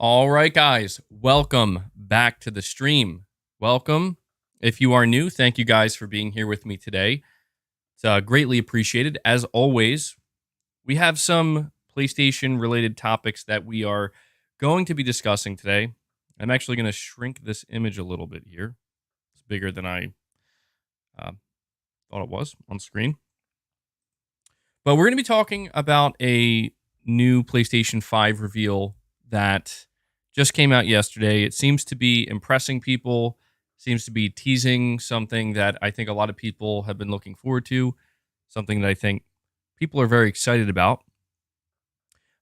All right, guys, welcome back to the stream. Welcome. If you are new, thank you guys for being here with me today. It's greatly appreciated. As always, we have some PlayStation related topics that we are going to be discussing today. I'm actually going to shrink this image a little bit here. It's bigger than I thought it was on screen. But we're going to be talking about a new PlayStation 5 reveal that just came out yesterday. It seems to be impressing people, seems to be teasing something that I think a lot of people have been looking forward to, something that I think people are very excited about.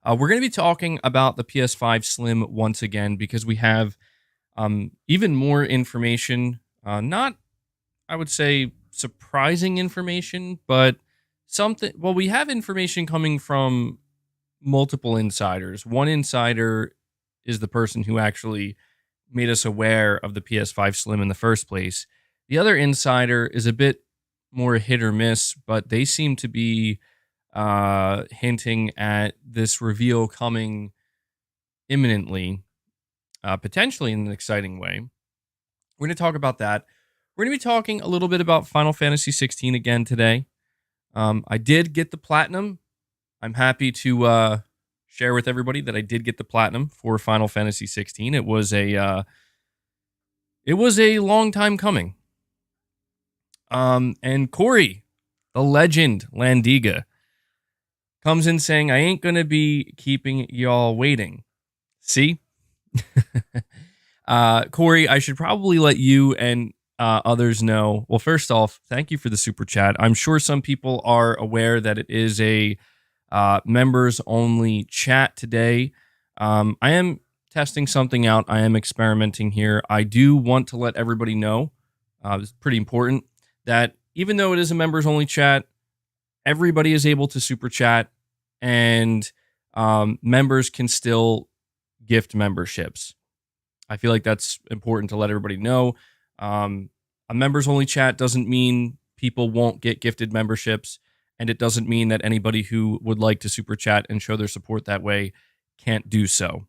We're going to be talking about the PS5 Slim once again because we have even more information. Not, I would say, surprising information, but something. Well, we have information coming from multiple insiders. One insider is the person who actually made us aware of the PS5 Slim in the first place. The other insider is a bit more hit or miss, but they seem to be hinting at this reveal coming imminently, potentially in an exciting way. We're going to talk about that. We're going to be talking a little bit about Final Fantasy 16 again today. I did get the platinum. I'm happy to share with everybody that I did get the platinum for Final Fantasy 16. It was a long time coming. And Corey, the legend Landiga, comes in saying, "I ain't gonna be keeping y'all waiting." See, Corey, I should probably let you and others know. Well, first off, thank you for the super chat. I'm sure some people are aware that it is a members only chat today. I am testing something out. I am experimenting here. I do want to let everybody know, it's pretty important, that even though it is a members only chat, everybody is able to super chat, and members can still gift memberships. I feel like that's important to let everybody know. A members only chat doesn't mean people won't get gifted memberships. And it doesn't mean that anybody who would like to super chat and show their support that way can't do so.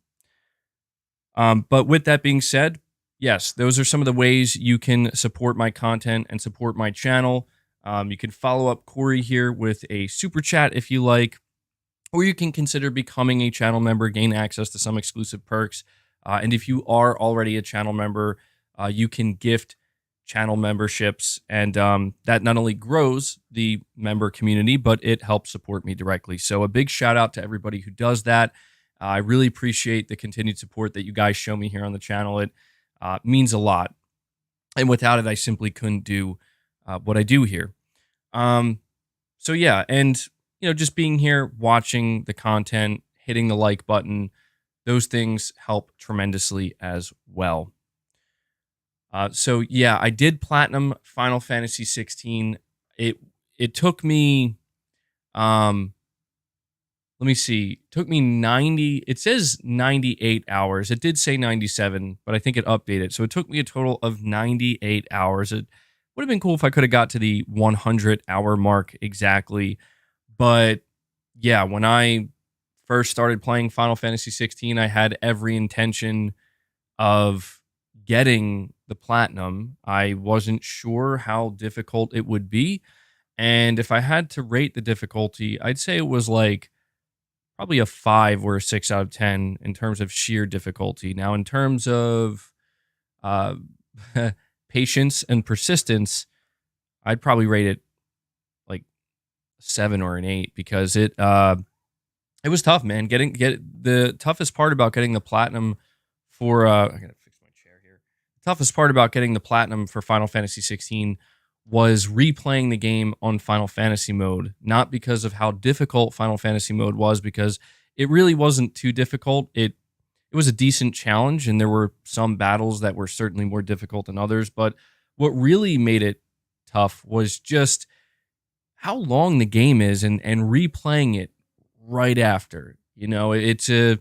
But with that being said, yes, those are some of the ways you can support my content and support my channel. You can follow up Corey here with a super chat if you like, or you can consider becoming a channel member, gain access to some exclusive perks. And if you are already a channel member, you can gift channel memberships, and that not only grows the member community, but it helps support me directly. So a big shout out to everybody who does that. I really appreciate the continued support that you guys show me here on the channel. It means a lot, and without it, I simply couldn't do what I do here. So yeah, and just being here, watching the content, hitting the like button, those things help tremendously as well. So yeah, I did platinum Final Fantasy 16. It took me, let me see, took me 90. It says 98 hours. It did say 97, but I think it updated. So it took me a total of 98 hours. It would have been cool if I could have got to the 100-hour mark exactly. But yeah, when I first started playing Final Fantasy 16, I had every intention of getting the platinum. I wasn't sure how difficult it would be, and if I had to rate the difficulty, I'd say it was like probably a 5 or a 6 out of 10 in terms of sheer difficulty. Now, in terms of patience and persistence, I'd probably rate it like a 7 or an 8 because it was tough, man. The toughest part about getting the platinum for I gotta fix my chair here. The toughest part about getting the platinum for Final Fantasy 16 was replaying the game on Final Fantasy mode. Not because of how difficult Final Fantasy mode was, because it really wasn't too difficult. It was a decent challenge, and there were some battles that were certainly more difficult than others. But what really made it tough was just how long the game is, and replaying it right after. It's a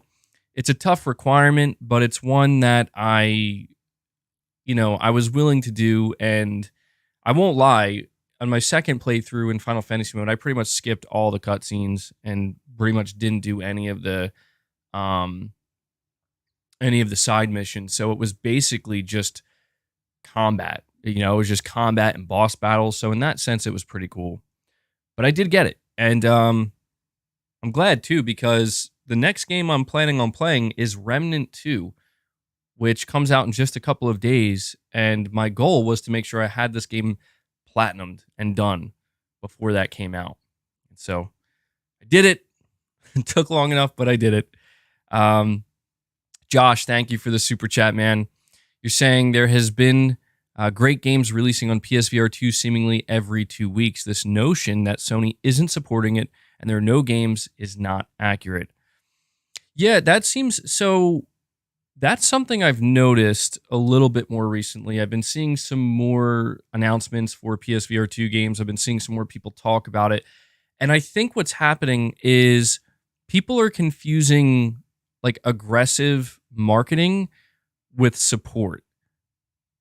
tough requirement, but it's one that I was willing to do. And I won't lie, on my second playthrough in Final Fantasy mode, I pretty much skipped all the cutscenes and pretty much didn't do any of the any of the side missions. So it was basically just combat. You know, it was just combat and boss battles. So in that sense, it was pretty cool. But I did get it. And I'm glad too, because the next game I'm planning on playing is Remnant 2, which comes out in just a couple of days. And my goal was to make sure I had this game platinumed and done before that came out. And so I did it. It took long enough, but I did it. Josh, thank you for the super chat, man. You're saying there has been great games releasing on PSVR 2 seemingly every 2 weeks. This notion that Sony isn't supporting it and there are no games is not accurate. Yeah, that seems so. That's something I've noticed a little bit more recently. I've been seeing some more announcements for PSVR 2 games. I've been seeing some more people talk about it. And I think what's happening is people are confusing like aggressive marketing with support.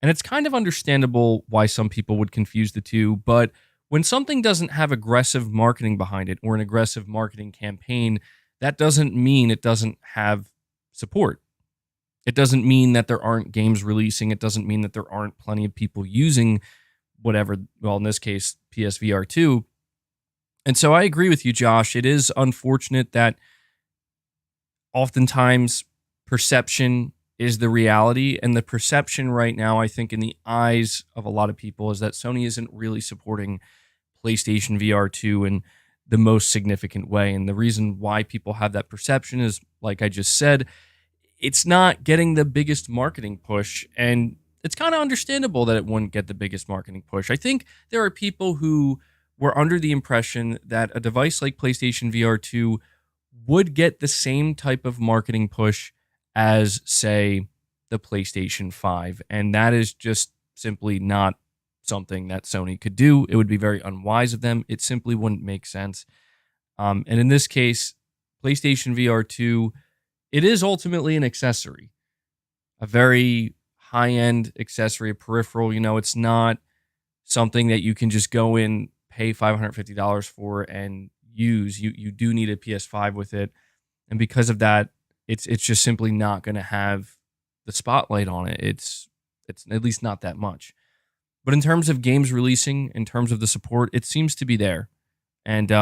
And it's kind of understandable why some people would confuse the two, but when something doesn't have aggressive marketing behind it or an aggressive marketing campaign, that doesn't mean it doesn't have support. It doesn't mean that there aren't games releasing. It doesn't mean that there aren't plenty of people using whatever, well, in this case, PSVR 2. And so I agree with you, Josh. It is unfortunate that oftentimes perception is the reality. And the perception right now, I think, in the eyes of a lot of people is that Sony isn't really supporting PlayStation VR 2 in the most significant way. And the reason why people have that perception is, like I just said, it's not getting the biggest marketing push. And it's kind of understandable that it wouldn't get the biggest marketing push. I think there are people who were under the impression that a device like PlayStation VR 2 would get the same type of marketing push as, say, the PlayStation 5. And that is just simply not something that Sony could do. It would be very unwise of them. It simply wouldn't make sense. And in this case, PlayStation VR 2, it is ultimately an accessory, a very high-end accessory, a peripheral. You know, it's not something that you can just go in, pay $550 for, and use. You do need a PS5 with it. And because of that, it's just simply not going to have the spotlight on it. It's at least not that much. But in terms of games releasing, in terms of the support, it seems to be there. And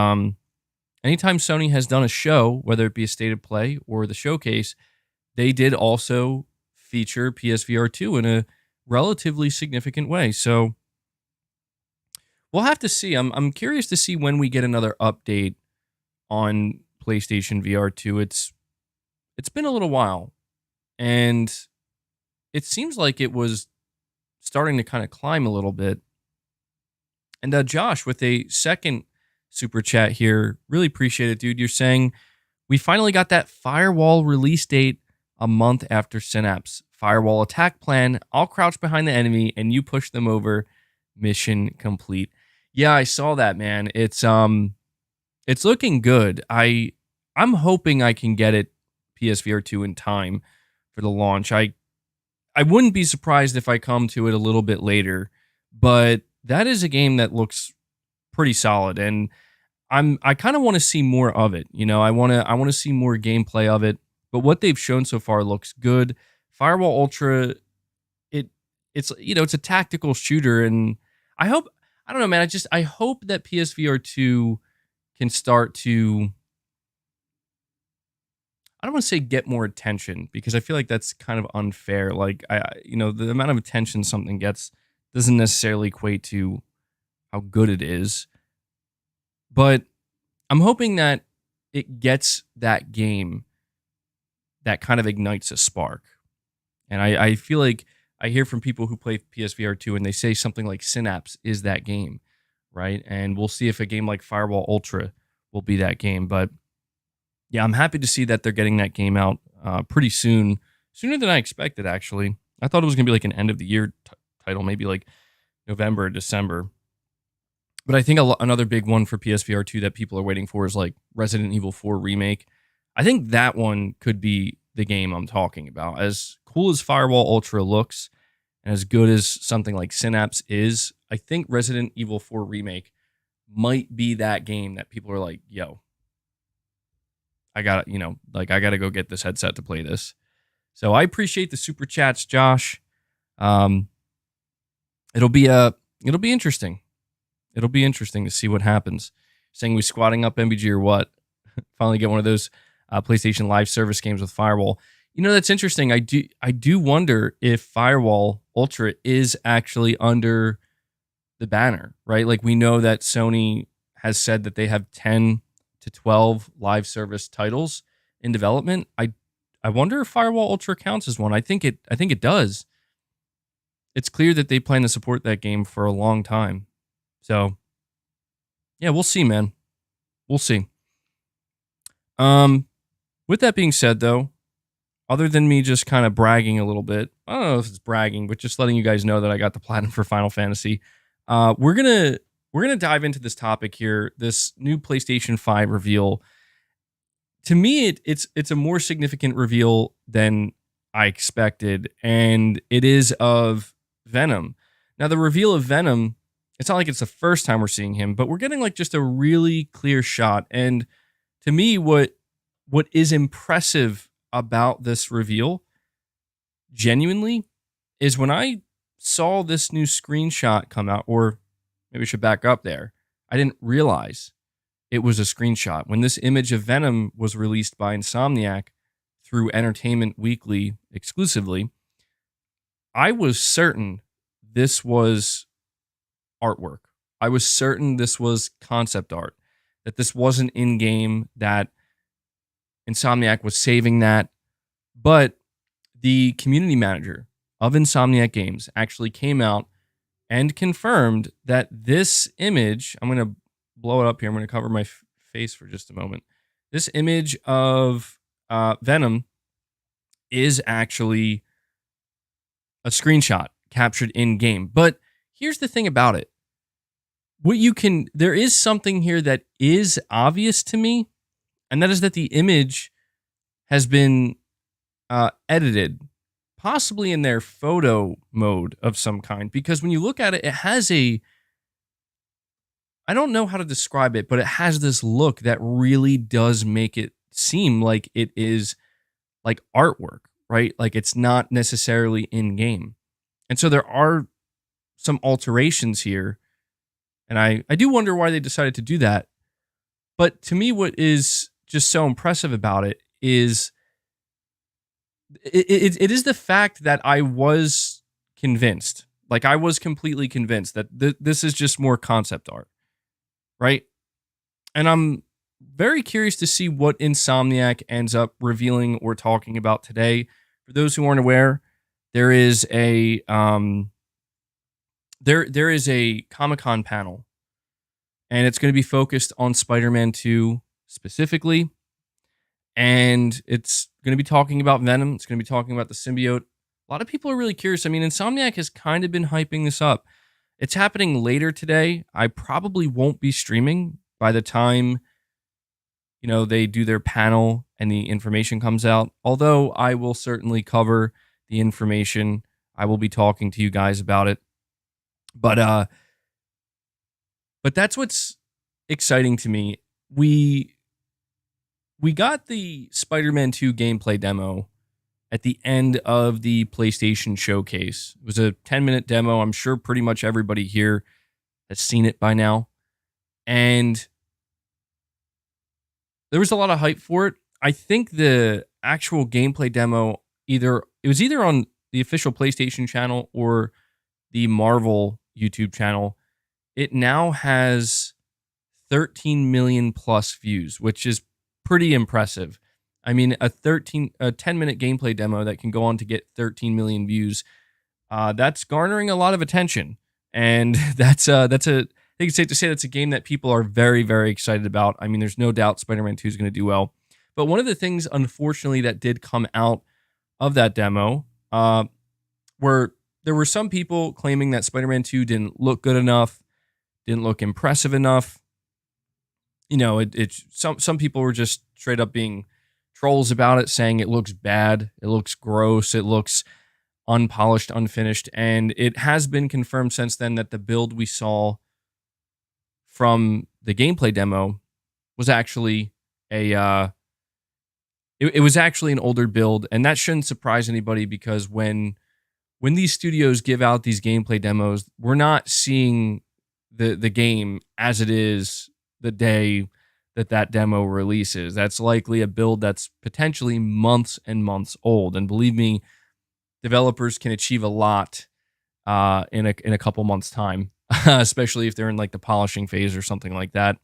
anytime Sony has done a show, whether it be a state of play or the showcase, they did also feature PSVR 2 in a relatively significant way. So we'll have to see. I'm curious to see when we get another update on PlayStation VR 2. It's been a little while, and it seems like it was starting to kind of climb a little bit. And Josh, with a second super chat here, really appreciate it, dude. You're saying we finally got that Firewall release date a month after Synapse. Firewall attack plan. I'll crouch behind the enemy and you push them over. Mission complete. Yeah, I saw that, man. It's looking good. I'm hoping I can get it PSVR 2 in time for the launch. I wouldn't be surprised if I come to it a little bit later, but that is a game that looks pretty solid, and I kind of want to see more of it. You know, I want to see more gameplay of it. But what they've shown so far looks good. Firewall Ultra, it's a tactical shooter, and I don't know, man. I hope that PSVR 2 can start to, I don't want to say get more attention, because I feel like that's kind of unfair. Like, the amount of attention something gets doesn't necessarily equate to how good it is. But I'm hoping that it gets that game that kind of ignites a spark. And I feel like I hear from people who play PSVR 2 and they say something like Synapse is that game, right? And we'll see if a game like Firewall Ultra will be that game. But yeah, I'm happy to see that they're getting that game out pretty soon. Sooner than I expected, actually. I thought it was going to be like an end of the year title, maybe like November or December. But I think another big one for PSVR 2 that people are waiting for is like Resident Evil 4 Remake. I think that one could be the game I'm talking about. As cool as Firewall Ultra looks, and as good as something like Synapse is, I think Resident Evil 4 Remake might be that game that people are like, yo, I gotta go get this headset to play this. So I appreciate the super chats, Josh. Um, it'll be interesting. It'll be interesting to see what happens. Saying we squatting up MBG or what? Finally get one of those PlayStation Live service games with Firewall. You know, that's interesting. I do wonder if Firewall Ultra is actually under the banner, right? Like, we know that Sony has said that they have 10 to 12 live service titles in development. I wonder if Firewall Ultra counts as one. I think it does. It's clear that they plan to support that game for a long time. So, yeah, we'll see, man. We'll see. With that being said, though, other than me just kind of bragging a little bit, I don't know if it's bragging, but just letting you guys know that I got the platinum for Final Fantasy. We're gonna dive into this topic here. This new PlayStation 5 reveal. To me, it's a more significant reveal than I expected, and it is of Venom. Now, the reveal of Venom, it's not like it's the first time we're seeing him, but we're getting like just a really clear shot. And to me, what is impressive about this reveal, genuinely, is when I saw this new screenshot come out, or maybe I should back up there, I didn't realize it was a screenshot. When this image of Venom was released by Insomniac through Entertainment Weekly exclusively, I was certain this was artwork. I was certain this was concept art, that this wasn't in-game, that Insomniac was saving that. But the community manager of Insomniac Games actually came out and confirmed that this image, I'm going to blow it up here. I'm going to cover my face for just a moment. This image of Venom is actually a screenshot captured in game. But here's the thing about it. There is something here that is obvious to me, and that is that the image has been edited, possibly in their photo mode of some kind, because when you look at it, it has I don't know how to describe it, but it has this look that really does make it seem like it is like artwork, right? Like, it's not necessarily in game. And so there are some alterations here, and I do wonder why they decided to do that. But to me, what is just so impressive about it is it is the fact that I was convinced, like I was completely convinced that this is just more concept art, right? And I'm very curious to see what Insomniac ends up revealing or talking about today. For those who aren't aware, there is a there is a Comic-Con panel, and it's going to be focused on Spider-Man 2 specifically. And it's going to be talking about Venom. It's going to be talking about the symbiote. A lot of people are really curious. I mean, Insomniac has kind of been hyping this up. It's happening later today. I probably won't be streaming by the time, they do their panel and the information comes out. Although I will certainly cover the information. I will be talking to you guys about it. But that's what's exciting to me. We got the Spider-Man 2 gameplay demo at the end of the PlayStation showcase. It was a 10-minute demo. I'm sure pretty much everybody here has seen it by now. And there was a lot of hype for it. I think the actual gameplay demo, it was either on the official PlayStation channel or the Marvel YouTube channel. It now has 13 million plus views, which is pretty impressive. I mean, a 10-minute gameplay demo that can go on to get 13 million views, that's garnering a lot of attention. And I think it's safe to say that's a game that people are very, very excited about. I mean, there's no doubt Spider-Man 2 is going to do well. But one of the things, unfortunately, that did come out of that demo were there were some people claiming that Spider-Man 2 didn't look good enough, didn't look impressive enough. Some people were just straight up being trolls about it, saying it looks bad, it looks gross, it looks unpolished, unfinished. And it has been confirmed since then that the build we saw from the gameplay demo was actually a it was actually an older build, and that shouldn't surprise anybody because when these studios give out these gameplay demos, we're not seeing the game as it is the day that demo releases. That's likely a build that's potentially months and months old. And believe me, developers can achieve a lot in a couple months time, especially if they're in like the polishing phase or something like that.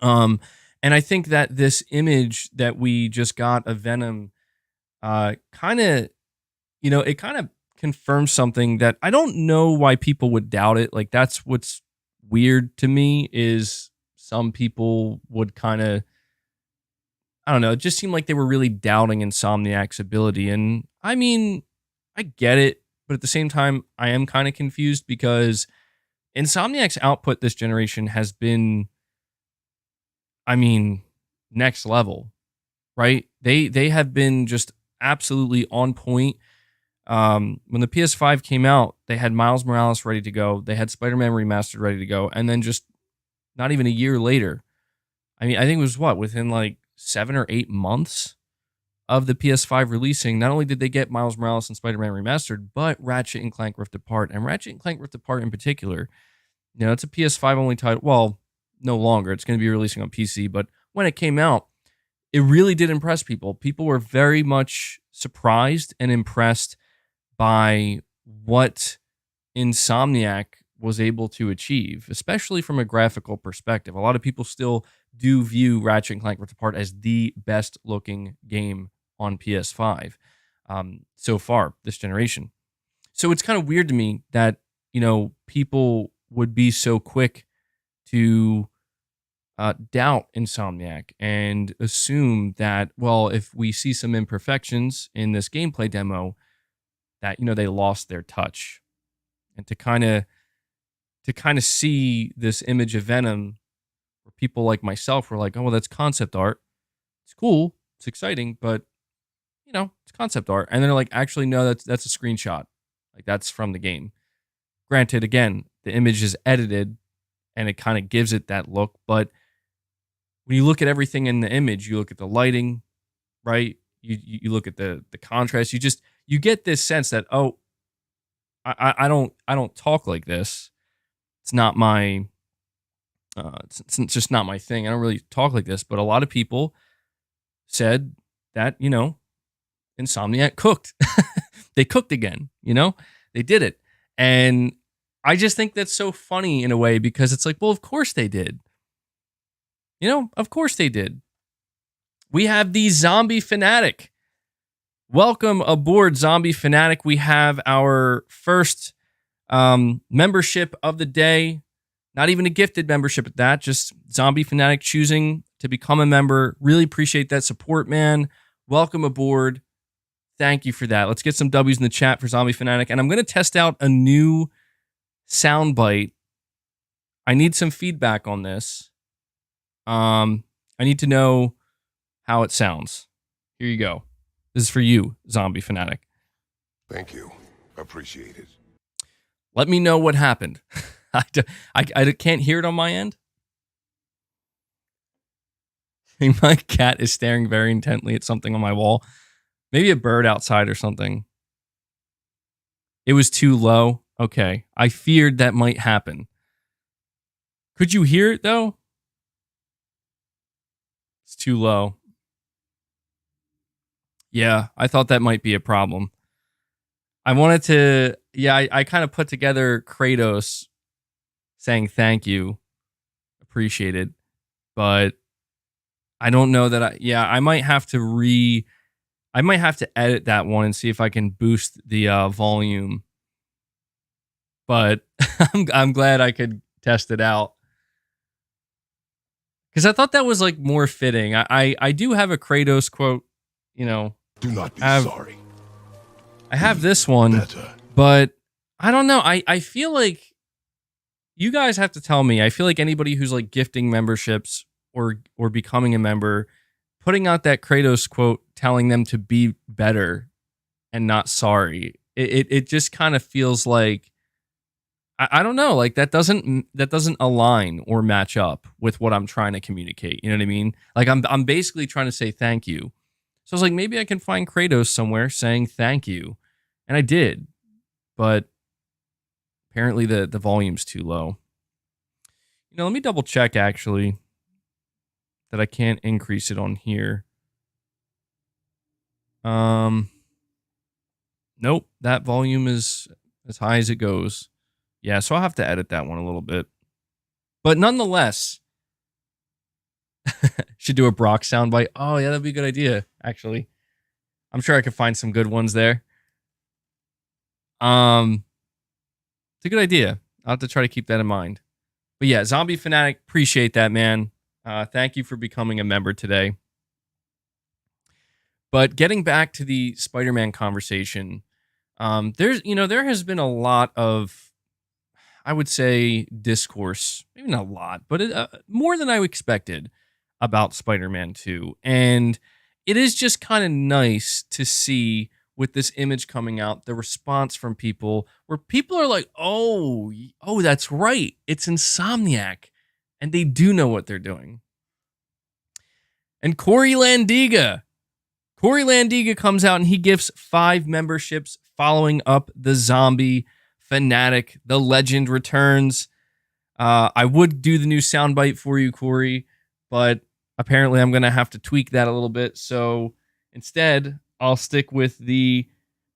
And I think that this image that we just got of Venom, kind of, it kind of confirms something that I don't know why people would doubt it. Like that's what's weird to me is some people would kind of, I don't know, it just seemed like they were really doubting Insomniac's ability. And I mean, I get it, but at the same time, I am kind of confused because Insomniac's output this generation has been, I mean, next level, right? They have been just absolutely on point. When the PS5 came out, they had Miles Morales ready to go. They had Spider-Man Remastered ready to go. And then just not even a year later, I mean, I think it was within like 7 or 8 months of the PS5 releasing, not only did they get Miles Morales and Spider-Man Remastered, but Ratchet and Clank Rift Apart. And Ratchet and Clank Rift Apart in particular, it's a PS5 only title. Well, no longer. It's going to be releasing on PC. But when it came out, it really did impress people. People were very much surprised and impressed by what Insomniac was able to achieve, especially from a graphical perspective. A lot of people still do view Ratchet and Clank Rift Apart as the best looking game on PS5 so far this generation. So it's kind of weird to me that, people would be so quick to doubt Insomniac and assume that, well, if we see some imperfections in this gameplay demo, that, they lost their touch. And to kind of see this image of Venom, where people like myself were like, oh, well, that's concept art. It's cool. It's exciting, but, it's concept art. And they're like, actually, no, that's a screenshot. Like, that's from the game. Granted, again, the image is edited, and it kind of gives it that look. But when you look at everything in the image, you look at the lighting, right? You look at the contrast. You get this sense that, oh, I don't talk like this. It's not my, it's just not my thing. I don't really talk like this. But a lot of people said that, Insomniac cooked. They cooked again, they did it. And I just think that's so funny in a way because it's like, well, of course they did. Of course they did. We have the Zombie Fanatic. Welcome aboard, Zombie Fanatic. We have our first membership of the day. Not even a gifted membership at that, just Zombie Fanatic choosing to become a member. Really appreciate that support, man. Welcome aboard. Thank you for that. Let's get some W's in the chat for Zombie Fanatic. And I'm going to test out a new soundbite. I need some feedback on this. I need to know how it sounds. Here you go. This is for you, Zombie Fanatic. Thank you. Appreciate it. Let me know what happened. I can't hear it on my end. My cat is staring very intently at something on my wall. Maybe a bird outside or something. It was too low. Okay. I feared that might happen. Could you hear it though? It's too low. Yeah, I thought that might be a problem. I wanted to, I kind of put together Kratos saying thank you, appreciated, but I don't know that I might have to edit that one and see if I can boost the volume. But I'm glad I could test it out. Because I thought that was like more fitting. I do have a Kratos quote, Do not be sorry. I have this one, but I don't know. I feel like you guys have to tell me. I feel like anybody who's like gifting memberships or becoming a member, putting out that Kratos quote, telling them to be better and not sorry. It just kind of feels like I don't know, like that doesn't align or match up with what I'm trying to communicate. You know what I mean? Like I'm basically trying to say thank you, So I was like, maybe I can find Kratos somewhere saying thank you. And I did. But apparently the volume's too low. Let me double check actually that I can't increase it on here. Nope, that volume is as high as it goes. Yeah, so I'll have to edit that one a little bit. But nonetheless, should do a Brock soundbite. Oh, yeah, that'd be a good idea, actually. I'm sure I could find some good ones there. It's a good idea. I'll have to try to keep that in mind. But yeah, Zombie Fanatic, appreciate that, man. Thank you for becoming a member today. But getting back to the Spider-Man conversation, there has been a lot of, I would say, discourse, maybe not a lot, but more than I expected about Spider-Man 2. And it is just kind of nice to see with this image coming out, the response from people where people are like, oh, that's right. It's Insomniac. And they do know what they're doing. And Corey Landiga comes out and he gifts 5 memberships following up the Zombie Fanatic. The legend returns. I would do the new soundbite for you, Corey, but apparently I'm going to have to tweak that a little bit. So instead, I'll stick with the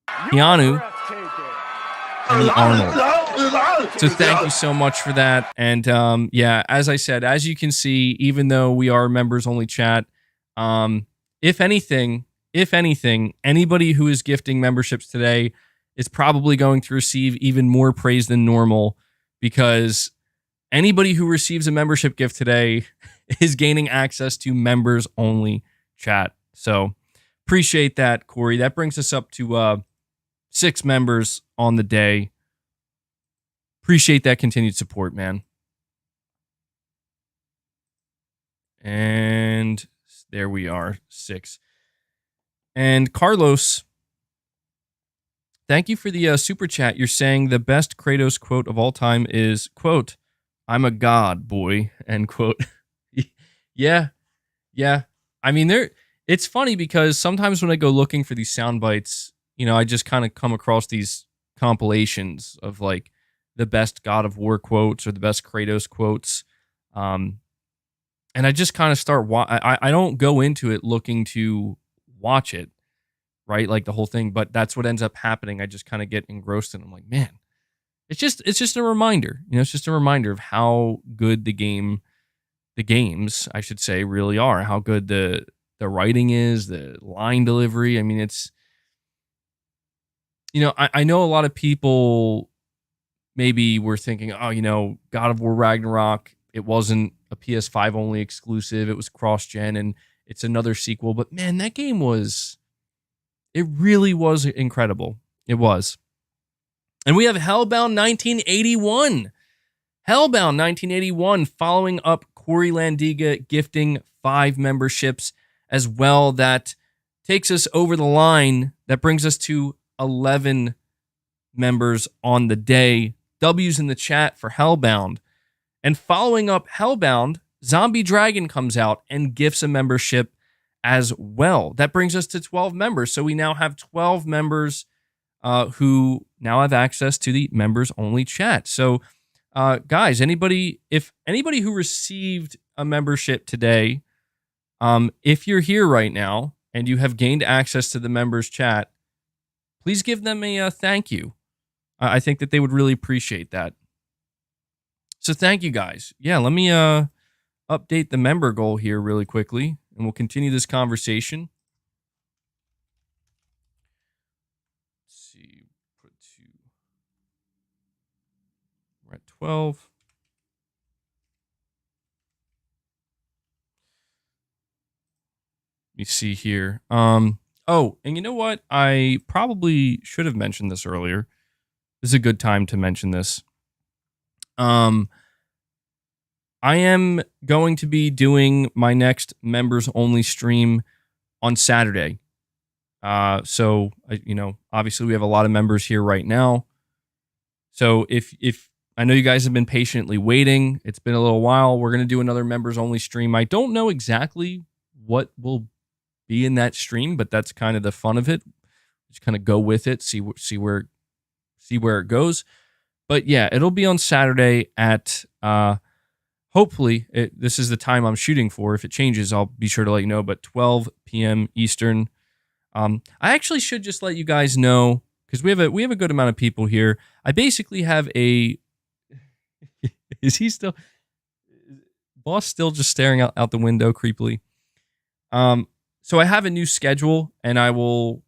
Keanu and the Arnold. So thank you so much for that. And yeah, as I said, as you can see, even though we are members only chat, if anything, anybody who is gifting memberships today is probably going to receive even more praise than normal, because anybody who receives a membership gift today is gaining access to members only chat. So appreciate that, Corey. That brings us up to 6 members on the day. Appreciate that continued support, man. And there we are, 6. And Carlos, thank you for the super chat. You're saying the best Kratos quote of all time is, quote, "I'm a god, boy," end quote. Yeah. I mean, it's funny because sometimes when I go looking for these sound bites, I just kind of come across these compilations of like the best God of War quotes or the best Kratos quotes. And I just kind of start, I don't go into it looking to watch it, right? Like the whole thing, but that's what ends up happening. I just kind of get engrossed in it. I'm like, man, it's just a reminder, it's just a reminder of how good the games, I should say, really are, how good the writing is, the line delivery. I mean, it's, I know a lot of people maybe were thinking, oh, God of War Ragnarok, it wasn't a PS5 only exclusive. It was cross-gen and it's another sequel. But man, that game it really was incredible. It was. And we have Hellbound 1981. Hellbound 1981 following up Corey Landiga gifting 5 memberships as well. That takes us over the line. That brings us to 11 members on the day. W's in the chat for Hellbound. And following up Hellbound, Zombie Dragon comes out and gifts a membership as well. That brings us to 12 members. So we now have 12 members who now have access to the members only chat. So guys, if anybody who received a membership today, if you're here right now and you have gained access to the members chat, please give them a thank you. I think that they would really appreciate that. So thank you guys. Yeah, let me update the member goal here really quickly, and we'll continue this conversation. Let's see, we're at 12. Let me see here. Oh, and you know what? I probably should have mentioned this earlier. This is a good time to mention this. I am going to be doing my next members only stream on Saturday. So obviously we have a lot of members here right now. So if I know you guys have been patiently waiting, it's been a little while. We're going to do another members only stream. I don't know exactly what will be in that stream, but that's kind of the fun of it. Just kind of go with it, see where it goes. But yeah, it'll be on Saturday at hopefully this is the time I'm shooting for. If it changes, I'll be sure to let you know. But 12 p.m. Eastern. I actually should just let you guys know, because we have a good amount of people here. I basically have a. Is he still? Boss still just staring out the window creepily. So I have a new schedule, and I will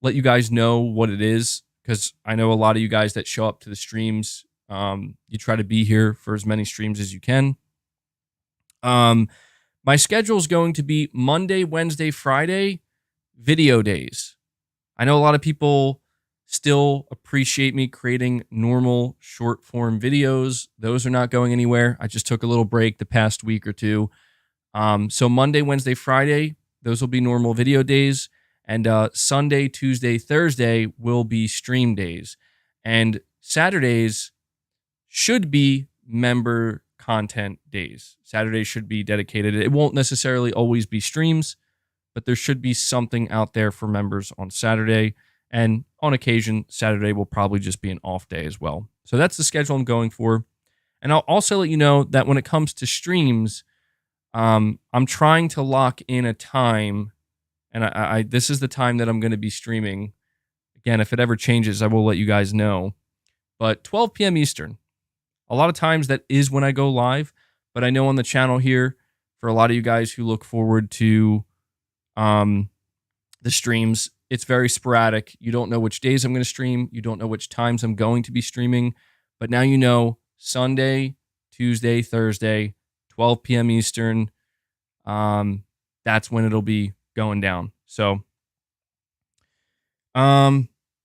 let you guys know what it is, because I know a lot of you guys that show up to the streams, you try to be here for as many streams as you can. My schedule is going to be Monday, Wednesday, Friday, video days. I know a lot of people still appreciate me creating normal short form videos. Those are not going anywhere. I just took a little break the past week or two. So Monday, Wednesday, Friday, those will be normal video days. And Sunday, Tuesday, Thursday will be stream days. And Saturdays should be member content days. Saturdays should be dedicated. It won't necessarily always be streams, but there should be something out there for members on Saturday. And on occasion, Saturday will probably just be an off day as well. So that's the schedule I'm going for. And I'll also let you know that when it comes to streams, I'm trying to lock in a time, and I this is the time that I'm going to be streaming. Again, if it ever changes, I will let you guys know. But 12 p.m. Eastern. A lot of times that is when I go live, but I know on the channel here, for a lot of you guys who look forward to the streams, it's very sporadic. You don't know which days I'm going to stream. You don't know which times I'm going to be streaming. But now you know Sunday, Tuesday, Thursday, 12 p.m. Eastern. That's when it'll be going down. So, let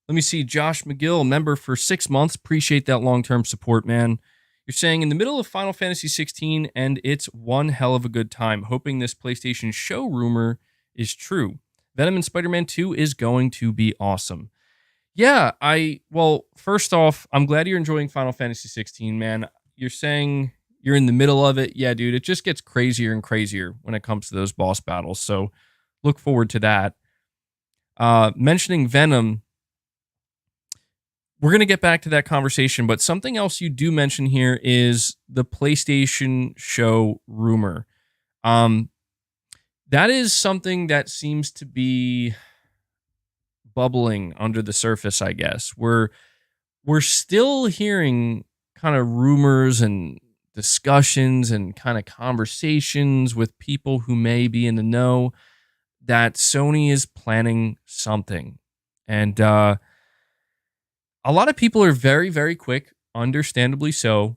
me see. Josh McGill, member for 6 months. Appreciate that long-term support, man. You're saying in the middle of Final Fantasy 16, and it's one hell of a good time. Hoping this PlayStation show rumor is true. Venom and Spider-Man 2 is going to be awesome. Yeah, well, first off, I'm glad you're enjoying Final Fantasy 16, man. You're saying you're in the middle of it. Yeah, dude, it just gets crazier and crazier when it comes to those boss battles. So look forward to that. Mentioning Venom, we're going to get back to that conversation, but something else you do mention here is the PlayStation show rumor. That is something that seems to be bubbling under the surface, I guess. We're still hearing kind of rumors and discussions and kind of conversations with people who may be in the know that Sony is planning something. And a lot of people are very, very quick, understandably so,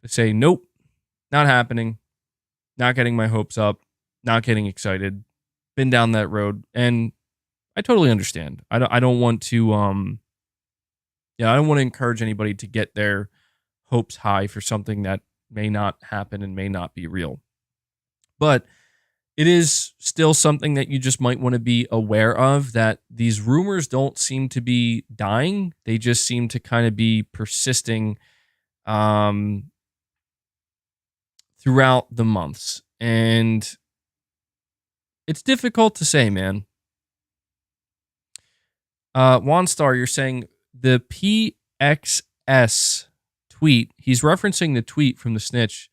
to say, nope, not happening, not getting my hopes up, not getting excited, been down that road. And I totally understand. I don't want to, I don't want to encourage anybody to get their hopes high for something that may not happen and may not be real. But it is still something that you just might want to be aware of, that these rumors don't seem to be dying. They just seem to kind of be persisting throughout the months. And it's difficult to say, man. Wanstar, you're saying the PXS tweet, he's referencing the tweet from the snitch,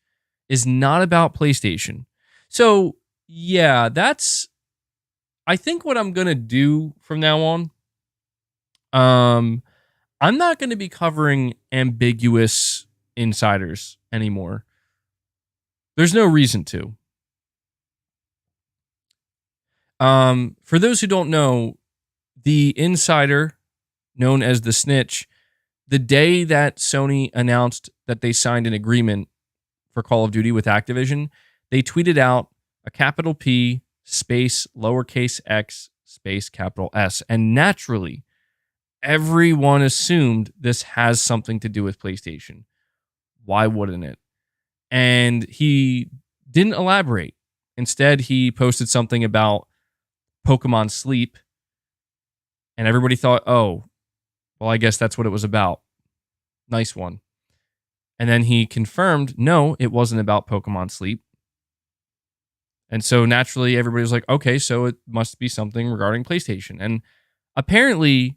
is not about PlayStation. So, yeah, that's, I think, what I'm going to do from now on. I'm not going to be covering ambiguous insiders anymore. There's no reason to. For those who don't know, the insider known as the snitch, the day that Sony announced that they signed an agreement for Call of Duty with Activision, they tweeted out a capital P space lowercase x space capital S. And naturally, everyone assumed this has something to do with PlayStation. Why wouldn't it? And he didn't elaborate. Instead, he posted something about Pokemon Sleep. And everybody thought, oh, well, I guess that's what it was about. Nice one. And then he confirmed, no, it wasn't about Pokemon Sleep. And so naturally, everybody was like, okay, so it must be something regarding PlayStation. And apparently,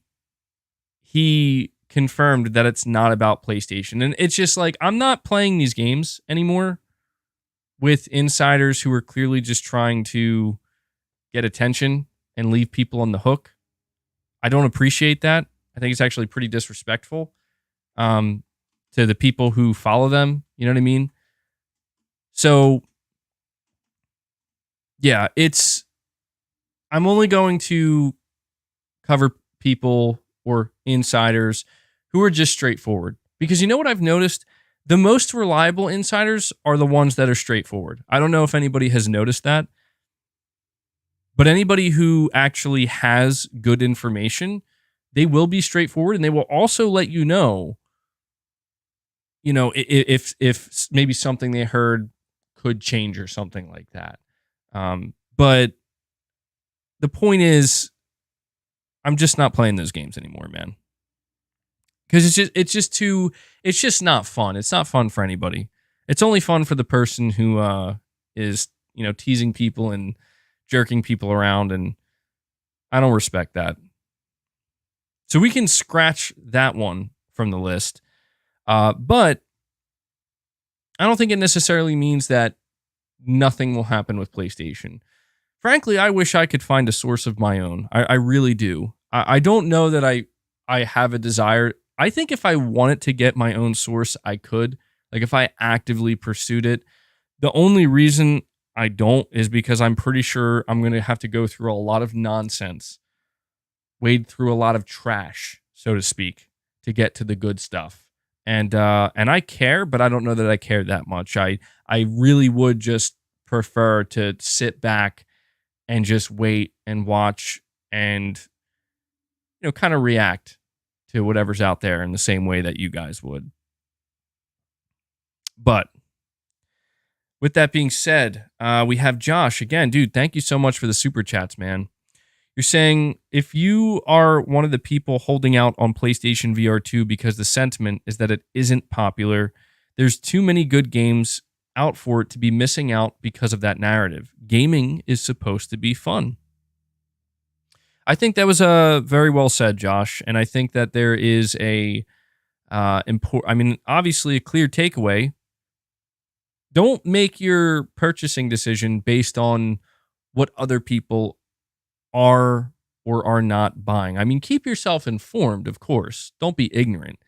he confirmed that it's not about PlayStation. And it's just like, I'm not playing these games anymore with insiders who are clearly just trying to get attention and leave people on the hook. I don't appreciate that. I think it's actually pretty disrespectful to the people who follow them. You know what I mean? So, yeah, I'm only going to cover people or insiders who are just straightforward. Because you know what I've noticed? The most reliable insiders are the ones that are straightforward. I don't know if anybody has noticed that. But anybody who actually has good information, they will be straightforward, and they will also let you know, if maybe something they heard could change or something like that. But the point is, I'm just not playing those games anymore, man. Because it's just not fun. It's not fun for anybody. It's only fun for the person who is teasing people and jerking people around, and I don't respect that. So we can scratch that one from the list. But I don't think it necessarily means that nothing will happen with PlayStation. Frankly, I wish I could find a source of my own. I really do. I don't know that I have a desire. I think if I wanted to get my own source, I could. Like if I actively pursued it. The only reason I don't is because I'm pretty sure I'm going to have to go through a lot of nonsense, wade through a lot of trash, so to speak, to get to the good stuff. And I care, but I don't know that I care that much. I really would just prefer to sit back and just wait and watch and kind of react to whatever's out there in the same way that you guys would. But with that being said, we have Josh again. Dude, thank you so much for the super chats, man. You're saying if you are one of the people holding out on PlayStation VR 2 because the sentiment is that it isn't popular, there's too many good games out for it to be missing out because of that narrative. Gaming is supposed to be fun. I think that was very well said, Josh, and I think that there is obviously a clear takeaway. Don't make your purchasing decision based on what other people are or are not buying. I mean, keep yourself informed, of course. Don't be ignorant.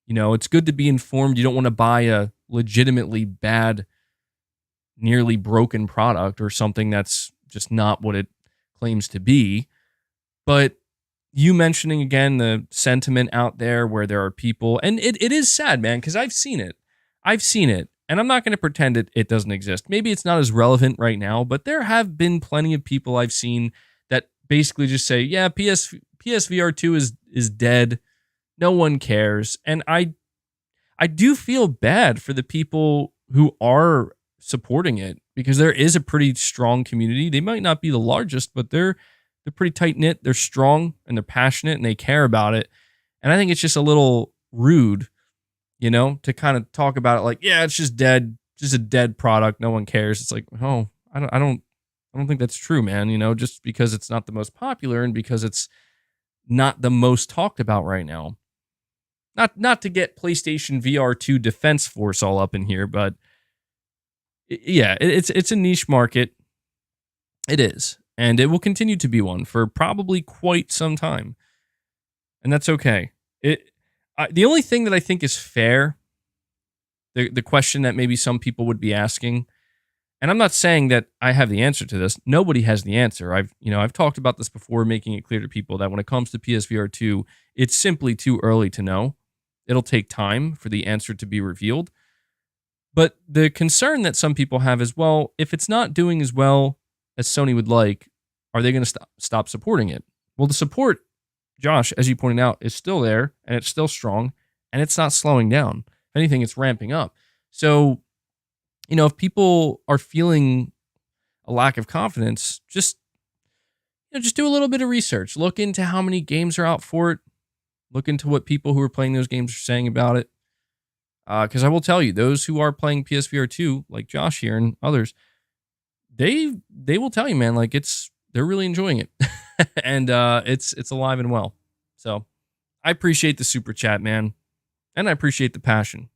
It's good to be informed. You don't want to buy a legitimately bad, nearly broken product or something that's just not what it claims to be. But you mentioning again the sentiment out there where there are people, and it is sad, man, because I've seen it. And I'm not going to pretend it doesn't exist. Maybe it's not as relevant right now, but there have been plenty of people I've seen that basically just say, yeah, PSVR 2 is dead. No one cares. And I do feel bad for the people who are supporting it because there is a pretty strong community. They might not be the largest, but they're pretty tight-knit. They're strong and they're passionate and they care about it. And I think it's just a little rude to kind of talk about it like, yeah, it's just dead, just a dead product. No one cares. It's like, oh, I don't think that's true, man. Just because it's not the most popular and because it's not the most talked about right now. Not to get PlayStation VR 2 Defense Force all up in here, but yeah, it's a niche market. It is, and it will continue to be one for probably quite some time, and that's okay. The only thing that I think is fair, the question that maybe some people would be asking, and I'm not saying that I have the answer to this. Nobody has the answer. I've talked about this before, making it clear to people that when it comes to PSVR 2, it's simply too early to know. It'll take time for the answer to be revealed. But the concern that some people have is, well, if it's not doing as well as Sony would like, are they going to stop supporting it? Well, the support, Josh, as you pointed out, is still there, and it's still strong, and it's not slowing down. If anything, it's ramping up. So, if people are feeling a lack of confidence, just do a little bit of research. Look into how many games are out for it. Look into what people who are playing those games are saying about it. Because I will tell you, those who are playing PSVR 2, like Josh here and others, they will tell you, man, like they're really enjoying it. And it's alive and well. So I appreciate the super chat, man. And I appreciate the passion.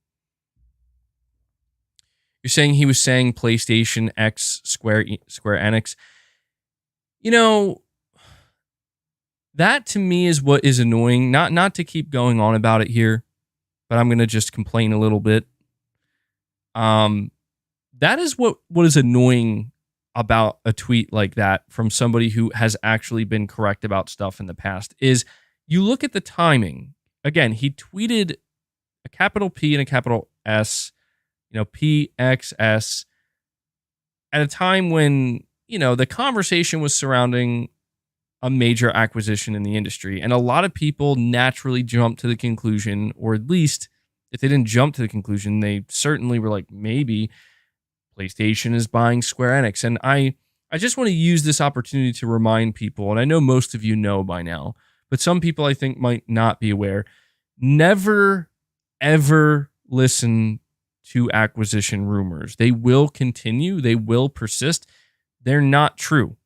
You're saying he was saying PlayStation X Square Enix. You know, that to me is what is annoying. Not to keep going on about it here, but I'm gonna just complain a little bit. That is what is annoying about a tweet like that from somebody who has actually been correct about stuff in the past. Is you look at the timing. Again, he tweeted a capital P and a capital S, PXS, at a time when, the conversation was surrounding a major acquisition in the industry. And a lot of people naturally jumped to the conclusion, or at least if they didn't jump to the conclusion, they certainly were like, maybe PlayStation is buying Square Enix. And I just want to use this opportunity to remind people, and I know most of you know by now, but some people I think might not be aware, never, ever listen to acquisition rumors. They will continue. They will persist. They're not true.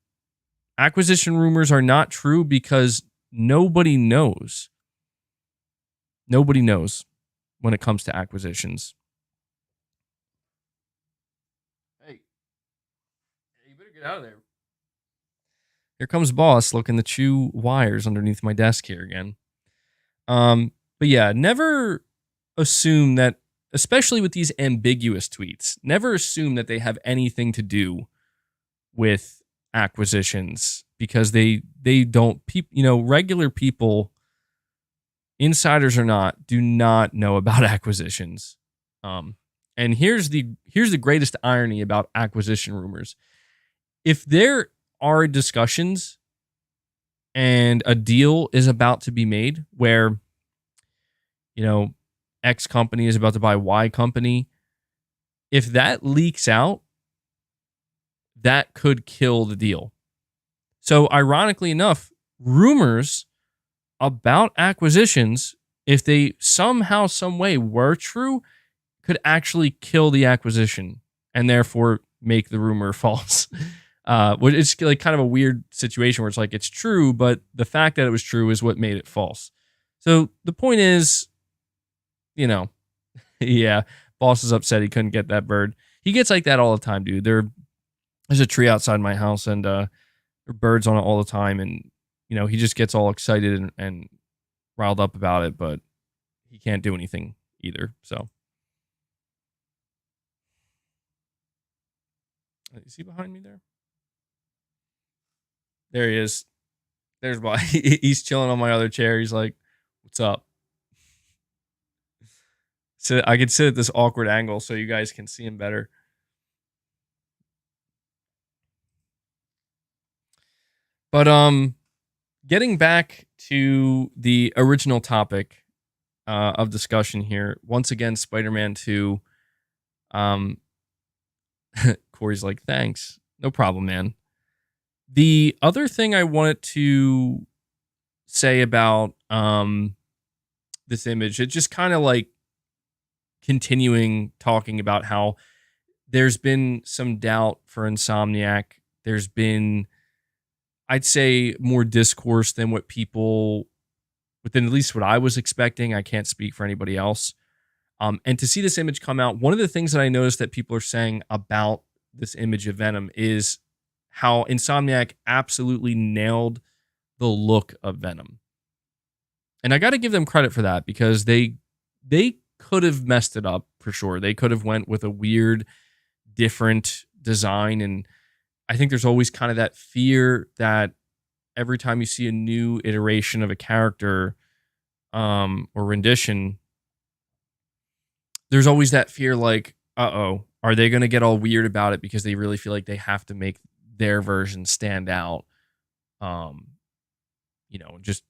Acquisition rumors are not true because nobody knows. Nobody knows when it comes to acquisitions. Hey, you better get out of there. Here comes boss looking to chew wires underneath my desk here again. But yeah, never assume that, especially with these ambiguous tweets, never assume that they have anything to do with acquisitions, because they don't. Regular people, insiders or not, do not know about acquisitions. And here's the greatest irony about acquisition rumors. If there are discussions and a deal is about to be made where, X company is about to buy Y company, if that leaks out, that could kill the deal. So ironically enough, rumors about acquisitions, if they somehow, some way were true, could actually kill the acquisition and therefore make the rumor false. It's like kind of a weird situation where it's like it's true, but the fact that it was true is what made it false. So the point is, yeah, boss is upset he couldn't get that bird. He gets like that all the time, dude. There's a tree outside my house, and there are birds on it all the time, and he just gets all excited and riled up about it, but he can't do anything either. So, is he behind me there? There he is. There's why he's chilling on my other chair. He's like, "What's up?" So I could sit at this awkward angle so you guys can see him better. But getting back to the original topic of discussion here, once again, Spider-Man 2. Corey's like, thanks. No problem, man. The other thing I wanted to say about this image, it just kind of like continuing talking about how there's been some doubt for Insomniac. There's been, I'd say, more discourse than what people, within at least what I was expecting. I can't speak for anybody else. And to see this image come out, one of the things that I noticed that people are saying about this image of Venom is how Insomniac absolutely nailed the look of Venom. And I got to give them credit for that, because they could have messed it up for sure. They could have went with a weird, different design. And I think there's always kind of that fear that every time you see a new iteration of a character or rendition, there's always that fear like, uh-oh, are they going to get all weird about it because they really feel like they have to make their version stand out, just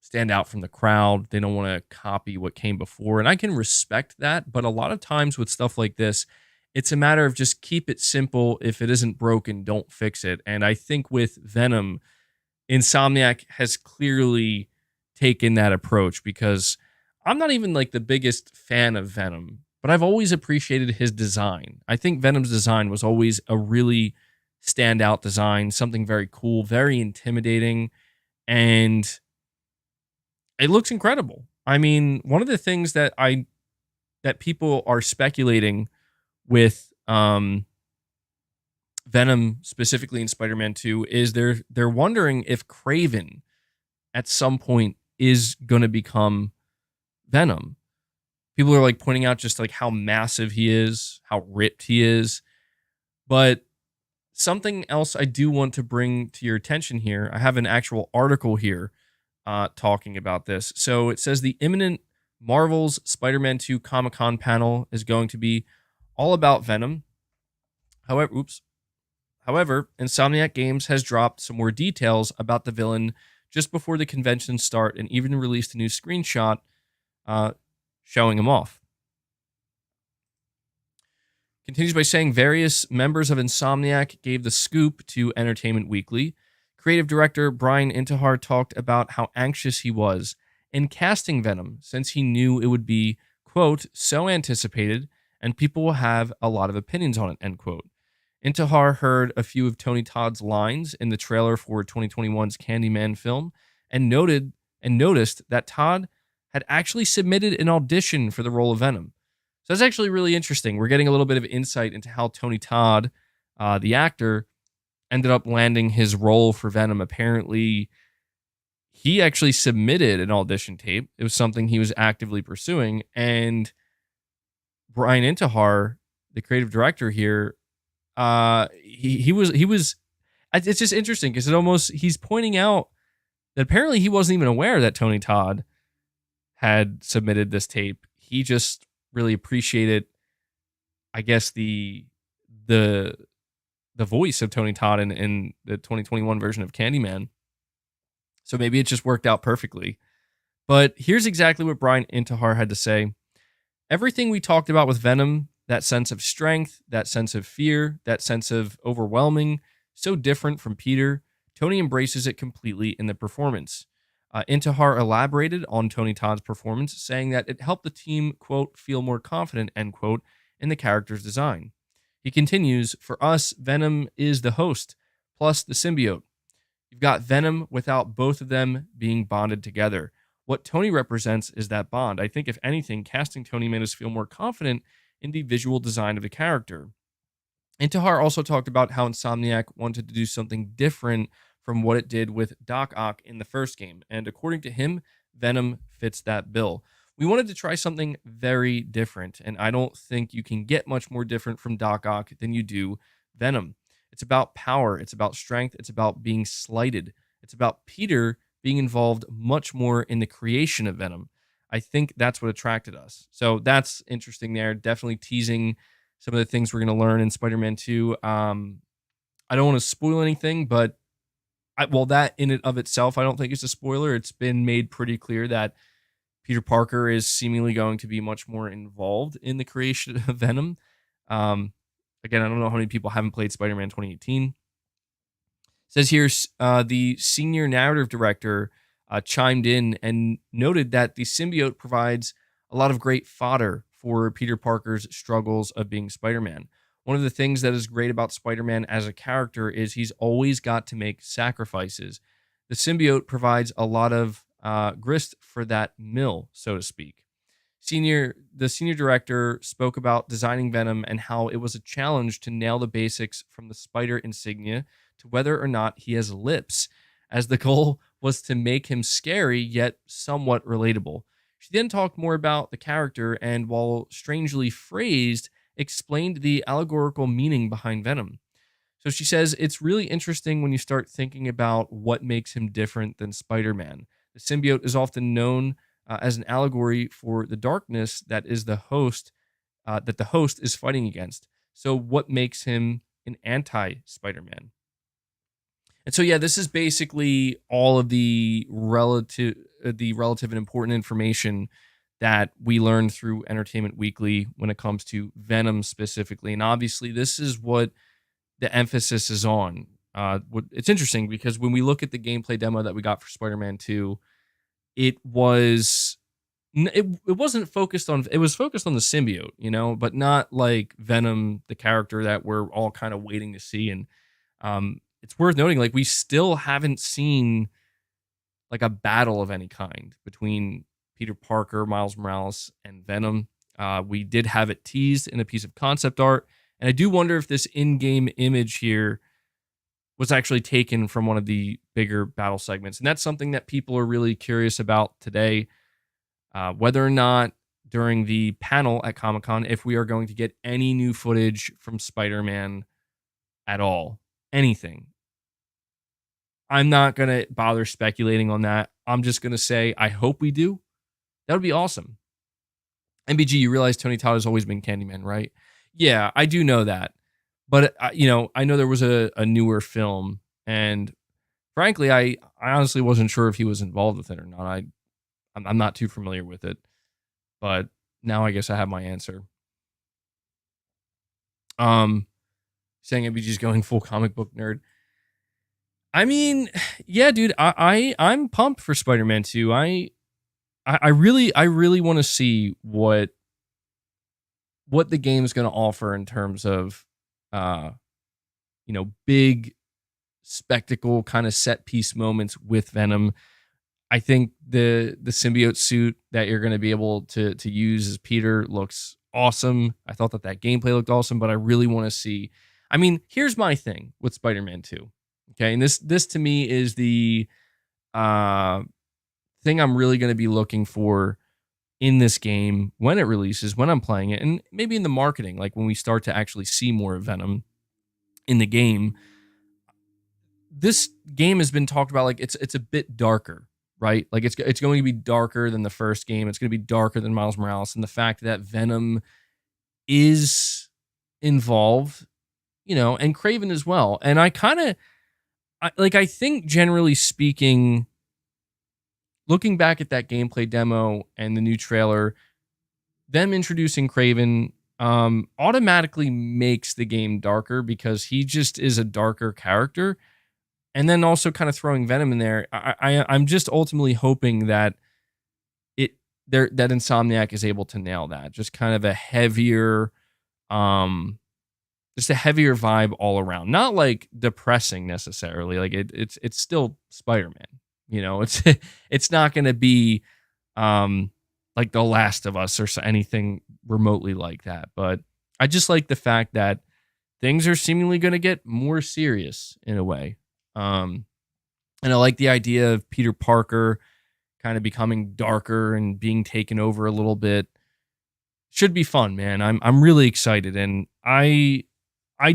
stand out from the crowd. They don't want to copy what came before. And I can respect that. But a lot of times with stuff like this, it's a matter of just keep it simple. If it isn't broken, don't fix it. And I think with Venom, Insomniac has clearly taken that approach, because I'm not even like the biggest fan of Venom, but I've always appreciated his design. I think Venom's design was always a really standout design, something very cool, very intimidating, and it looks incredible. I mean, one of the things that people are speculating with Venom specifically in Spider-Man 2 is they're wondering if Craven at some point is going to become Venom. People are like pointing out just like how massive he is, how ripped he is. But something else I do want to bring to your attention here. I have an actual article here talking about this. So it says the imminent Marvel's Spider-Man 2 Comic-Con panel is going to be all about Venom. However, Insomniac Games has dropped some more details about the villain just before the convention start and even released a new screenshot showing him off. Continues by saying various members of Insomniac gave the scoop to Entertainment Weekly. Creative director Brian Intihar talked about how anxious he was in casting Venom since he knew it would be, quote, so anticipated and people will have a lot of opinions on it, end quote. Intihar heard a few of Tony Todd's lines in the trailer for 2021's Candyman film and noticed that Todd had actually submitted an audition for the role of Venom. So that's actually really interesting. We're getting a little bit of insight into how Tony Todd, the actor, ended up landing his role for Venom. Apparently, he actually submitted an audition tape. It was something he was actively pursuing. And Brian Intihar, the creative director here, he was. It's just interesting because he's pointing out that apparently he wasn't even aware that Tony Todd had submitted this tape. He just really appreciated, I guess, the voice of Tony Todd in the 2021 version of Candyman. So maybe it just worked out perfectly. But here's exactly what Brian Intihar had to say. Everything we talked about with Venom, that sense of strength, that sense of fear, that sense of overwhelming, so different from Peter, Tony embraces it completely in the performance. Intihar elaborated on Tony Todd's performance, saying that it helped the team, quote, feel more confident, end quote, in the character's design. He continues, for us, Venom is the host, plus the symbiote. You've got Venom without both of them being bonded together. What Tony represents is that bond. I think, if anything, casting Tony made us feel more confident in the visual design of the character. Intihar also talked about how Insomniac wanted to do something different from what it did with Doc Ock in the first game, and according to him, Venom fits that bill. We wanted to try something very different, and I don't think you can get much more different from Doc Ock than you do Venom. It's about power, it's about strength, it's about being slighted. It's about Peter being involved much more in the creation of Venom. I think that's what attracted us. So that's interesting there. Definitely teasing some of the things we're going to learn in Spider-Man 2. I don't want to spoil anything, but that in and of itself, I don't think it's a spoiler. It's been made pretty clear that Peter Parker is seemingly going to be much more involved in the creation of Venom. Again, I don't know how many people haven't played Spider-Man 2018. It says here, the senior narrative director chimed in and noted that the symbiote provides a lot of great fodder for Peter Parker's struggles of being Spider-Man. One of the things that is great about Spider-Man as a character is he's always got to make sacrifices. The symbiote provides a lot of grist for that mill, so to speak. The senior director spoke about designing Venom and how it was a challenge to nail the basics from the spider insignia to whether or not he has lips, as the goal was to make him scary yet somewhat relatable. She then talked more about the character and, while strangely phrased, explained the allegorical meaning behind Venom. So she says, it's really interesting when you start thinking about what makes him different than Spider-Man. The symbiote is often known as an allegory for the darkness that is the host is fighting against. So what makes him an anti-Spider-Man? And so, yeah, this is basically all of the relative and important information that we learned through Entertainment Weekly when it comes to Venom specifically. And obviously, this is what the emphasis is on. It's interesting because when we look at the gameplay demo that we got for Spider-Man 2, it wasn't focused on, it was focused on the symbiote, but not like Venom, the character that we're all kind of waiting to see. And It's worth noting, like, we still haven't seen like a battle of any kind between Peter Parker, Miles Morales, and Venom. We did have it teased in a piece of concept art, and I do wonder if this in-game image here was actually taken from one of the bigger battle segments. And that's something that people are really curious about today. Whether or not during the panel at Comic-Con, if we are going to get any new footage from Spider-Man at all. Anything. I'm not going to bother speculating on that. I'm just going to say, I hope we do. That would be awesome. MBG, you realize Tony Todd has always been Candyman, right? Yeah, I do know that. But, I know there was a newer film, and frankly, I honestly wasn't sure if he was involved with it or not. I'm not too familiar with it, but now I guess I have my answer. Saying MBG's going full comic book nerd. I mean, yeah, dude, I'm pumped for Spider-Man 2. I really want to see what the game's going to offer in terms of big spectacle kind of set piece moments with Venom. I think the symbiote suit that you're going to be able to use as Peter looks awesome. I thought that gameplay looked awesome, but I really want to see. I mean, here's my thing with Spider-Man 2. Okay, and this to me is the thing I'm really going to be looking for in this game when it releases, when I'm playing it, and maybe in the marketing, like when we start to actually see more of Venom in the game. This game has been talked about like it's a bit darker, right? Like it's going to be darker than the first game. It's going to be darker than Miles Morales, and the fact that Venom is involved, and Craven as well. And I think generally speaking, looking back at that gameplay demo and the new trailer, them introducing Craven automatically makes the game darker because he just is a darker character. And then also kind of throwing Venom in there, I'm just ultimately hoping that that Insomniac is able to nail that. Just kind of a heavier, just a heavier vibe all around. Not like depressing necessarily. Like it's still Spider-Man. It's not going to be like The Last of Us or anything remotely like that. But I just like the fact that things are seemingly going to get more serious in a way. And I like the idea of Peter Parker kind of becoming darker and being taken over a little bit. Should be fun, man. I'm really excited, and I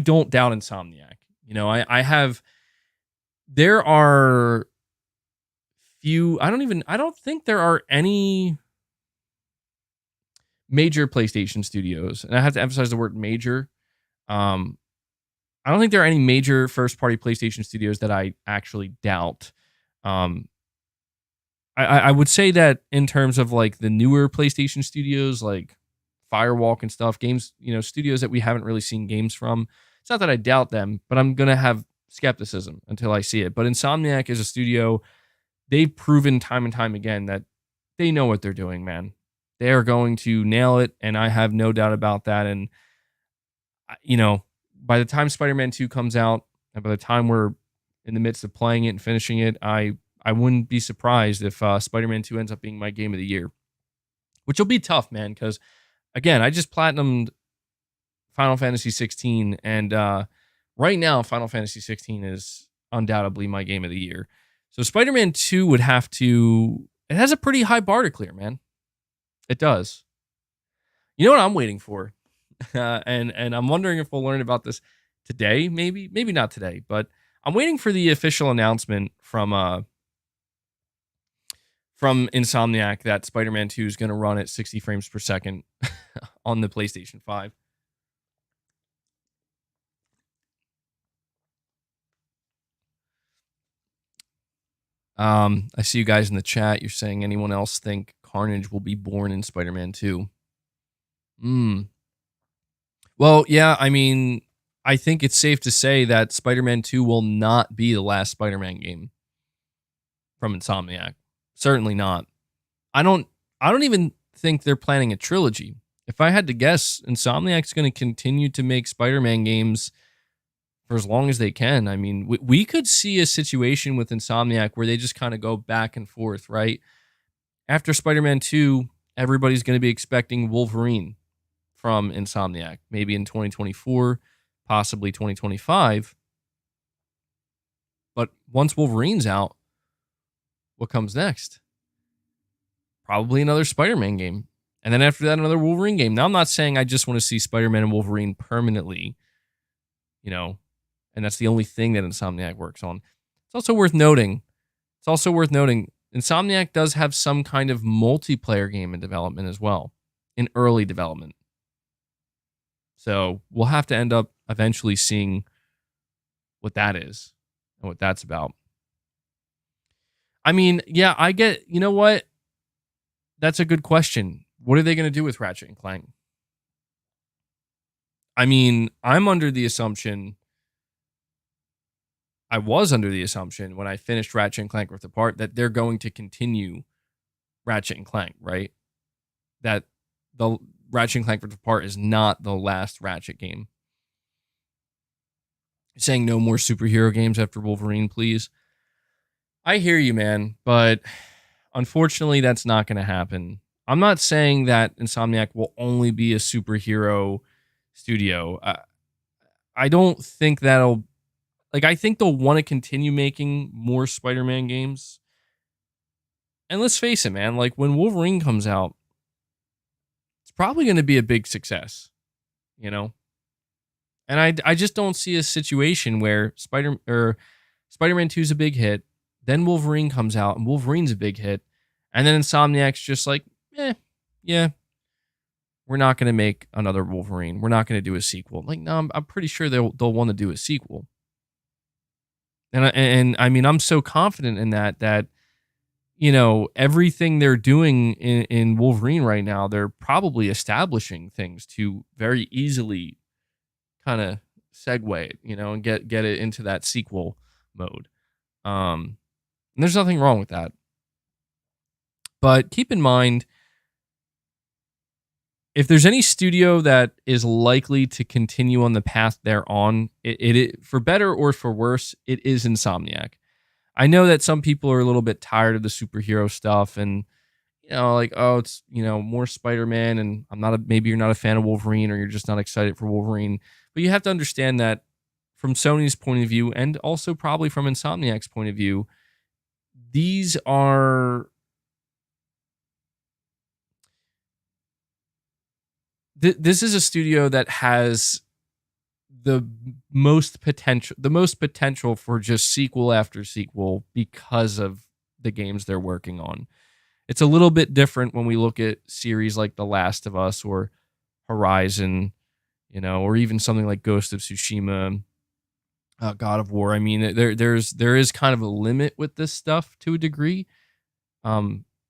don't doubt Insomniac. There are few. I don't think there are any major PlayStation studios, and I have to emphasize the word major. I don't think there are any major first-party PlayStation studios that I actually doubt. I would say that in terms of like the newer PlayStation studios, like Firewalk and stuff, games, studios that we haven't really seen games from. It's not that I doubt them, but I'm gonna have skepticism until I see it. But Insomniac is a studio. They've proven time and time again that they know what they're doing, man. They are going to nail it, and I have no doubt about that. And by the time Spider-Man 2 comes out, and by the time we're in the midst of playing it and finishing it, I wouldn't be surprised if Spider-Man 2 ends up being my game of the year, which will be tough, man, because, again, I just platinumed Final Fantasy 16, and right now, Final Fantasy 16 is undoubtedly my game of the year. So Spider-Man 2 would have to... It has a pretty high bar to clear, man. It does. You know what I'm waiting for? And I'm wondering if we'll learn about this today, maybe not today, but I'm waiting for the official announcement from Insomniac that Spider-Man 2 is going to run at 60 frames per second on the PlayStation 5. I see you guys in the chat. You're saying anyone else think Carnage will be born in Spider-Man 2? Well, yeah, I mean, I think it's safe to say that Spider-Man 2 will not be the last Spider-Man game from Insomniac. Certainly not. I don't even think they're planning a trilogy. If I had to guess, Insomniac's going to continue to make Spider-Man games for as long as they can. I mean, we could see a situation with Insomniac where they just kind of go back and forth, right? After Spider-Man 2, everybody's going to be expecting Wolverine from Insomniac, maybe in 2024, possibly 2025. But once Wolverine's out, what comes next? Probably another Spider-Man game. And then after that, another Wolverine game. Now, I'm not saying I just want to see Spider-Man and Wolverine permanently, and that's the only thing that Insomniac works on. It's also worth noting, Insomniac does have some kind of multiplayer game in development as well, in early development. So we'll have to end up eventually seeing what that is and what that's about. I mean, yeah, I get, you know what? That's a good question. What are they going to do with Ratchet and Clank? I mean, I was under the assumption when I finished Ratchet and Clank Rift Apart that they're going to continue Ratchet and Clank, right? That the Ratchet and Clank Rift Apart is not the last Ratchet game. You're saying no more superhero games after Wolverine, please. I hear you, man, but unfortunately, that's not going to happen. I'm not saying that Insomniac will only be a superhero studio. I don't think that'll... I think they'll want to continue making more Spider-Man games. And let's face it, man, when Wolverine comes out, it's probably going to be a big success, And I just don't see a situation where Spider-Man 2 is a big hit, then Wolverine comes out and Wolverine's a big hit, and then Insomniac's just yeah, we're not going to make another Wolverine. We're not going to do a sequel. No, I'm pretty sure they'll want to do a sequel. And I mean, I'm so confident in that everything they're doing in Wolverine right now, they're probably establishing things to very easily kind of segue it, and get it into that sequel mode. And there's nothing wrong with that. But keep in mind, if there's any studio that is likely to continue on the path they're on, it for better or for worse, it is Insomniac. I know that some people are a little bit tired of the superhero stuff, and it's more Spider-Man, and maybe you're not a fan of Wolverine, or you're just not excited for Wolverine. But you have to understand that from Sony's point of view, and also probably from Insomniac's point of view, these are... This is a studio that has the most potential for just sequel after sequel because of the games they're working on. It's a little bit different when we look at series like The Last of Us or Horizon, or even something like Ghost of Tsushima, God of War. I mean, there is kind of a limit with this stuff to a degree,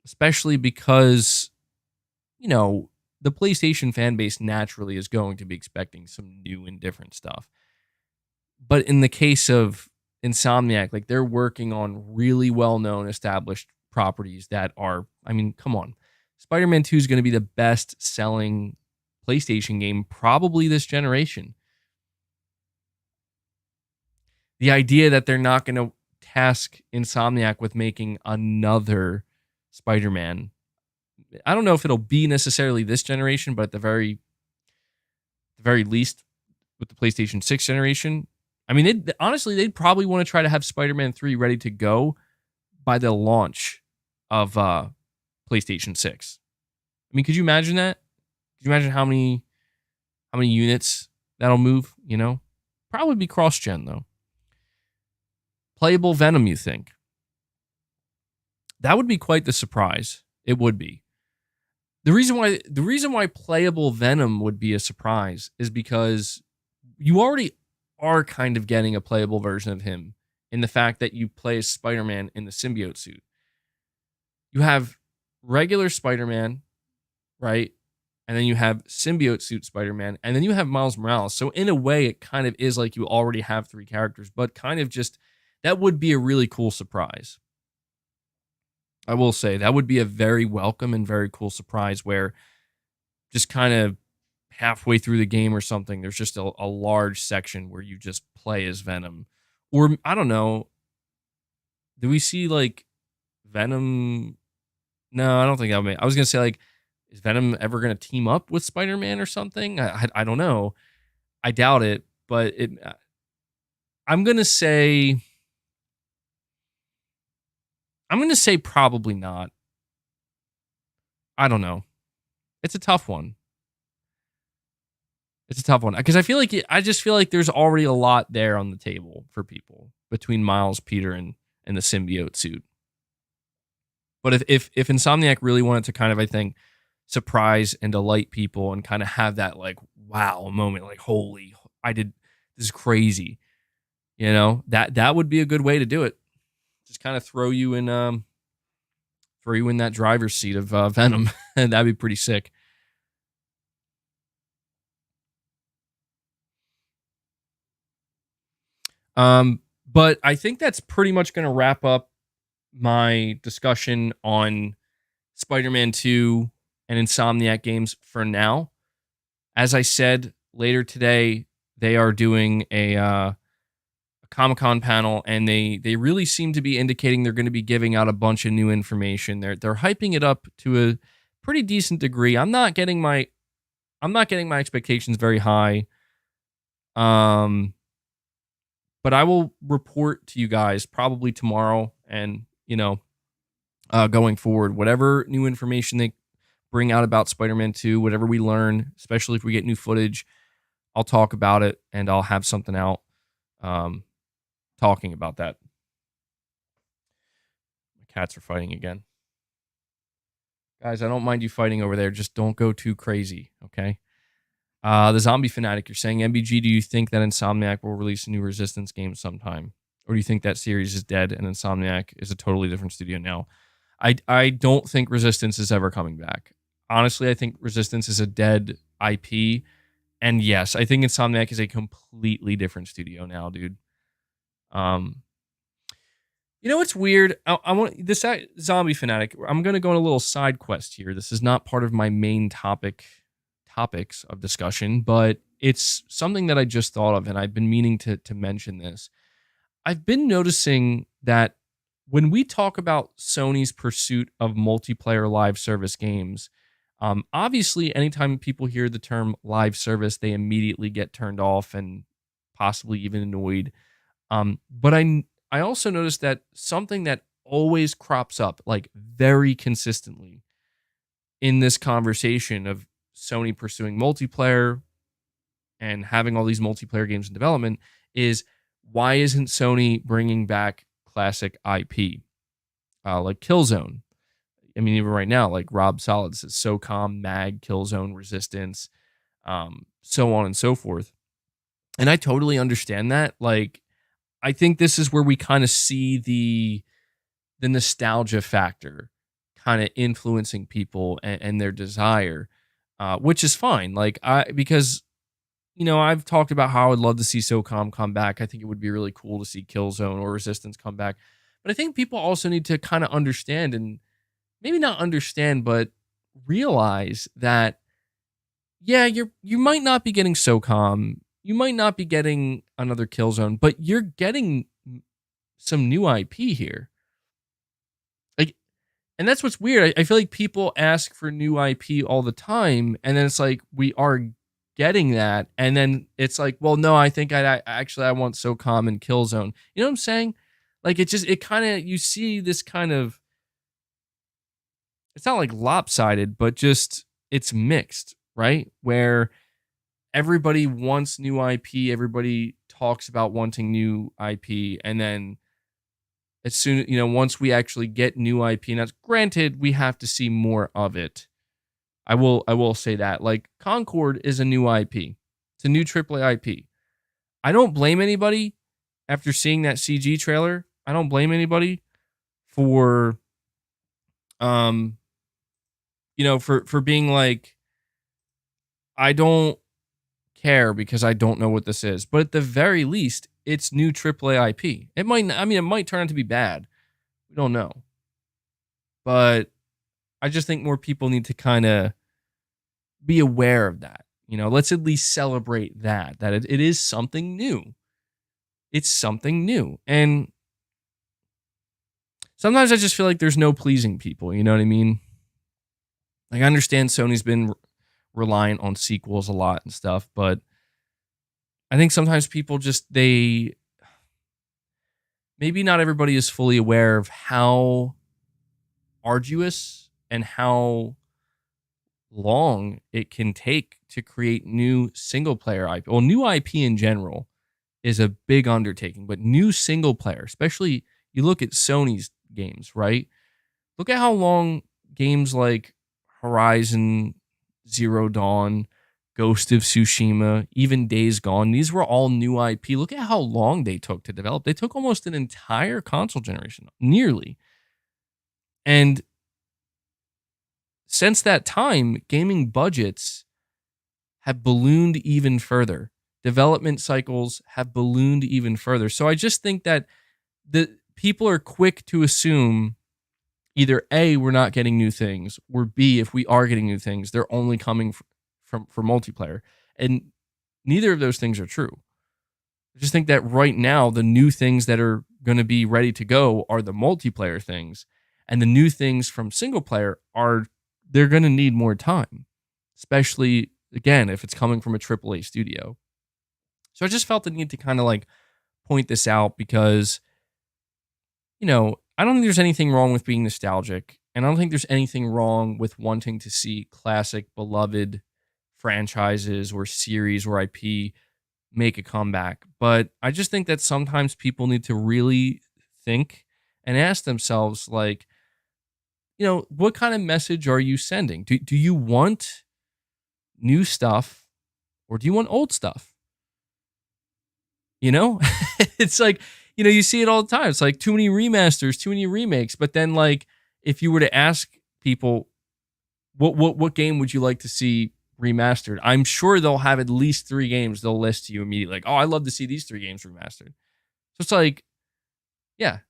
especially because, the PlayStation fan base naturally is going to be expecting some new and different stuff. But in the case of Insomniac, they're working on really well-known, established properties that are, I mean, come on. Spider-Man 2 is going to be the best-selling PlayStation game probably this generation. The idea that they're not going to task Insomniac with making another Spider-Man, I don't know if it'll be necessarily this generation, but at the very least with the PlayStation 6 generation, I mean, they'd probably want to try to have Spider-Man 3 ready to go by the launch of PlayStation 6. I mean, could you imagine that? Could you imagine how many units that'll move, Probably be cross-gen, though. Playable Venom, you think? That would be quite the surprise. It would be. The reason why playable Venom would be a surprise is because you already are kind of getting a playable version of him in the fact that you play as Spider-Man in the symbiote suit. You have regular Spider-Man, right? And then you have symbiote suit Spider-Man, and then you have Miles Morales. So in a way, it kind of is like you already have three characters, but kind of just, that would be a really cool surprise. I will say that would be a very welcome and very cool surprise where just kind of halfway through the game or something, there's just a large section where you just play as Venom. Or I don't know. Do we see like Venom? No, I don't think that would make. I was gonna say like, is Venom ever gonna team up with Spider-Man or something? I don't know. I doubt it, but I'm gonna say probably not. I don't know. It's a tough one. It's a tough one because I just feel like there's already a lot there on the table for people between Miles, Peter, and the symbiote suit. But if Insomniac really wanted to kind of, I think, surprise and delight people and kind of have that like wow moment, like holy, this is crazy, that would be a good way to do it. Just kind of throw you in that driver's seat of Venom, and that'd be pretty sick. But I think that's pretty much going to wrap up my discussion on Spider-Man 2 and Insomniac games for now. As I said, later today, they are doing a Comic-Con panel, and they really seem to be indicating they're going to be giving out a bunch of new information. They're hyping it up to a pretty decent degree. I'm not getting my expectations very high. But I will report to you guys probably tomorrow and, going forward, whatever new information they bring out about Spider-Man 2, whatever we learn, especially if we get new footage, I'll talk about it and I'll have something out talking about that. My cats are fighting again. Guys, I don't mind you fighting over there. Just don't go too crazy, okay? The Zombie Fanatic, you're saying, MBG, do you think that Insomniac will release a new Resistance game sometime? Or do you think that series is dead and Insomniac is a totally different studio now? I don't think Resistance is ever coming back. Honestly, I think Resistance is a dead IP. And yes, I think Insomniac is a completely different studio now, dude. What's weird? I want this Zombie Fanatic. I'm going to go on a little side quest here. This is not part of my main topics of discussion, but it's something that I just thought of, and I've been meaning to mention this. I've been noticing that when we talk about Sony's pursuit of multiplayer live service games, obviously anytime people hear the term live service, they immediately get turned off and possibly even annoyed. But I also noticed that something that always crops up like very consistently in this conversation of Sony pursuing multiplayer and having all these multiplayer games in development is, why isn't Sony bringing back classic IP like Killzone? I mean, even right now, like Rob Solid says, SOCOM, MAG, Killzone, Resistance, so on and so forth. And I totally understand that. Like, I think this is where we kind of see the nostalgia factor kind of influencing people and their desire. Which is fine. Because I've talked about how I would love to see SOCOM come back. I think it would be really cool to see Killzone or Resistance come back. But I think people also need to kind of understand, and maybe not understand, but realize that, yeah, you might not be getting SOCOM, you might not be getting another Killzone, but you're getting some new IP here. And that's what's weird. I feel like people ask for new IP all the time, and then it's like, we are getting that, and then it's like, well, no, I think I want SOCOM and Killzone. You know what I'm saying? Like, it kind of, you see this kind of, it's not like lopsided, but just, it's mixed, right? Where everybody wants new IP, everybody talks about wanting new IP, and then as soon, once we actually get new IP, and that's granted, we have to see more of it. I will say that. Like, Concord is a new IP. It's a new AAA IP. I don't blame anybody after seeing that CG trailer. I don't blame anybody for for being like, I don't care because I don't know what this is. But at the very least, it's new AAA IP. It might turn out to be bad. We don't know. But I just think more people need to kind of be aware of that. You know, let's at least celebrate that it is something new. It's something new. And sometimes I just feel like there's no pleasing people, you know what I mean? Like, I understand Sony's been reliant on sequels a lot and stuff, but I think sometimes people just, maybe not everybody is fully aware of how arduous and how long it can take to create new single player IP. Well, new IP in general is a big undertaking, but new single player, especially you look at Sony's games, right? Look at how long games like Horizon Zero Dawn, Ghost of Tsushima, even Days Gone, these were all new IP. Look at how long they took to develop. They took almost an entire console generation, nearly. And since that time, gaming budgets have ballooned even further. Development cycles have ballooned even further. So I just think that the people are quick to assume either A, we're not getting new things, or B, if we are getting new things, they're only coming from multiplayer. And neither of those things are true. I just think that right now, the new things that are going to be ready to go are the multiplayer things. And the new things from single player they're going to need more time, especially, again, if it's coming from a AAA studio. So I just felt the need to kind of like point this out because, you know, I don't think there's anything wrong with being nostalgic. And I don't think there's anything wrong with wanting to see classic, beloved franchises or series or IP make a comeback. But I just think that sometimes people need to really think and ask themselves, like, you know, what kind of message are you sending? Do you want new stuff or do you want old stuff? You know, it's like, you know, you see it all the time. It's like too many remasters, too many remakes. But then, like, if you were to ask people, what game would you like to see remastered? I'm sure they'll have at least 3 games they'll list to you immediately. Like, oh, I'd love to see these 3 games remastered. So it's like, yeah.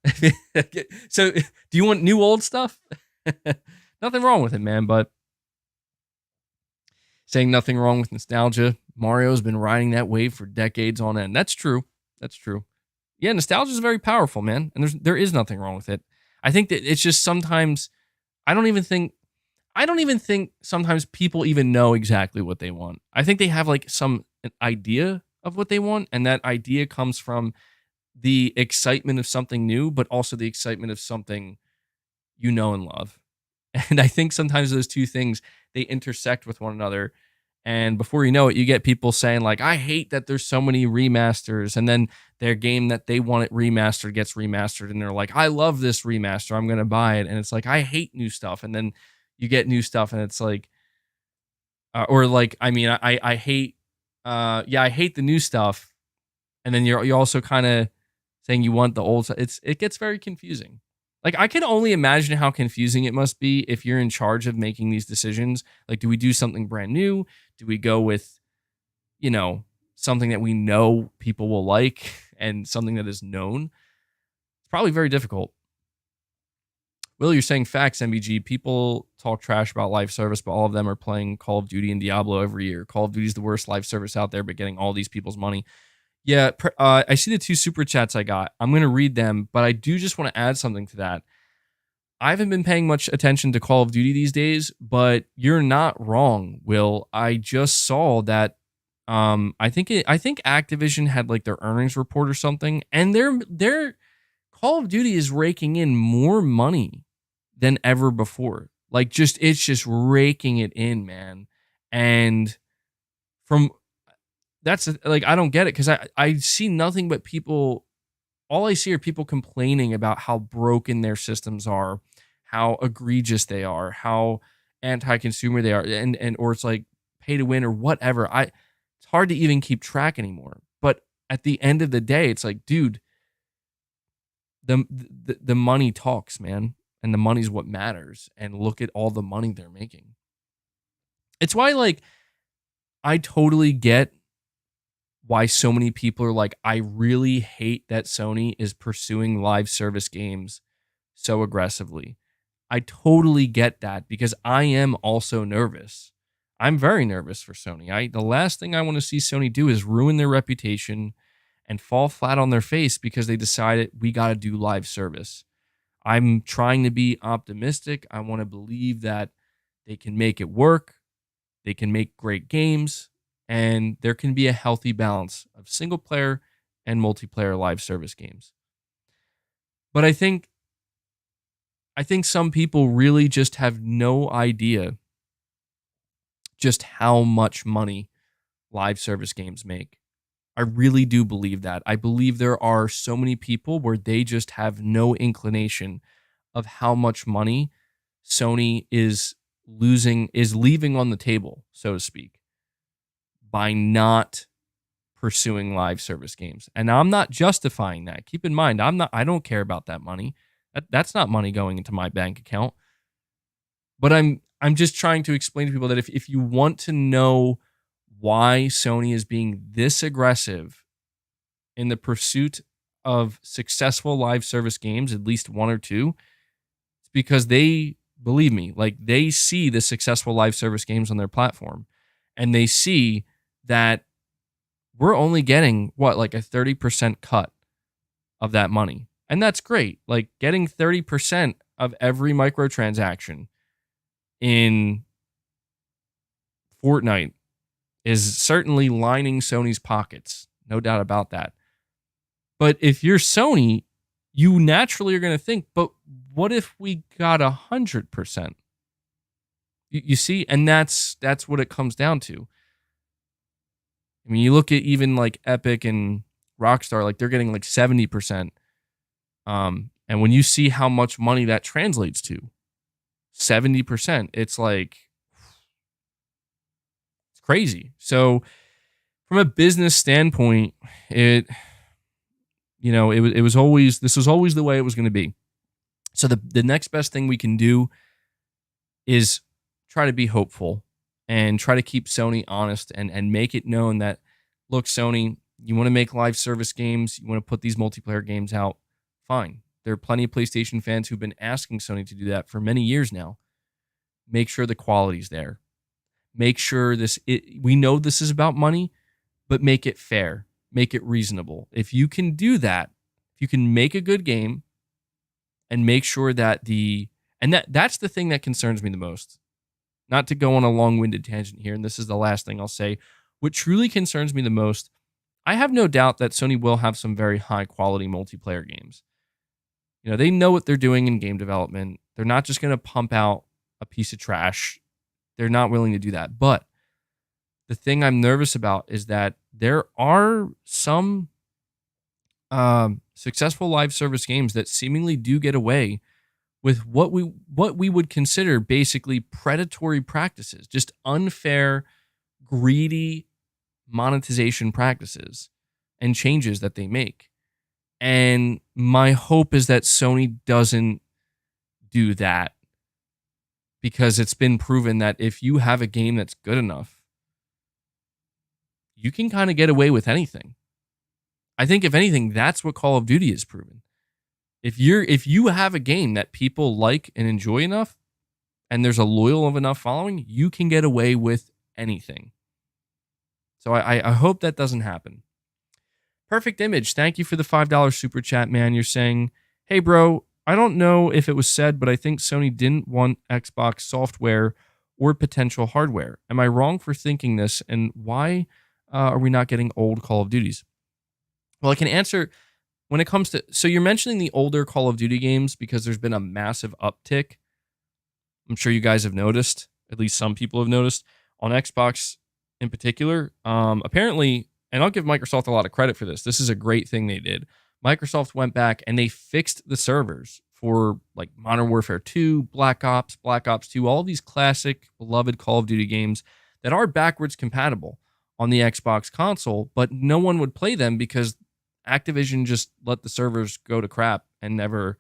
So do you want new old stuff? Nothing wrong with it, man. But saying nothing wrong with nostalgia, Mario's been riding that wave for decades on end. That's true. That's true. Yeah, nostalgia is very powerful, man. And there is nothing wrong with it. I think that it's just sometimes I don't even think sometimes people even know exactly what they want. I think they have like some idea of what they want, and that idea comes from the excitement of something new, but also the excitement of something you know and love. And I think sometimes those two things, they intersect with one another. And before you know it, you get people saying like, I hate that there's so many remasters. And then their game that they want it remastered gets remastered. And they're like, I love this remaster, I'm going to buy it. And it's like, I hate new stuff. And then you get new stuff and it's like, or like, I mean, I hate, I hate the new stuff. And then you're also kind of saying you want the old stuff. It gets very confusing. Like, I can only imagine how confusing it must be if you're in charge of making these decisions. Like, do we do something brand new? Do we go with, you know, something that we know people will like and something that is known? It's probably very difficult. Will, you're saying facts, MBG. People talk trash about live service, but all of them are playing Call of Duty and Diablo every year. Call of Duty is the worst live service out there, but getting all these people's money. Yeah, I see the 2 super chats I got. I'm going to read them, but I do just want to add something to that. I haven't been paying much attention to Call of Duty these days, but you're not wrong, Will. I just saw that I think Activision had like their earnings report or something, and their Call of Duty is raking in more money than ever before. Like, it's just raking it in, man. And from that's like, I don't get it because I see nothing but people. All I see are people complaining about how broken their systems are, how egregious they are, how anti-consumer they are, and or it's like pay to win or whatever. It's hard to even keep track anymore. But at the end of the day, it's like, dude, the money talks, man, and the money's what matters. And look at all the money they're making. It's why, like, I totally get why so many people are like, I really hate that Sony is pursuing live service games so aggressively. I totally get that because I am also nervous. I'm very nervous for Sony. The last thing I want to see Sony do is ruin their reputation and fall flat on their face because they decided we got to do live service. I'm trying to be optimistic. I want to believe that they can make it work. They can make great games, and there can be a healthy balance of single player and multiplayer live service games. But I think some people really just have no idea just how much money live service games make. I really do believe that. I believe there are so many people where they just have no inclination of how much money Sony is leaving on the table, so to speak, by not pursuing live service games. And I'm not justifying that. Keep in mind, I don't care about that money. That's not money going into my bank account. But I'm just trying to explain to people that if you want to know why Sony is being this aggressive in the pursuit of successful live service games, at least one or two, it's because they, believe me, like they see the successful live service games on their platform, and they see that we're only getting like a 30% cut of that money. And that's great. Like getting 30% of every microtransaction in Fortnite is certainly lining Sony's pockets. No doubt about that. But if you're Sony, you naturally are going to think, but what if we got 100%? You see? And that's what it comes down to. I mean, you look at even like Epic and Rockstar, like they're getting like 70%. And when you see how much money that translates to, 70%, it's like, it's crazy. So from a business standpoint, this was always the way it was going to be. So the next best thing we can do is try to be hopeful and try to keep Sony honest and make it known that, look, Sony, you want to make live service games, you want to put these multiplayer games out, fine. There are plenty of PlayStation fans who've been asking Sony to do that for many years now. Make sure the quality's there. Make sure we know this is about money, but make it fair. Make it reasonable. If you can do that, if you can make a good game and make sure that that's the thing that concerns me the most. Not to go on a long-winded tangent here, and this is the last thing I'll say. What truly concerns me the most, I have no doubt that Sony will have some very high-quality multiplayer games. They know what they're doing in game development. They're not just going to pump out a piece of trash. They're not willing to do that. But the thing I'm nervous about is that there are some successful live service games that seemingly do get away with what we would consider basically predatory practices, just unfair, greedy monetization practices and changes that they make. And my hope is that Sony doesn't do that, because it's been proven that if you have a game that's good enough, you can kind of get away with anything. I think if anything, that's what Call of Duty has proven. If you have a game that people like and enjoy enough, and there's a loyal of enough following, you can get away with anything. So I hope that doesn't happen. Perfect Image, thank you for the $5 super chat, man. You're saying, hey, bro, I don't know if it was said, but I think Sony didn't want Xbox software or potential hardware. Am I wrong for thinking this? And why are we not getting old Call of Duties? Well, I can answer when it comes to... So you're mentioning the older Call of Duty games because there's been a massive uptick. I'm sure you guys have noticed, at least some people have noticed, on Xbox in particular. Apparently... And I'll give Microsoft a lot of credit for this. This is a great thing they did. Microsoft went back and they fixed the servers for like Modern Warfare 2, Black Ops 2, all of these classic, beloved Call of Duty games that are backwards compatible on the Xbox console, but no one would play them because Activision just let the servers go to crap and never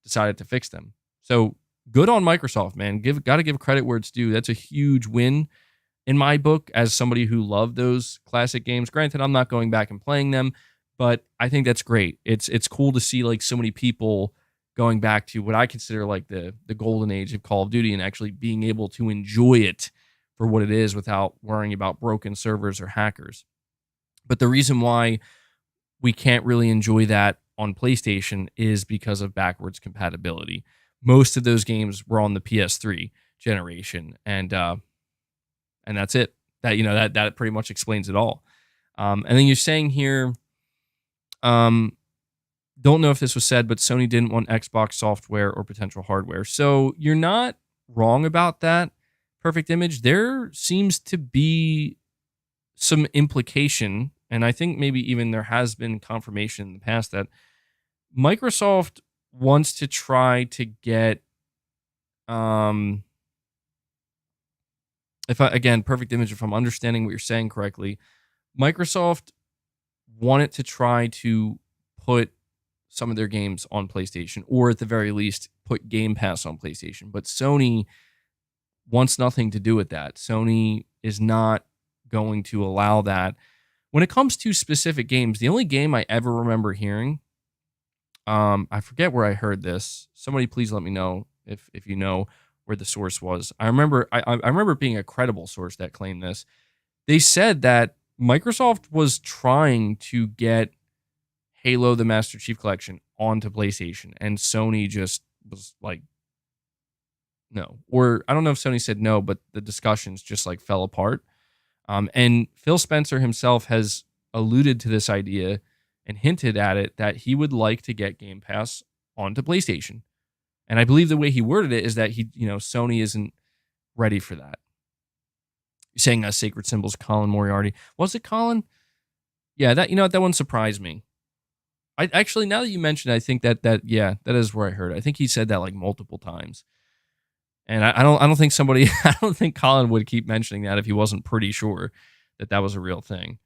decided to fix them. So good on Microsoft, man. Got to give credit where it's due. That's a huge win in my book, as somebody who loved those classic games. Granted, I'm not going back and playing them, but I think that's great. It's cool to see like so many people going back to what I consider like the golden age of Call of Duty and actually being able to enjoy it for what it is without worrying about broken servers or hackers. But the reason why we can't really enjoy that on PlayStation is because of backwards compatibility. Most of those games were on the PS3 generation, and that's it. That pretty much explains it all. And then you're saying here, don't know if this was said, but Sony didn't want Xbox software or potential hardware. So you're not wrong about that, Perfect Image. There seems to be some implication, and I think maybe even there has been confirmation in the past that Microsoft wants to try to get, Perfect Image, if I'm understanding what you're saying correctly, Microsoft wanted to try to put some of their games on PlayStation, or at the very least, put Game Pass on PlayStation. But Sony wants nothing to do with that. Sony is not going to allow that. When it comes to specific games, the only game I ever remember hearing, I forget where I heard this. Somebody please let me know if you know where the source was. I remember it being a credible source that claimed this. They said that Microsoft was trying to get Halo the Master Chief Collection onto PlayStation, and Sony just was like, no. Or I don't know if Sony said no, but the discussions just like fell apart. And Phil Spencer himself has alluded to this idea and hinted at it that he would like to get Game Pass onto PlayStation. And I believe the way he worded it is that Sony isn't ready for that. You're saying Sacred Symbols, Colin Moriarty. Was it Colin? Yeah, that one surprised me. I actually, now that you mentioned it, I think that is where I heard it. I think he said that like multiple times. And I don't think Colin would keep mentioning that if he wasn't pretty sure that was a real thing.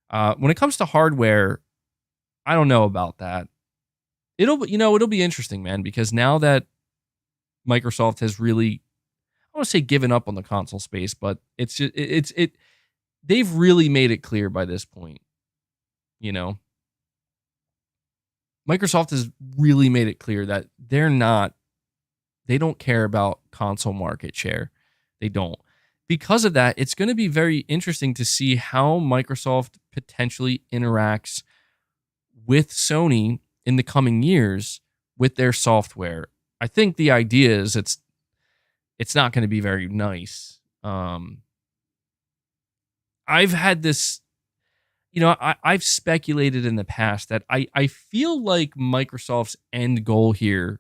When it comes to hardware, I don't know about that. It'll be interesting, man, because now that Microsoft has really, I want to say given up on the console space, but they've really made it clear by this point, Microsoft has really made it clear that they don't care about console market share. They don't. Because of that, it's going to be very interesting to see how Microsoft potentially interacts with Sony in the coming years with their software. I think the idea is it's not going to be very nice. I've had this, I've speculated in the past that I feel like Microsoft's end goal here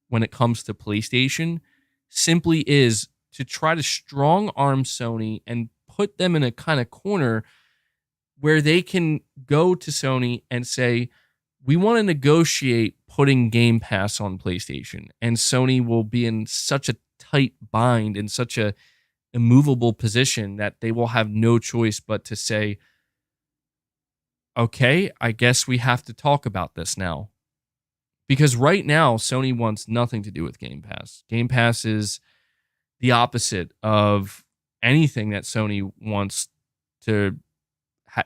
when it comes to PlayStation simply is to try to strong arm Sony and put them in a kind of corner where they can go to Sony and say, we want to negotiate putting Game Pass on PlayStation. And Sony will be in such a tight bind, in such a immovable position that they will have no choice but to say, okay, I guess we have to talk about this now. Because right now, Sony wants nothing to do with Game Pass. Game Pass is the opposite of anything that Sony wants to,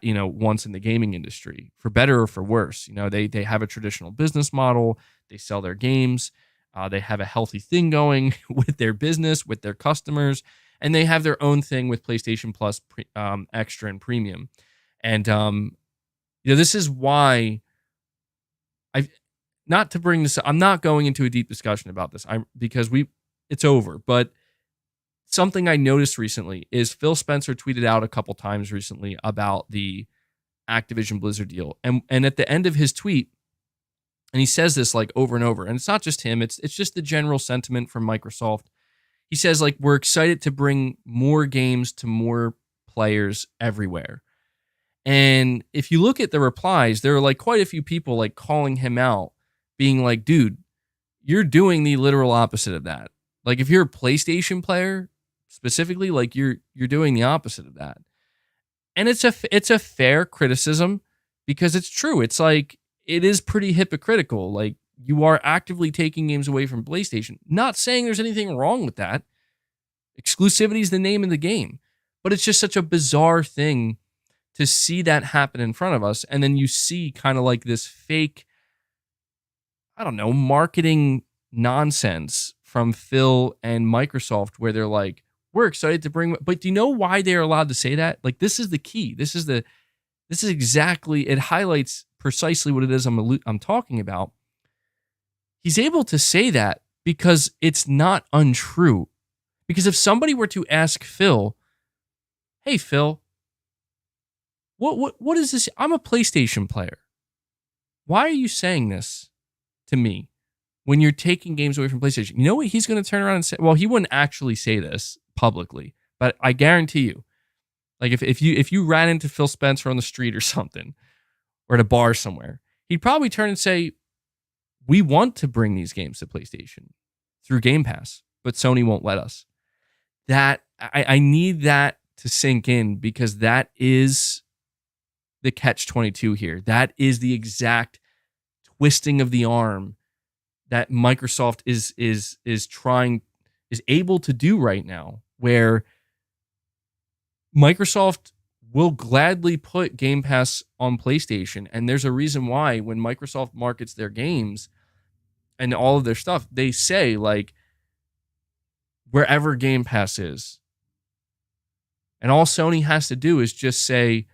wants in the gaming industry, for better or for worse. They have a traditional business model. They sell their games. They have a healthy thing going with their business, with their customers, and they have their own thing with PlayStation Plus Extra and Premium. And this is why not to bring this, I'm not going into a deep discussion about this because it's over. But something I noticed recently is Phil Spencer tweeted out a couple times recently about the Activision Blizzard deal. And at the end of his tweet, and he says this like over and over, and it's not just him, it's just the general sentiment from Microsoft. He says, like, we're excited to bring more games to more players everywhere. And if you look at the replies, there are like quite a few people like calling him out, being like, dude, you're doing the literal opposite of that. Like, if you're a PlayStation player specifically, like you're doing the opposite of that. And it's a fair criticism because it's true. It's like, it is pretty hypocritical. Like, you are actively taking games away from PlayStation. Not saying there's anything wrong with that. Exclusivity is the name of the game. But it's just such a bizarre thing to see that happen in front of us. And then you see kind of like this fake, I don't know, marketing nonsense from Phil and Microsoft where they're like, we're excited to bring, but do you know why they're allowed to say that? Like, this is the key. This is exactly, it highlights precisely what it is I'm talking about. He's able to say that because it's not untrue. Because if somebody were to ask Phil, hey, Phil, what is this? I'm a PlayStation player. Why are you saying this to me when you're taking games away from PlayStation? You know what he's going to turn around and say? Well, he wouldn't actually say this publicly, but I guarantee you, like if you ran into Phil Spencer on the street or something, or at a bar somewhere, he'd probably turn and say, we want to bring these games to PlayStation through Game Pass, but Sony won't let us. That I need that to sink in, because that is the catch-22 here. That is the exact twisting of the arm that Microsoft is able to do right now, where Microsoft will gladly put Game Pass on PlayStation. And there's a reason why when Microsoft markets their games and all of their stuff, they say, like, wherever Game Pass is. And all Sony has to do is just say,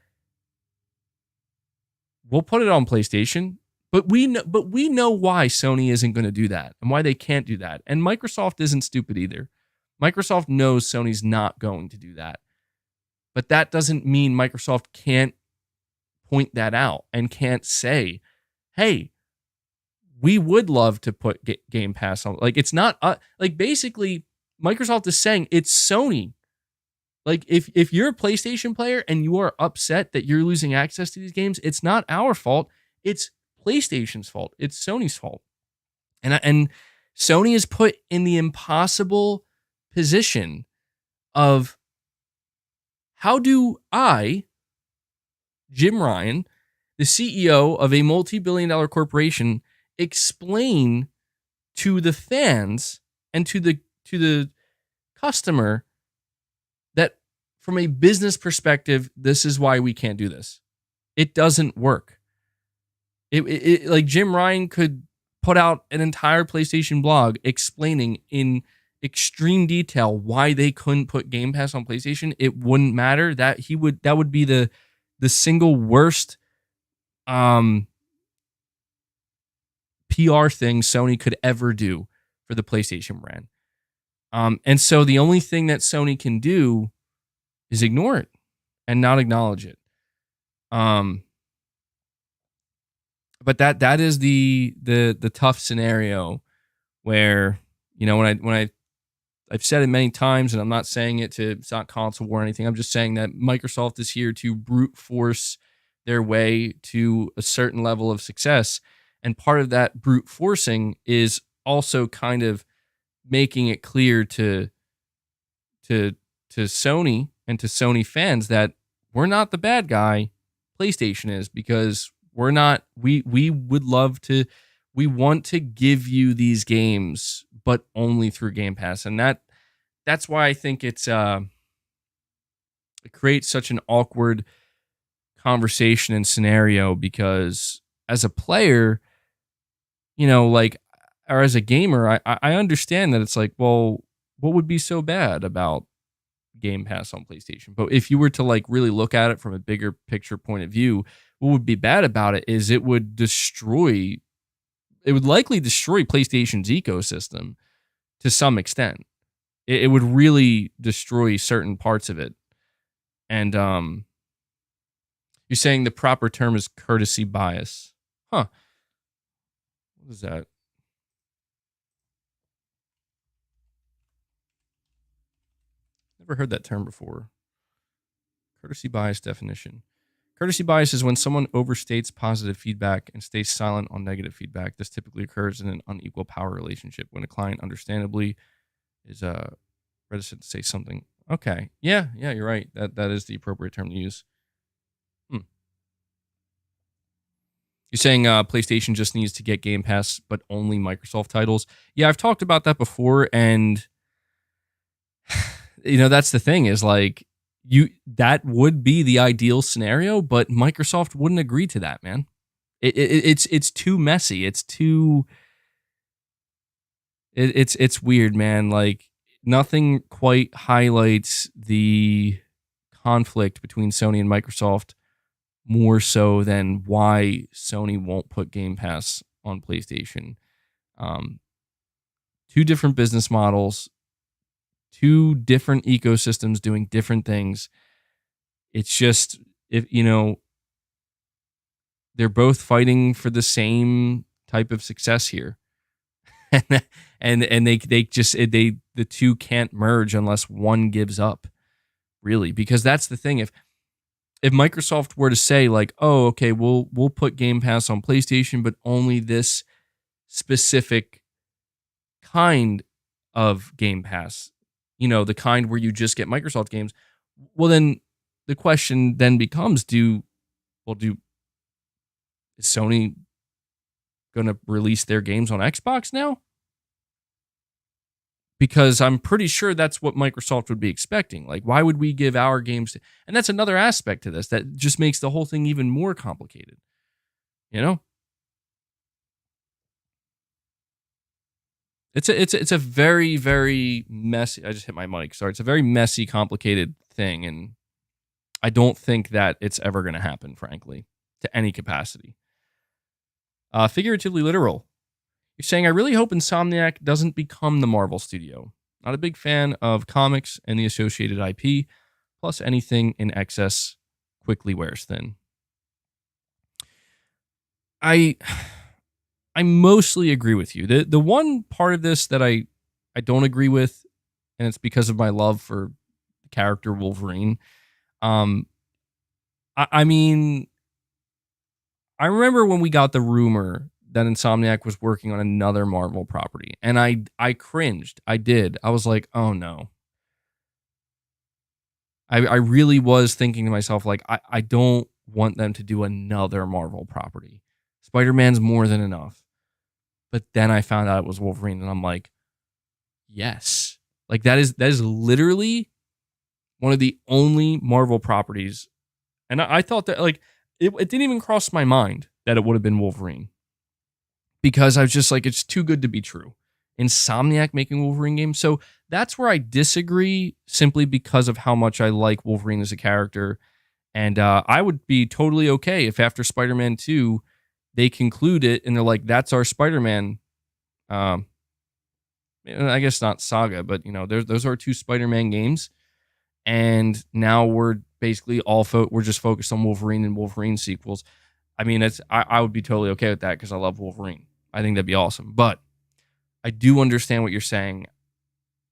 we'll put it on PlayStation, but we know why Sony isn't going to do that and why they can't do that. And Microsoft isn't stupid either. Microsoft knows Sony's not going to do that. But that doesn't mean Microsoft can't point that out and can't say, hey, we would love to put Game Pass on. Like, it's not, like, basically, Microsoft is saying it's Sony. Like, if you're a PlayStation player and you are upset that you're losing access to these games, it's not our fault. It's PlayStation's fault. It's Sony's fault. And Sony is put in the impossible position of, how do I, Jim Ryan, the CEO of a multi-billion-dollar corporation, explain to the fans and to the customer that from a business perspective, this is why we can't do this? It doesn't work. It like, Jim Ryan could put out an entire PlayStation blog explaining in extreme detail why they couldn't put Game Pass on PlayStation. It wouldn't matter. That would be the single worst PR thing Sony could ever do for the PlayStation brand. And so the only thing that Sony can do is ignore it and not acknowledge it. But that is the tough scenario where, you know, when I've said it many times, and I'm not saying it to, it's not console war or anything. I'm just saying that Microsoft is here to brute force their way to a certain level of success. And part of that brute forcing is also kind of making it clear to Sony and to Sony fans that we're not the bad guy. PlayStation is, because we're not, we would love to, we want to give you these games, but only through Game Pass. And that's why I think it creates such an awkward conversation and scenario, because as a player, you know, like, or as a gamer, I understand that it's like, well, what would be so bad about Game Pass on PlayStation? But if you were to, like, really look at it from a bigger picture point of view, what would be bad about it is it would likely destroy PlayStation's ecosystem to some extent. It would really destroy certain parts of it. And you're saying the proper term is courtesy bias. Huh. What is that? Never heard that term before. Courtesy bias definition. Courtesy bias is when someone overstates positive feedback and stays silent on negative feedback. This typically occurs in an unequal power relationship when a client understandably is reticent to say something. Okay. Yeah, you're right. That is the appropriate term to use. You're saying PlayStation just needs to get Game Pass, but only Microsoft titles. Yeah, I've talked about that before, and you know, that's the thing, is like, that would be the ideal scenario, but Microsoft wouldn't agree to that, man. It's too messy. It's weird, man. Like, nothing quite highlights the conflict between Sony and Microsoft more so than why Sony won't put Game Pass on PlayStation. Two different business models, two different ecosystems doing different things. It's just, if they're both fighting for the same type of success here. and the two can't merge unless one gives up, really, because that's the thing. If Microsoft were to say like, oh, okay, we'll put Game Pass on PlayStation, but only this specific kind of Game Pass, the kind where you just get Microsoft games, well, then the question then becomes, is Sony going to release their games on Xbox now? Because I'm pretty sure that's what Microsoft would be expecting. Like, why would we give our games to... And that's another aspect to this that just makes the whole thing even more complicated. It's a very, very messy... I just hit my mic. Sorry. It's a very messy, complicated thing. And I don't think that it's ever going to happen, frankly, to any capacity. Figuratively literal. You're saying, I really hope Insomniac doesn't become the Marvel studio. Not a big fan of comics and the associated IP, plus anything in excess quickly wears thin. I mostly agree with you. The one part of this that I don't agree with, and it's because of my love for the character Wolverine. I mean, I remember when we got the rumor that Insomniac was working on another Marvel property, and I cringed. I did. I was like, oh no. I really was thinking to myself, like, I don't want them to do another Marvel property. Spider-Man's more than enough. But then I found out it was Wolverine, and I'm like, yes. Like, that is literally one of the only Marvel properties. And I thought that, like, it didn't even cross my mind that it would have been Wolverine. Because I was just like, it's too good to be true. Insomniac making Wolverine games. So that's where I disagree, simply because of how much I like Wolverine as a character. And I would be totally okay if after Spider-Man 2, they conclude it and they're like, that's our Spider-Man. I guess not saga, but those are two Spider-Man games. And now we're basically we're just focused on Wolverine and Wolverine sequels. I mean, I would be totally okay with that because I love Wolverine. I think that'd be awesome. But I do understand what you're saying.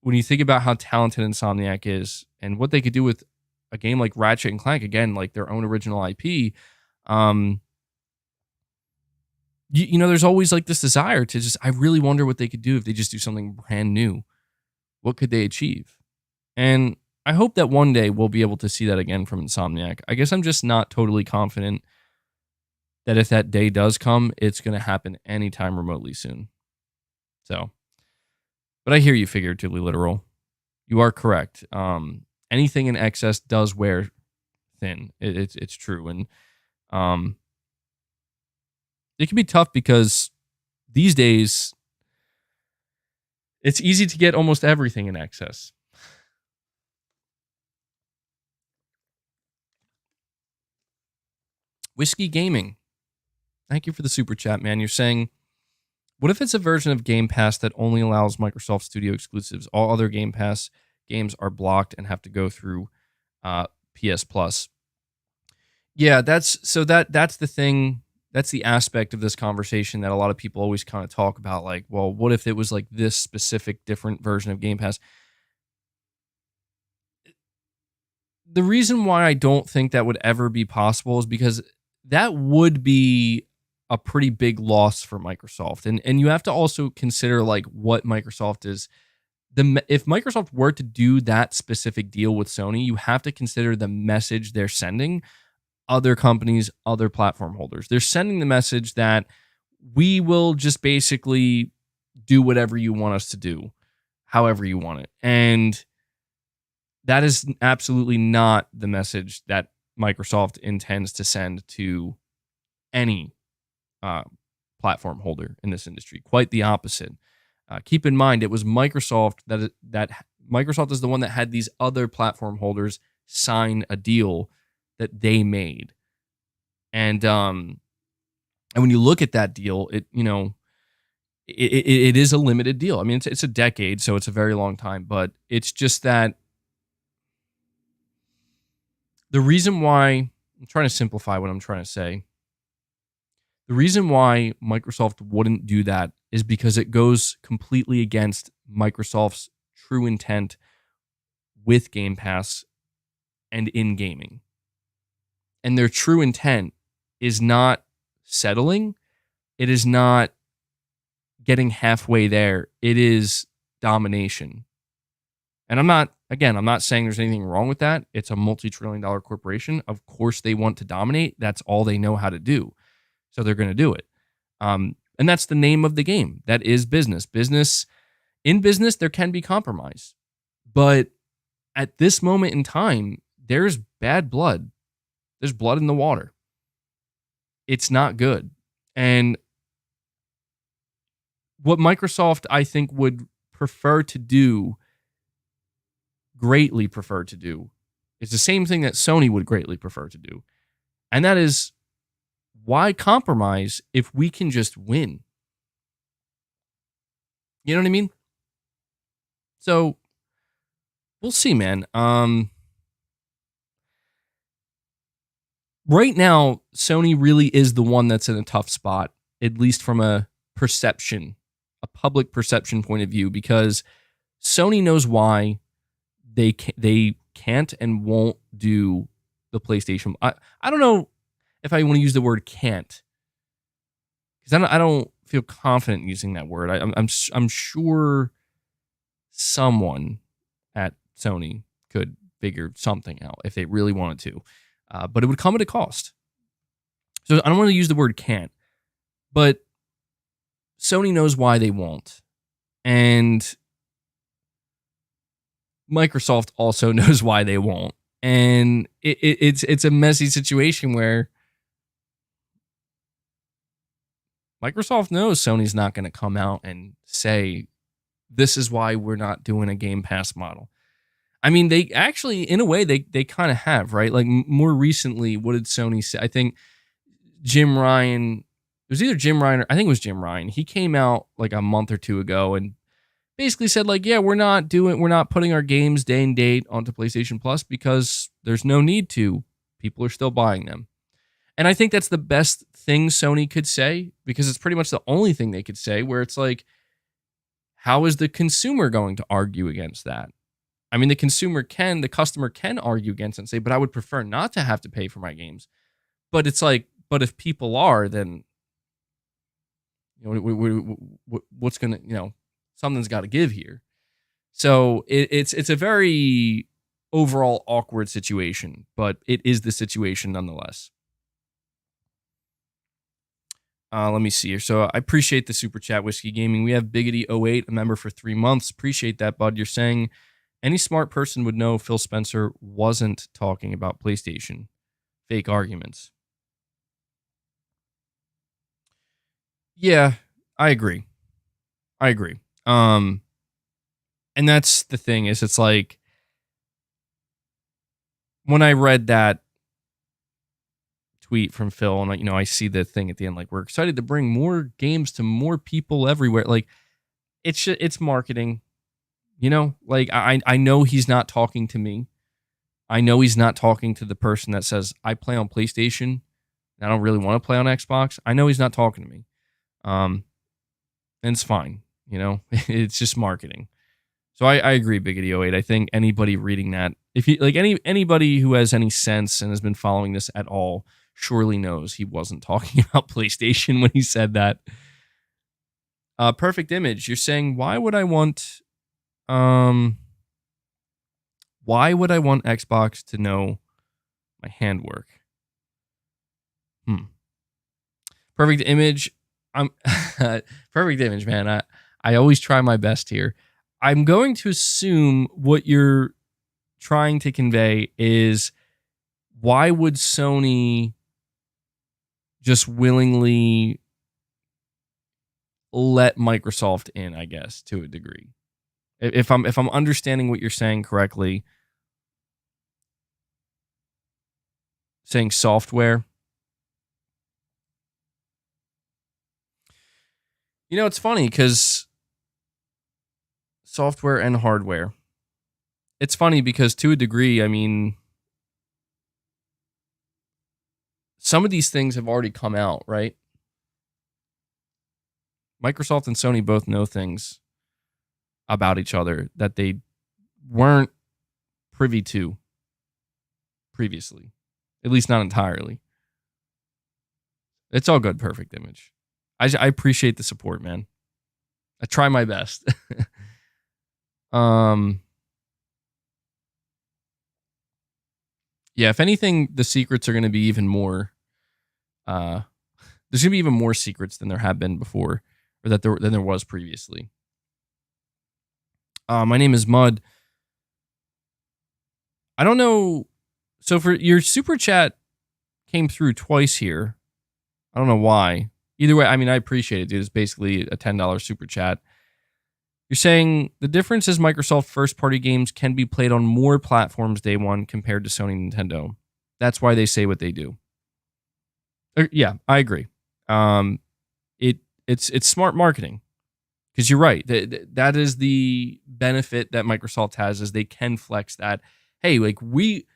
When you think about how talented Insomniac is and what they could do with a game like Ratchet and Clank, again, like their own original IP, there's always like this desire to I really wonder what they could do if they just do something brand new. What could they achieve? And I hope that one day we'll be able to see that again from Insomniac. I guess I'm just not totally confident that if that day does come, it's going to happen anytime remotely soon. So, but I hear you, figuratively literal. You are correct. Anything in excess does wear thin. It's true. And it can be tough because these days it's easy to get almost everything in excess. Whiskey Gaming. Thank you for the super chat, man. You're saying, what if it's a version of Game Pass that only allows Microsoft Studio exclusives? All other Game Pass games are blocked and have to go through PS Plus. Yeah, that's the thing. That's the aspect of this conversation that a lot of people always kind of talk about. Like, well, what if it was like this specific different version of Game Pass? The reason why I don't think that would ever be possible is because that would be a pretty big loss for Microsoft. And you have to also consider like what Microsoft is. If Microsoft were to do that specific deal with Sony, you have to consider the message they're sending other companies, other platform holders. They're sending the message that we will just basically do whatever you want us to do, however you want it. And that is absolutely not the message that Microsoft intends to send to any platform holder in this industry. Quite the opposite. Keep in mind, it was Microsoft that Microsoft is the one that had these other platform holders sign a deal that they made. And when you look at that deal, it is a limited deal. I mean, it's a decade, so it's a very long time, but it's just that the reason why, I'm trying to simplify what I'm trying to say. The reason why Microsoft wouldn't do that is because it goes completely against Microsoft's true intent with Game Pass and in gaming. And their true intent is not settling. It is not getting halfway there. It is domination. And I'm not saying there's anything wrong with that. It's a multi-trillion-dollar corporation. Of course they want to dominate. That's all they know how to do. So they're going to do it. And that's the name of the game. That is business. In business, there can be compromise. But at this moment in time, there's bad blood. There's blood in the water. It's not good. And what Microsoft, I think, would greatly prefer to do, is the same thing that Sony would greatly prefer to do. And that is, why compromise if we can just win? You know what I mean? So we'll see, man. Right now, Sony really is the one that's in a tough spot, at least from a public perception point of view, because Sony knows why they can't and won't do the PlayStation. I don't know if I want to use the word can't, because I don't feel confident using that word. I'm sure someone at Sony could figure something out if they really wanted to, but it would come at a cost. So I don't want to use the word can't, but Sony knows why they won't, and Microsoft also knows why they won't, and it's a messy situation where Microsoft knows Sony's not going to come out and say, this is why we're not doing a Game Pass model. I mean, they actually, in a way, they kind of have, right? Like, more recently, what did Sony say? I think Jim Ryan, it was either Jim Ryan or I think it was Jim Ryan. He came out like a month or two ago and basically said, like, yeah, we're not putting our games day and date onto PlayStation Plus because there's no need to. People are still buying them. And I think that's the best thing Sony could say, because it's pretty much the only thing they could say, where it's like, how is the consumer going to argue against that? I mean, the customer can argue against it and say, but I would prefer not to have to pay for my games. But it's like, but if people are, then, what's going to, something's got to give here. So it's a very overall awkward situation, but it is the situation nonetheless. Let me see here. So I appreciate the super chat, Whiskey Gaming. We have Biggity08, a member for 3 months. Appreciate that, bud. You're saying any smart person would know Phil Spencer wasn't talking about PlayStation. Fake arguments. Yeah, I agree. And that's the thing, is it's like, when I read that tweet from Phil, and I see the thing at the end, like, we're excited to bring more games to more people everywhere. Like, it's marketing, like, I know he's not talking to me. I know he's not talking to the person that says, I play on PlayStation and I don't really want to play on Xbox. I know he's not talking to me. And it's fine. It's just marketing. So I agree, Biggity08. I think anybody reading that, if you like, anybody who has any sense and has been following this at all, surely knows he wasn't talking about PlayStation when he said that. Perfect Image, you're saying, why would I want Xbox to know my handwork? Perfect Image, Perfect Image, man. I always try my best here. I'm going to assume what you're trying to convey is, why would Sony just willingly let Microsoft in, I guess, to a degree. If I'm understanding what you're saying correctly, saying software. You know, it's funny because software and hardware. It's funny because to a degree, I mean, some of these things have already come out, right? Microsoft and Sony both know things about each other that they weren't privy to previously, at least not entirely. It's all good, Perfect Image. I appreciate the support, man. I try my best. Yeah, if anything, the secrets are going to be even more. There's going to be even more secrets than there have been before, or than there was previously. My name is Mud. I don't know. So for your super chat came through twice here. I don't know why. Either way, I mean, I appreciate it, dude. It's basically a $10 super chat. You're saying the difference is Microsoft first-party games can be played on more platforms day one compared to Sony and Nintendo. That's why they say what they do. Yeah, I agree. It's smart marketing. Because you're right. That is the benefit that Microsoft has, is they can flex that. Hey, like we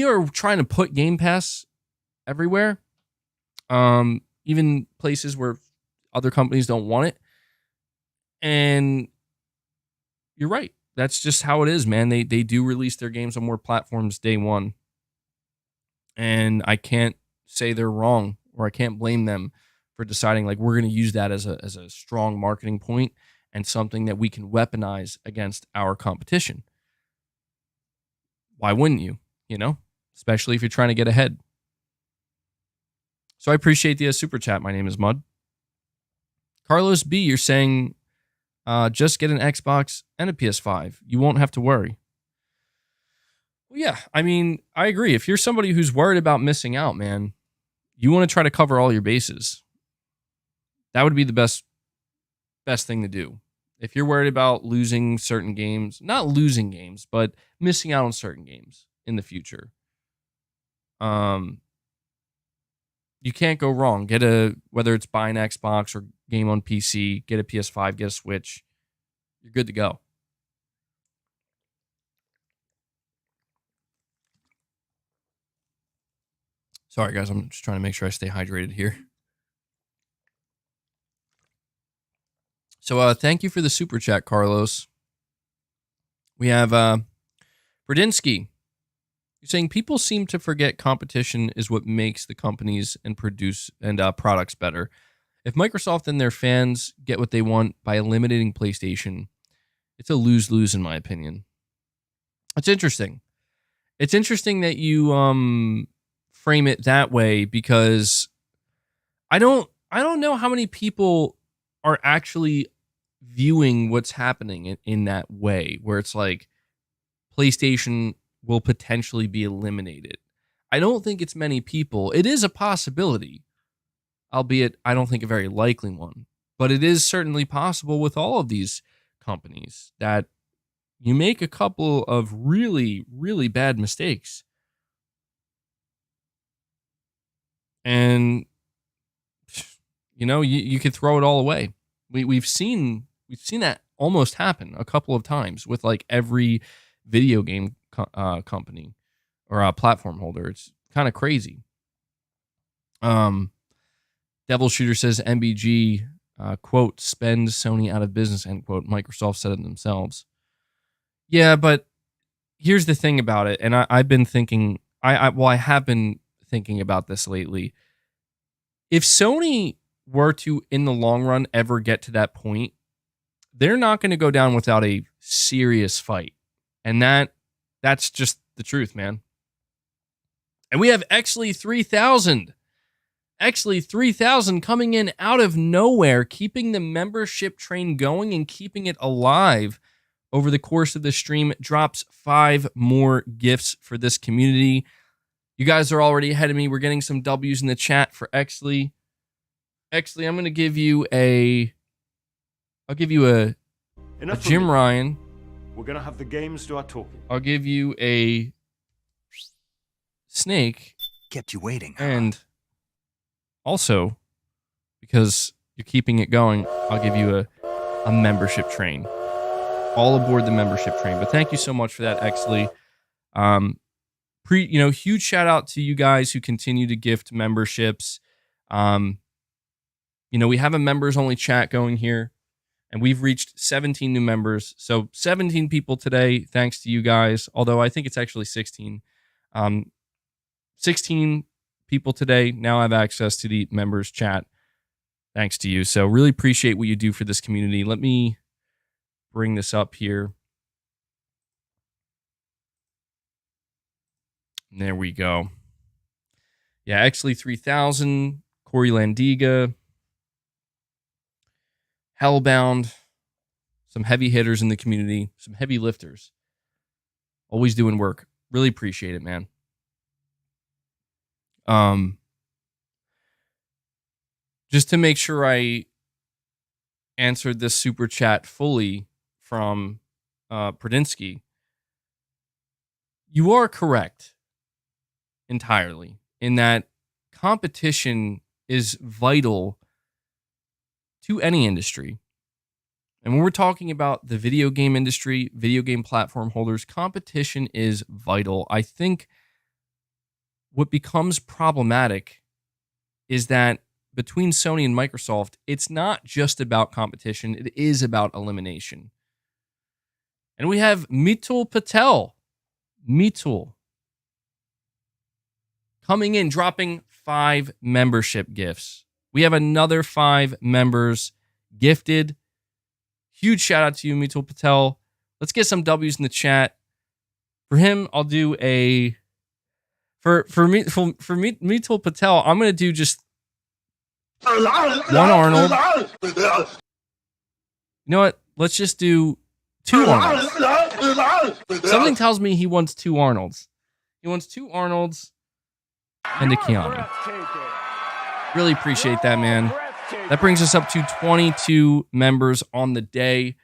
are trying to put Game Pass everywhere. Even places where other companies don't want it. And you're right. That's just how it is, man. They do release their games on more platforms day one. And I can't say they're wrong, or I can't blame them for deciding like we're going to use that as a strong marketing point and something that we can weaponize against our competition. Why wouldn't you? You know, especially if you're trying to get ahead. So I appreciate the super chat. My name is Mud. Carlos B, you're saying just get an Xbox and a PS5. You won't have to worry. Well, yeah, I mean, I agree. If you're somebody who's worried about missing out, man, you want to try to cover all your bases. That would be the best thing to do. If you're worried about losing certain games, not losing games, but missing out on certain games in the future, you can't go wrong. Whether it's buying an Xbox or game on PC, get a PS5, get a Switch. You're good to go. Sorry, guys. I'm just trying to make sure I stay hydrated here. So thank you for the super chat, Carlos. We have Bradinsky. You're saying people seem to forget competition is what makes the companies and products better. If Microsoft and their fans get what they want by eliminating PlayStation, it's a lose-lose in my opinion. It's interesting. It's interesting that you frame it that way, because I don't know how many people are actually viewing what's happening in that way, where it's like PlayStation will potentially be eliminated. I don't think it's many people. It is a possibility, albeit I don't think a very likely one. But it is certainly possible with all of these companies that you make a couple of really, really bad mistakes, and you know you could throw it all away. We've seen that almost happen a couple of times with like every video game company or a platform holder. It's kind of crazy. Devil Shooter says MBG quote spend Sony out of business, end quote. Microsoft said it themselves. Yeah, but here's the thing about it, and I've been thinking. I have been thinking about this lately. If Sony were to, in the long run, ever get to that point, they're not going to go down without a serious fight. And that's just the truth, man. And we have Exley 3000. Exley 3000 coming in out of nowhere, keeping the membership train going and keeping it alive over the course of the stream. Drops 5 more gifts for this community. You guys are already ahead of me. We're getting some W's in the chat for Exley. Exley, I'm going to give you a Jim Ryan. We're gonna have the games do our talking. I'll give you a snake. Kept you waiting. And also, because you're keeping it going, I'll give you a membership train. All aboard the membership train. But thank you so much for that, Exley. Huge shout out to you guys who continue to gift memberships. We have a members only chat going here, and we've reached 17 new members. So 17 people today, thanks to you guys. Although I think it's actually 16. 16 people today now have access to the members chat, thanks to you. So really appreciate what you do for this community. Let me bring this up here. There we go. Yeah, Exley 3000, Corey Landiga, Hellbound, some heavy hitters in the community, some heavy lifters. Always doing work. Really appreciate it, man. Just to make sure I answered this super chat fully from Pradinsky, you are correct entirely in that competition is vital to any industry. And when we're talking about the video game industry, video game platform holders, competition is vital. I think what becomes problematic is that between Sony and Microsoft, it's not just about competition, it is about elimination. And we have Mitul Patel. Mitul coming in, dropping 5 membership gifts. We have another 5 members gifted. Huge shout out to you, Mitul Patel. Let's get some W's in the chat. For him, I'll do a... For Mitul Patel, I'm going to do just one Arnold. You know what? Let's just do 2 Arnolds. Something tells me he wants 2 Arnolds. He wants 2 Arnolds and a Keanu. Really appreciate that, man. That brings us up to 22 members on the day,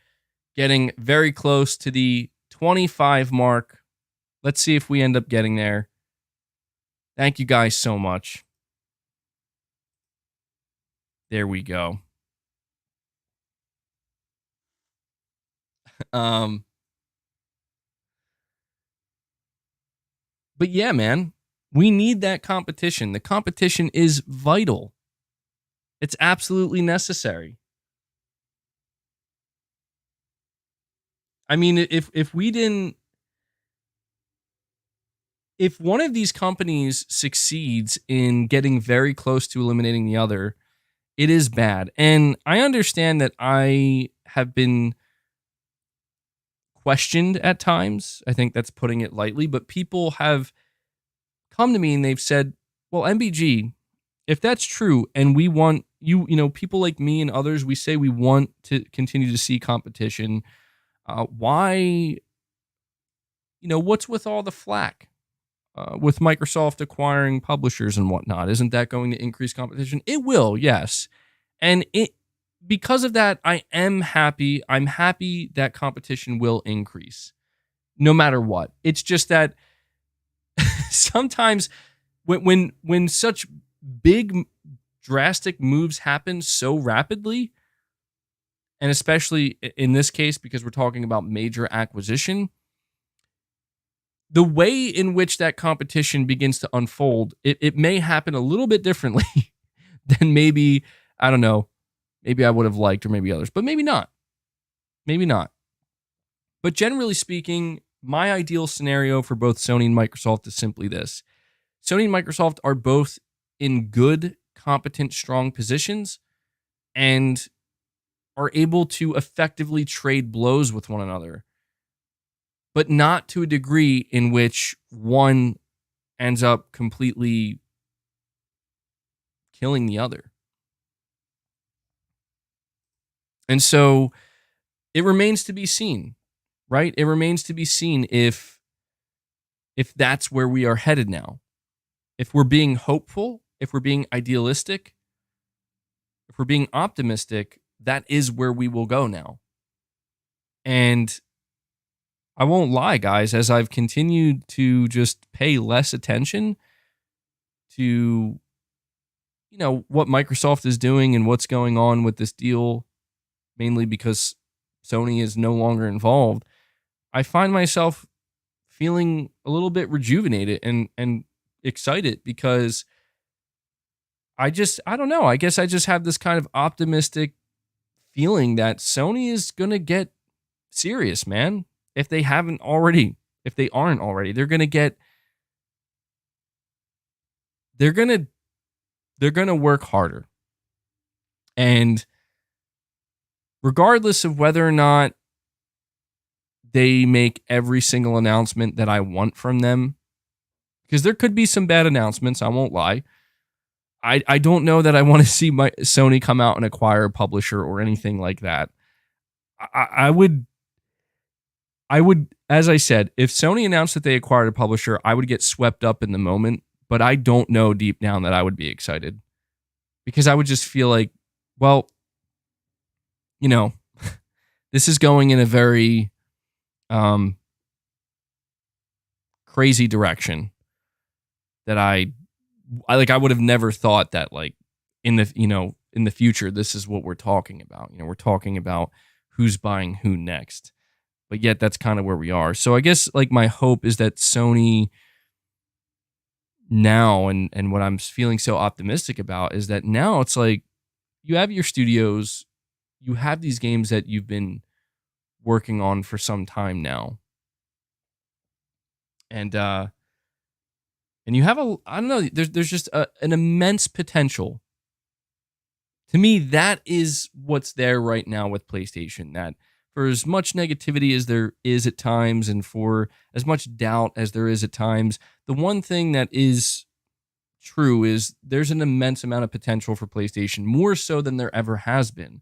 getting very close to the 25 mark. Let's see if we end up getting there. Thank you guys so much. There we go. But yeah, man, we need that competition. The competition is vital. It's absolutely necessary. I mean, if one of these companies succeeds in getting very close to eliminating the other, it is bad. And I understand that I have been questioned at times. I think that's putting it lightly, but people have come to me and they've said, well, MBG, if that's true, and we want people like me and others, we say we want to continue to see competition. Why, what's with all the flack with Microsoft acquiring publishers and whatnot? Isn't that going to increase competition? It will, yes. And because of that, I am happy. I'm happy that competition will increase no matter what. It's just that sometimes when such big drastic moves happen so rapidly, and especially in this case because we're talking about major acquisition, the way in which that competition begins to unfold, it may happen a little bit differently than maybe, I don't know, maybe I would have liked, or maybe others, but maybe not. Maybe not. But generally speaking, my ideal scenario for both Sony and Microsoft is simply this. Sony and Microsoft are both in good, competent, strong positions and are able to effectively trade blows with one another, but not to a degree in which one ends up completely killing the other. And so it remains to be seen, right? It remains to be seen if that's where we are headed now. If we're being hopeful, if we're being idealistic, if we're being optimistic, that is where we will go now. And I won't lie, guys, as I've continued to just pay less attention to, what Microsoft is doing and what's going on with this deal, mainly because Sony is no longer involved, I find myself feeling a little bit rejuvenated and excited because I don't know. I guess I just have this kind of optimistic feeling that Sony is going to get serious, man. If they aren't already, they're going to work harder. And regardless of whether or not they make every single announcement that I want from them, because there could be some bad announcements, I won't lie. I don't know that I want to see Sony come out and acquire a publisher or anything like that. I would, as I said, if Sony announced that they acquired a publisher, I would get swept up in the moment, but I don't know deep down that I would be excited because I would just feel like, well, this is going in a very crazy direction that I would have never thought that in the future, this is what we're talking about. We're talking about who's buying who next, but yet that's kind of where we are. So I guess my hope is that Sony now, and what I'm feeling so optimistic about is that now it's like you have your studios, you have these games that you've been working on for some time now. And you have I don't know, there's just an immense potential. To me, that is what's there right now with PlayStation, that for as much negativity as there is at times and for as much doubt as there is at times, the one thing that is true is there's an immense amount of potential for PlayStation, more so than there ever has been.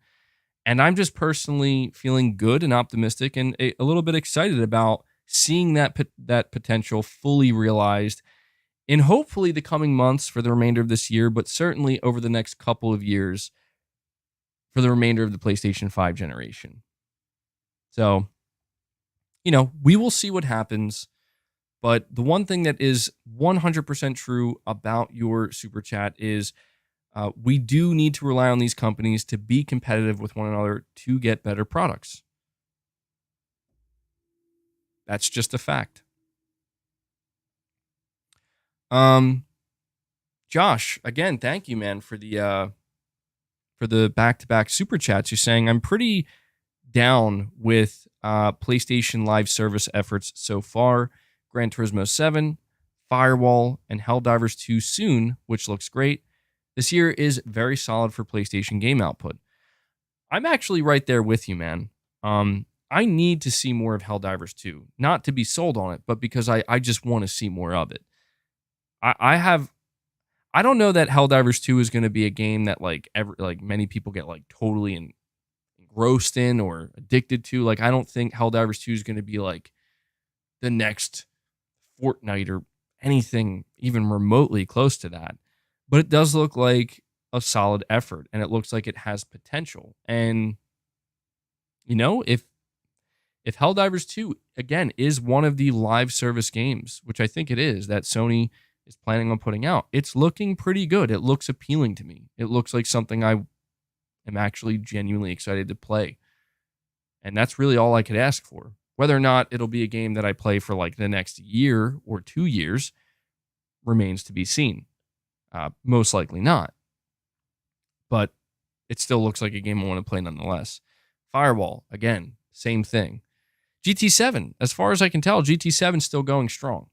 And I'm just personally feeling good and optimistic and a little bit excited about seeing that potential fully realized in hopefully the coming months for the remainder of this year, but certainly over the next couple of years for the remainder of the PlayStation 5 generation. So, we will see what happens. But the one thing that is 100% true about your super chat is we do need to rely on these companies to be competitive with one another to get better products. That's just a fact. Josh, again, thank you, man, for the back-to-back super chats. You're saying I'm pretty down with PlayStation Live service efforts so far. Gran Turismo 7, Firewall, and Helldivers 2 soon, which looks great. This year is very solid for PlayStation game output. I'm actually right there with you, man. I need to see more of Helldivers 2. Not to be sold on it, but because I just want to see more of it. I don't know that Helldivers 2 is going to be a game that many people get totally engrossed in or addicted to. I don't think Helldivers 2 is going to be the next Fortnite or anything even remotely close to that. But it does look like a solid effort, and it looks like it has potential. And if Helldivers 2 again is one of the live service games, which I think it is, that Sony is planning on putting out, it's looking pretty good. It looks appealing to me. It looks like something I am actually genuinely excited to play. And that's really all I could ask for. Whether or not it'll be a game that I play for the next year or 2 years remains to be seen. Most likely not. But it still looks like a game I want to play nonetheless. Firewall, again, same thing. GT7, as far as I can tell, GT7 is still going strong.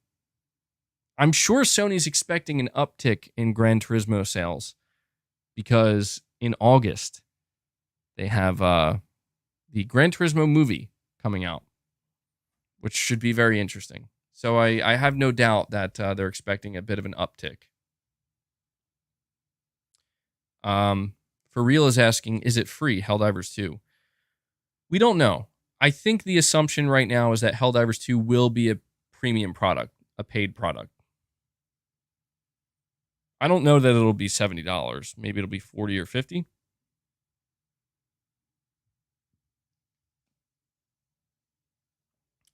I'm sure Sony's expecting an uptick in Gran Turismo sales because in August, they have the Gran Turismo movie coming out, which should be very interesting. So I have no doubt that they're expecting a bit of an uptick. For Real is asking, is it free, Helldivers 2? We don't know. I think the assumption right now is that Helldivers 2 will be a premium product, a paid product. I don't know that it'll be $70. Maybe it'll be $40 or $50.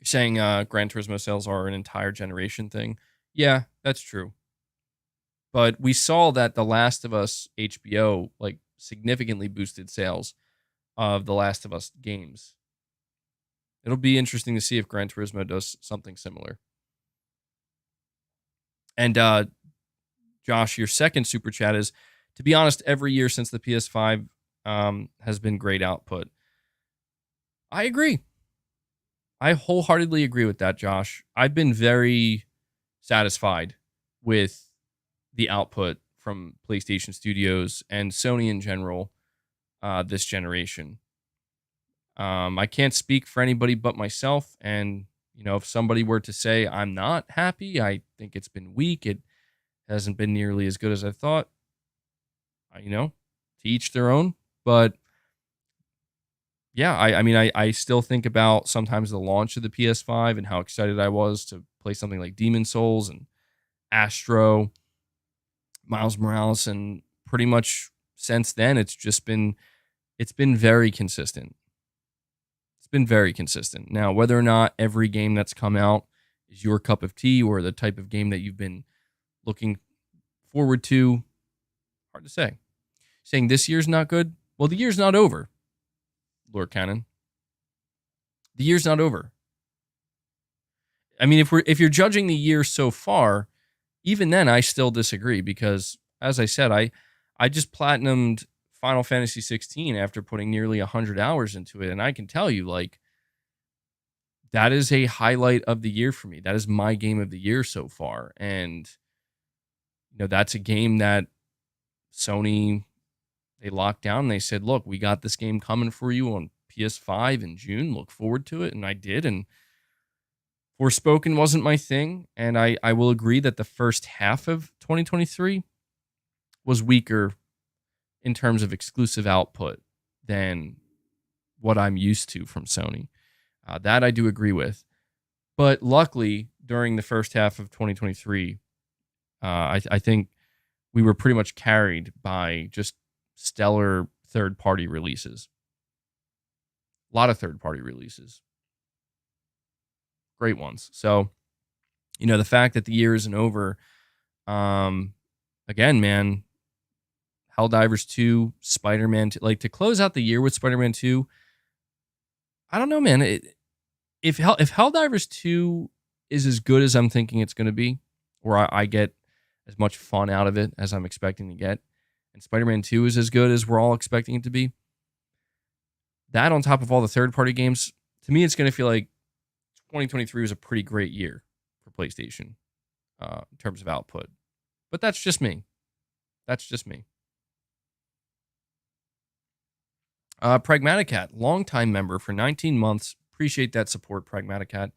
saying Gran Turismo sales are an entire generation thing. Yeah, that's true. But we saw that The Last of Us HBO like significantly boosted sales of The Last of Us games. It'll be interesting to see if Gran Turismo does something similar. And Josh, your second super chat is, to be honest, every year since the PS5 has been great output. I agree. I wholeheartedly agree with that, Josh. I've been very satisfied with the output from PlayStation Studios and Sony in general this generation. I can't speak for anybody but myself. And, you know, if somebody were to say I'm not happy, I think it's been weak, it hasn't been nearly as good as I thought, you know, to each their own. But yeah, I mean, I still think about sometimes the launch of the PS5 and how excited I was to play something like Demon Souls and Astro, Miles Morales, and pretty much since then it's been very consistent. It's been very consistent. Now, whether or not every game that's come out is your cup of tea or the type of game that you've been looking forward to, hard to say. Saying this year's not good? Well, the year's not over, Lord Cannon. The year's not over. I mean, if you're judging the year so far, even then I still disagree because, as I said, I just platinumed Final Fantasy 16 after putting nearly 100 hours into it, and I can tell you, like, that is a highlight of the year for me. That is my game of the year so far, and you know that's a game that Sony, they locked down and they said, look, we got this game coming for you on PS5 in June. Look forward to it. And I did. And Forspoken wasn't my thing. And I will agree that the first half of 2023 was weaker in terms of exclusive output than what I'm used to from Sony. That I do agree with. But luckily, during the first half of 2023, I think we were pretty much carried by just stellar third-party releases. A lot of third-party releases. Great ones. So, you know, the fact that the year isn't over, again, man, Helldivers 2, Spider-Man 2, like to close out the year with Spider-Man 2, I don't know, man. If Helldivers 2 is as good as I'm thinking it's going to be, or I get as much fun out of it as I'm expecting to get, and Spider-Man 2 is as good as we're all expecting it to be, that on top of all the third-party games, to me, it's going to feel like 2023 was a pretty great year for PlayStation in terms of output. But that's just me. That's just me. Pragmaticat, longtime member for 19 months. Appreciate that support, Pragmaticat.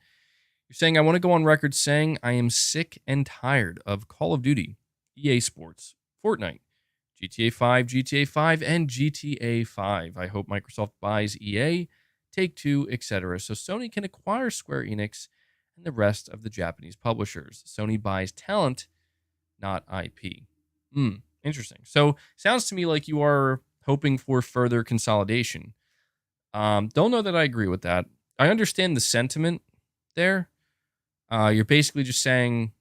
You're saying, I want to go on record saying I am sick and tired of Call of Duty, EA Sports, Fortnite, GTA 5, GTA 5, and GTA 5. I hope Microsoft buys EA, Take-Two, etc. so Sony can acquire Square Enix and the rest of the Japanese publishers. Sony buys talent, not IP. Interesting. So, sounds to me like you are hoping for further consolidation. Don't know that I agree with that. I understand the sentiment there. You're basically just saying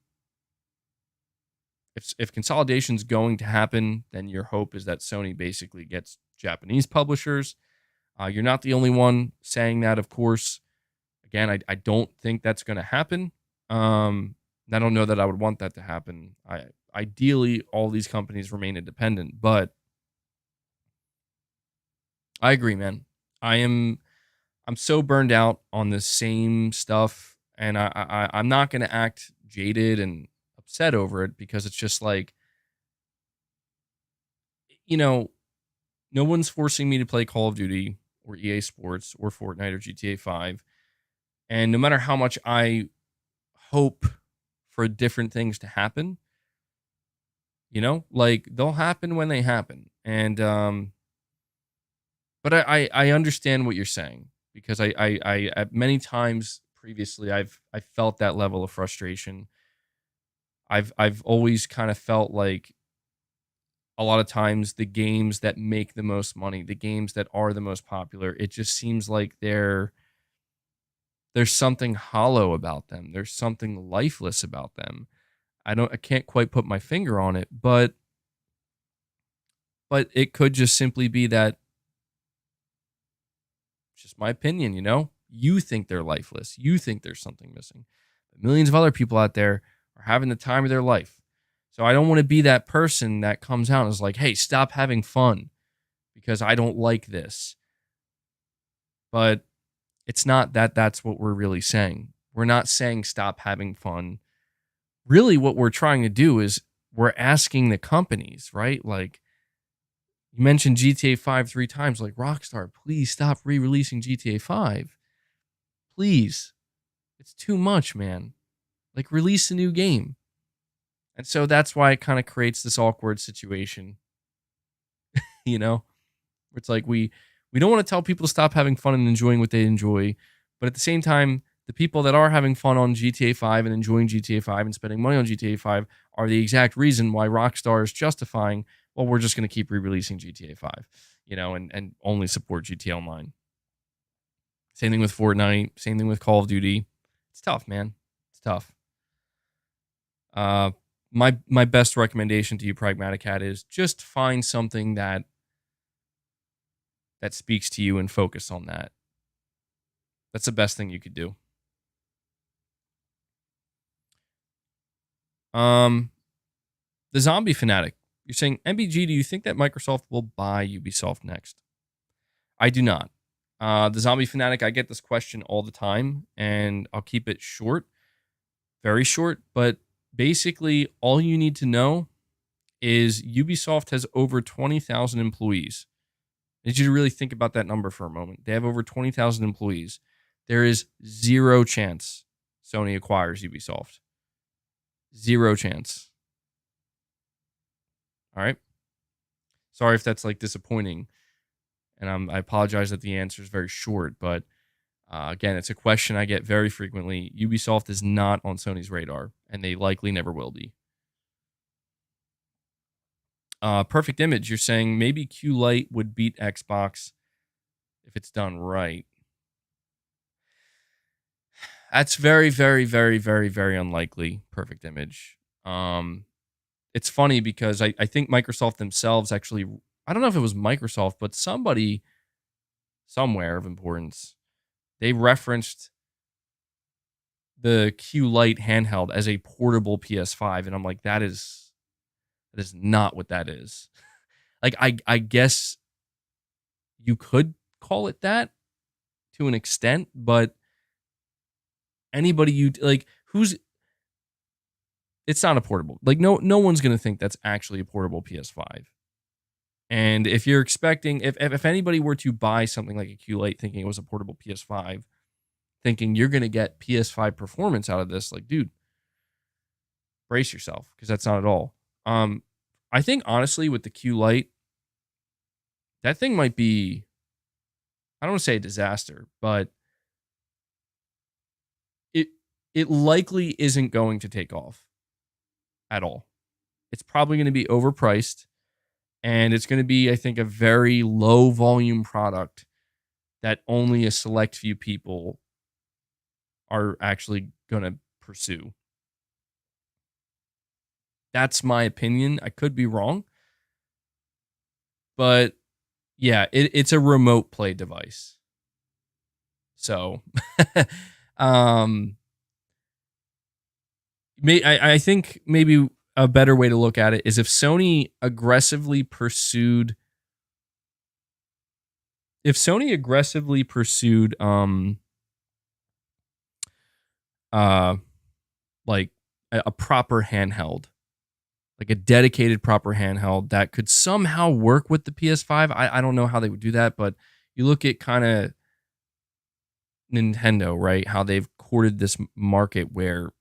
if consolidation's going to happen, then your hope is that Sony basically gets Japanese publishers. You're not the only one saying that, of course. Again, I don't think that's going to happen. I don't know that I would want that to happen. Ideally, all these companies remain independent, but I agree, man. I'm so burned out on the same stuff, and I'm not going to act jaded and upset over it because it's just like, you know, no one's forcing me to play Call of Duty or EA Sports or Fortnite or GTA 5. And no matter how much I hope for different things to happen, you know, like they'll happen when they happen. And but I understand what you're saying because I many times previously I felt that level of frustration. I've always kind of felt like a lot of times the games that make the most money, the games that are the most popular, it just seems like they're there's something hollow about them. There's something lifeless about them. I can't quite put my finger on it, but it could just simply be that, just my opinion, you think they're lifeless. You think there's something missing. But millions of other people out there are having the time of their life. So I don't want to be that person that comes out and is like, hey, stop having fun because I don't like this. But it's not that that's what we're really saying. We're not saying stop having fun. Really, what we're trying to do is we're asking the companies, right? Like, you mentioned GTA 5 3 times, like, Rockstar, please stop re-releasing GTA 5. Please. It's too much, man. Like, release a new game. And so that's why it kind of creates this awkward situation. Where it's like we don't want to tell people to stop having fun and enjoying what they enjoy, but at the same time, the people that are having fun on GTA 5 and enjoying GTA 5 and spending money on GTA 5 are the exact reason why Rockstar is justifying, well, we're just going to keep re-releasing GTA 5, and only support GTA Online. Same thing with Fortnite, same thing with Call of Duty. It's tough, man. It's tough. My best recommendation to you, Pragmatic Cat, is just find something that speaks to you and focus on that. That's the best thing you could do. The Zombie Fanatic, you're saying, MBG, do you think that Microsoft will buy Ubisoft next? I do not. The Zombie Fanatic, I get this question all the time, and I'll keep it short, very short, but basically all you need to know is Ubisoft has over 20,000 employees. I need you to really think about that number for a moment. They have over 20,000 employees. There is zero chance Sony acquires Ubisoft. Zero chance. All right. Sorry if that's like disappointing. And I apologize that the answer is very short. But again, it's a question I get very frequently. Ubisoft is not on Sony's radar, and they likely never will be. Perfect Image, you're saying maybe Q Lite would beat Xbox if it's done right. That's very, very, very, very, very unlikely, Perfect Image. It's funny because I think Microsoft themselves actually, I don't know if it was Microsoft, but somebody somewhere of importance, they referenced the Q Lite handheld as a portable PS5. And I'm like, that is not what that is. Like, I guess you could call it that to an extent, but anybody it's not a portable. Like, no one's going to think that's actually a portable PS5. And if you're expecting, if anybody were to buy something like a Q Lite thinking it was a portable PS5, thinking you're going to get PS5 performance out of this, like, dude, brace yourself, because that's not at all. I think, honestly, with the Q Lite, that thing might be, I don't want to say a disaster, but it likely isn't going to take off at all. It's probably going to be overpriced, and it's going to be, I think, a very low volume product that only a select few people are actually going to pursue. That's my opinion. I could be wrong. But yeah, it's a remote play device. So I think maybe a better way to look at it is if Sony aggressively pursued like a proper handheld, like a dedicated proper handheld that could somehow work with the PS5. I don't know how they would do that, but you look at kind of Nintendo, right? How they've courted this market where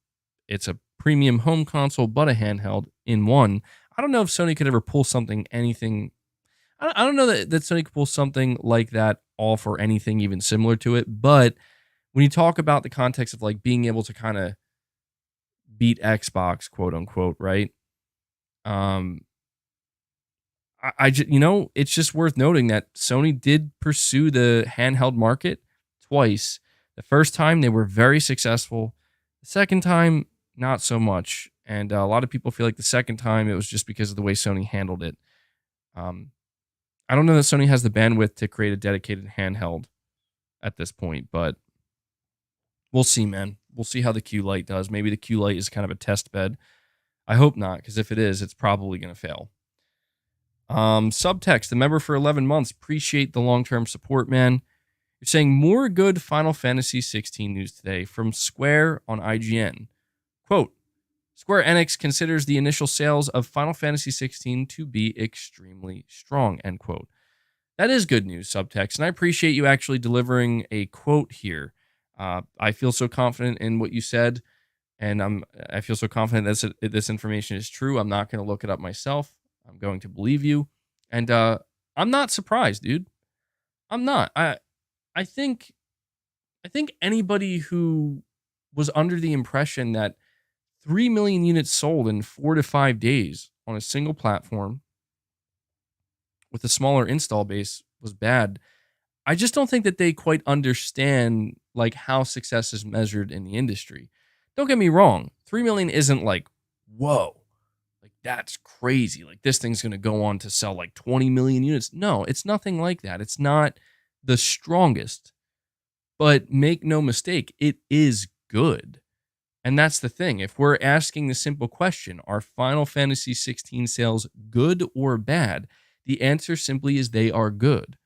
it's a premium home console but a handheld in one. I don't know if Sony could ever pull anything. I don't know that Sony could pull something like that off or anything even similar to it. But when you talk about the context of like being able to kind of beat Xbox, quote unquote, right? It's just worth noting that Sony did pursue the handheld market twice. The The first time they were very successful. The second time, not so much. And a lot of people feel like the second time it was just because of the way Sony handled it. I don't know that Sony has the bandwidth to create a dedicated handheld at this point, but we'll see, man. We'll see how the Q Lite does. Maybe the Q Lite is kind of a test bed. I hope not, because if it is, it's probably going to fail. Subtext, the member for 11 months. Appreciate the long-term support, man. You're saying more good Final Fantasy 16 news today from Square on IGN. Quote, Square Enix considers the initial sales of Final Fantasy 16 to be extremely strong, end quote. That is good news, Subtext, and I appreciate you actually delivering a quote here. I feel so confident in what you said, and I feel so confident that this information is true. I'm not going to look it up myself. I'm going to believe you, and I'm not surprised, dude. I'm not. I think anybody who was under the impression that 3 million units sold in 4 to 5 days on a single platform with a smaller install base was bad. I just don't think that they quite understand like how success is measured in the industry. Don't get me wrong. 3 million isn't like, whoa, like that's crazy. Like this thing's going to go on to sell like 20 million units. No, it's nothing like that. It's not the strongest, but make no mistake, it is good. And that's the thing. If we're asking the simple question, are Final Fantasy 16 sales good or bad? The answer simply is they are good.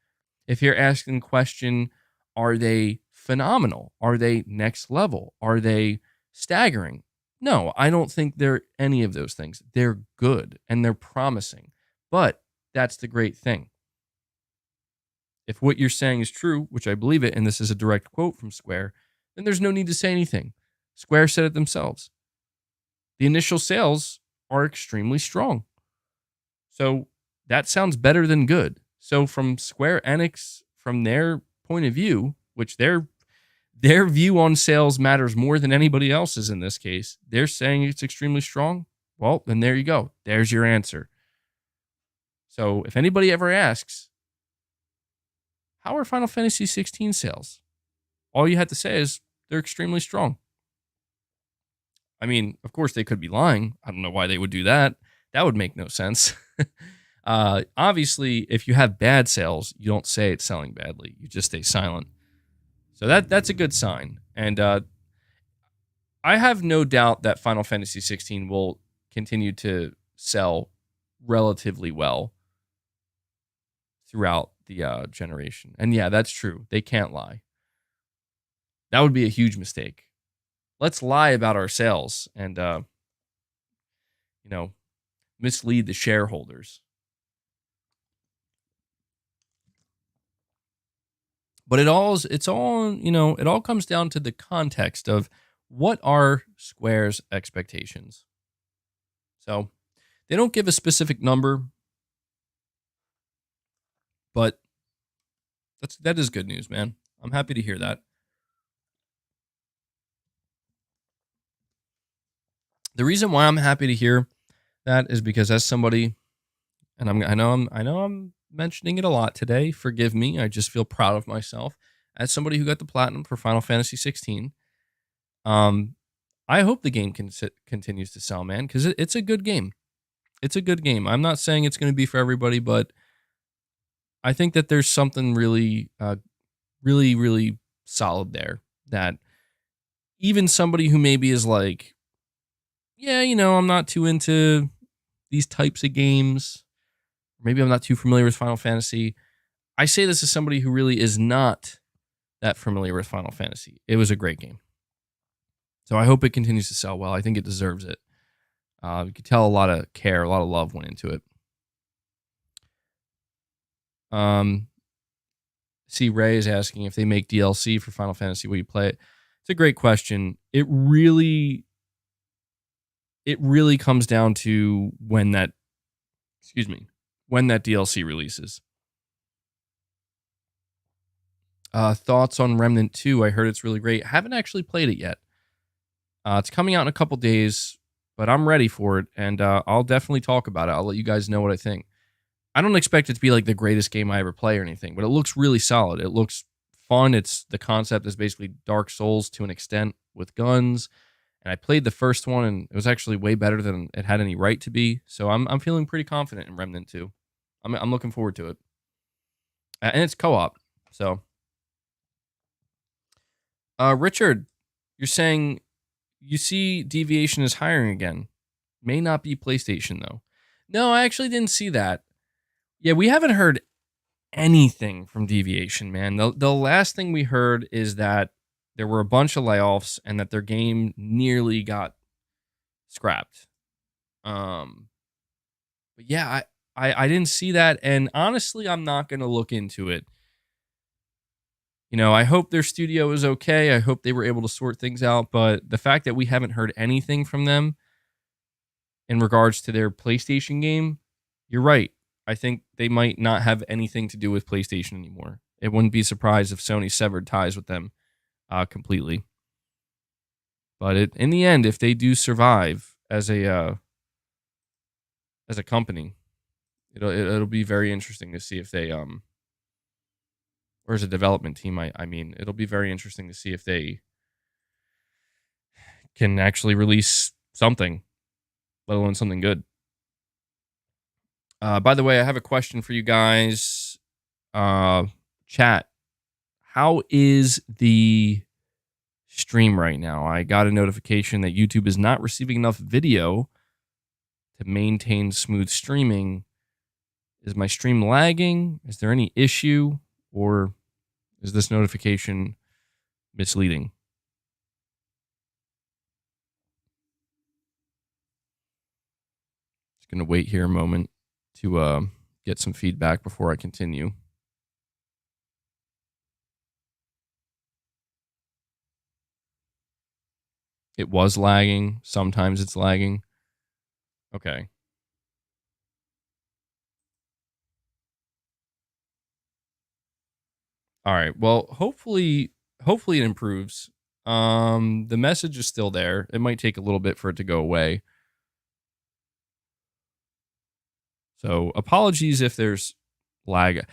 If you're asking the question, are they phenomenal? Are they next level? Are they staggering? No, I don't think they're any of those things. They're good and they're promising. But that's the great thing. If what you're saying is true, which I believe it, and this is a direct quote from Square, then there's no need to say anything. Square said it themselves. The initial sales are extremely strong. So that sounds better than good. So from Square Enix, from their point of view, which their view on sales matters more than anybody else's in this case, they're saying it's extremely strong. Well, then there you go. There's your answer. So if anybody ever asks, how are Final Fantasy 16 sales? All you have to say is they're extremely strong. I mean, of course, they could be lying. I don't know why they would do that. That would make no sense. Obviously, if you have bad sales, you don't say it's selling badly. You just stay silent. So that's a good sign. And I have no doubt that Final Fantasy 16 will continue to sell relatively well throughout the generation. And yeah, that's true. They can't lie. That would be a huge mistake. Let's lie about our sales and, mislead the shareholders. But it all comes down to the context of what are Square's expectations. So they don't give a specific number, but that is good news, man. I'm happy to hear that. The reason why I'm happy to hear that is because as somebody, and I know I'm mentioning it a lot today. Forgive me. I just feel proud of myself as somebody who got the platinum for Final Fantasy 16. I hope the game continues to sell, man, because it's a good game. It's a good game. I'm not saying it's going to be for everybody, but I think that there's something really, really, really solid there that even somebody who maybe is like, yeah, I'm not too into these types of games. Maybe I'm not too familiar with Final Fantasy. I say this as somebody who really is not that familiar with Final Fantasy. It was a great game. So I hope it continues to sell well. I think it deserves it. You could tell a lot of care, a lot of love went into it. See, Ray is asking if they make DLC for Final Fantasy, will you play it? It's a great question. It really comes down to when that DLC releases. Thoughts on Remnant 2? I heard it's really great. Haven't actually played it yet. It's coming out in a couple days, but I'm ready for it, and I'll definitely talk about it. I'll let you guys know what I think. I don't expect it to be like the greatest game I ever play or anything, but it looks really solid. It looks fun. The concept is basically Dark Souls to an extent with guns. And I played the first one, and it was actually way better than it had any right to be. So I'm feeling pretty confident in Remnant 2. I'm looking forward to it. And it's co-op. So, Richard, you're saying you see Deviation is hiring again. May not be PlayStation, though. No, I actually didn't see that. Yeah, we haven't heard anything from Deviation, man. The last thing we heard is that there were a bunch of layoffs and that their game nearly got scrapped. But yeah, I didn't see that, and honestly, I'm not going to look into it. You know, I hope their studio is okay. I hope they were able to sort things out, but the fact that we haven't heard anything from them in regards to their PlayStation game, you're right. I think they might not have anything to do with PlayStation anymore. It wouldn't be surprised if Sony severed ties with them completely. But in the end, if they do survive as a company, it'll be very interesting to see if they or as a development team. I mean, it'll be very interesting to see if they can actually release something, let alone something good. By the way, I have a question for you guys. Chat, how is the stream right now? I got a notification that YouTube is not receiving enough video to maintain smooth streaming. Is my stream lagging? Is there any issue? Or is this notification misleading? Just going to wait here a moment to get some feedback before I continue. It was lagging. Sometimes it's lagging. Okay. All right. Well, hopefully it improves. The message is still there. It might take a little bit for it to go away. So apologies if there's lag.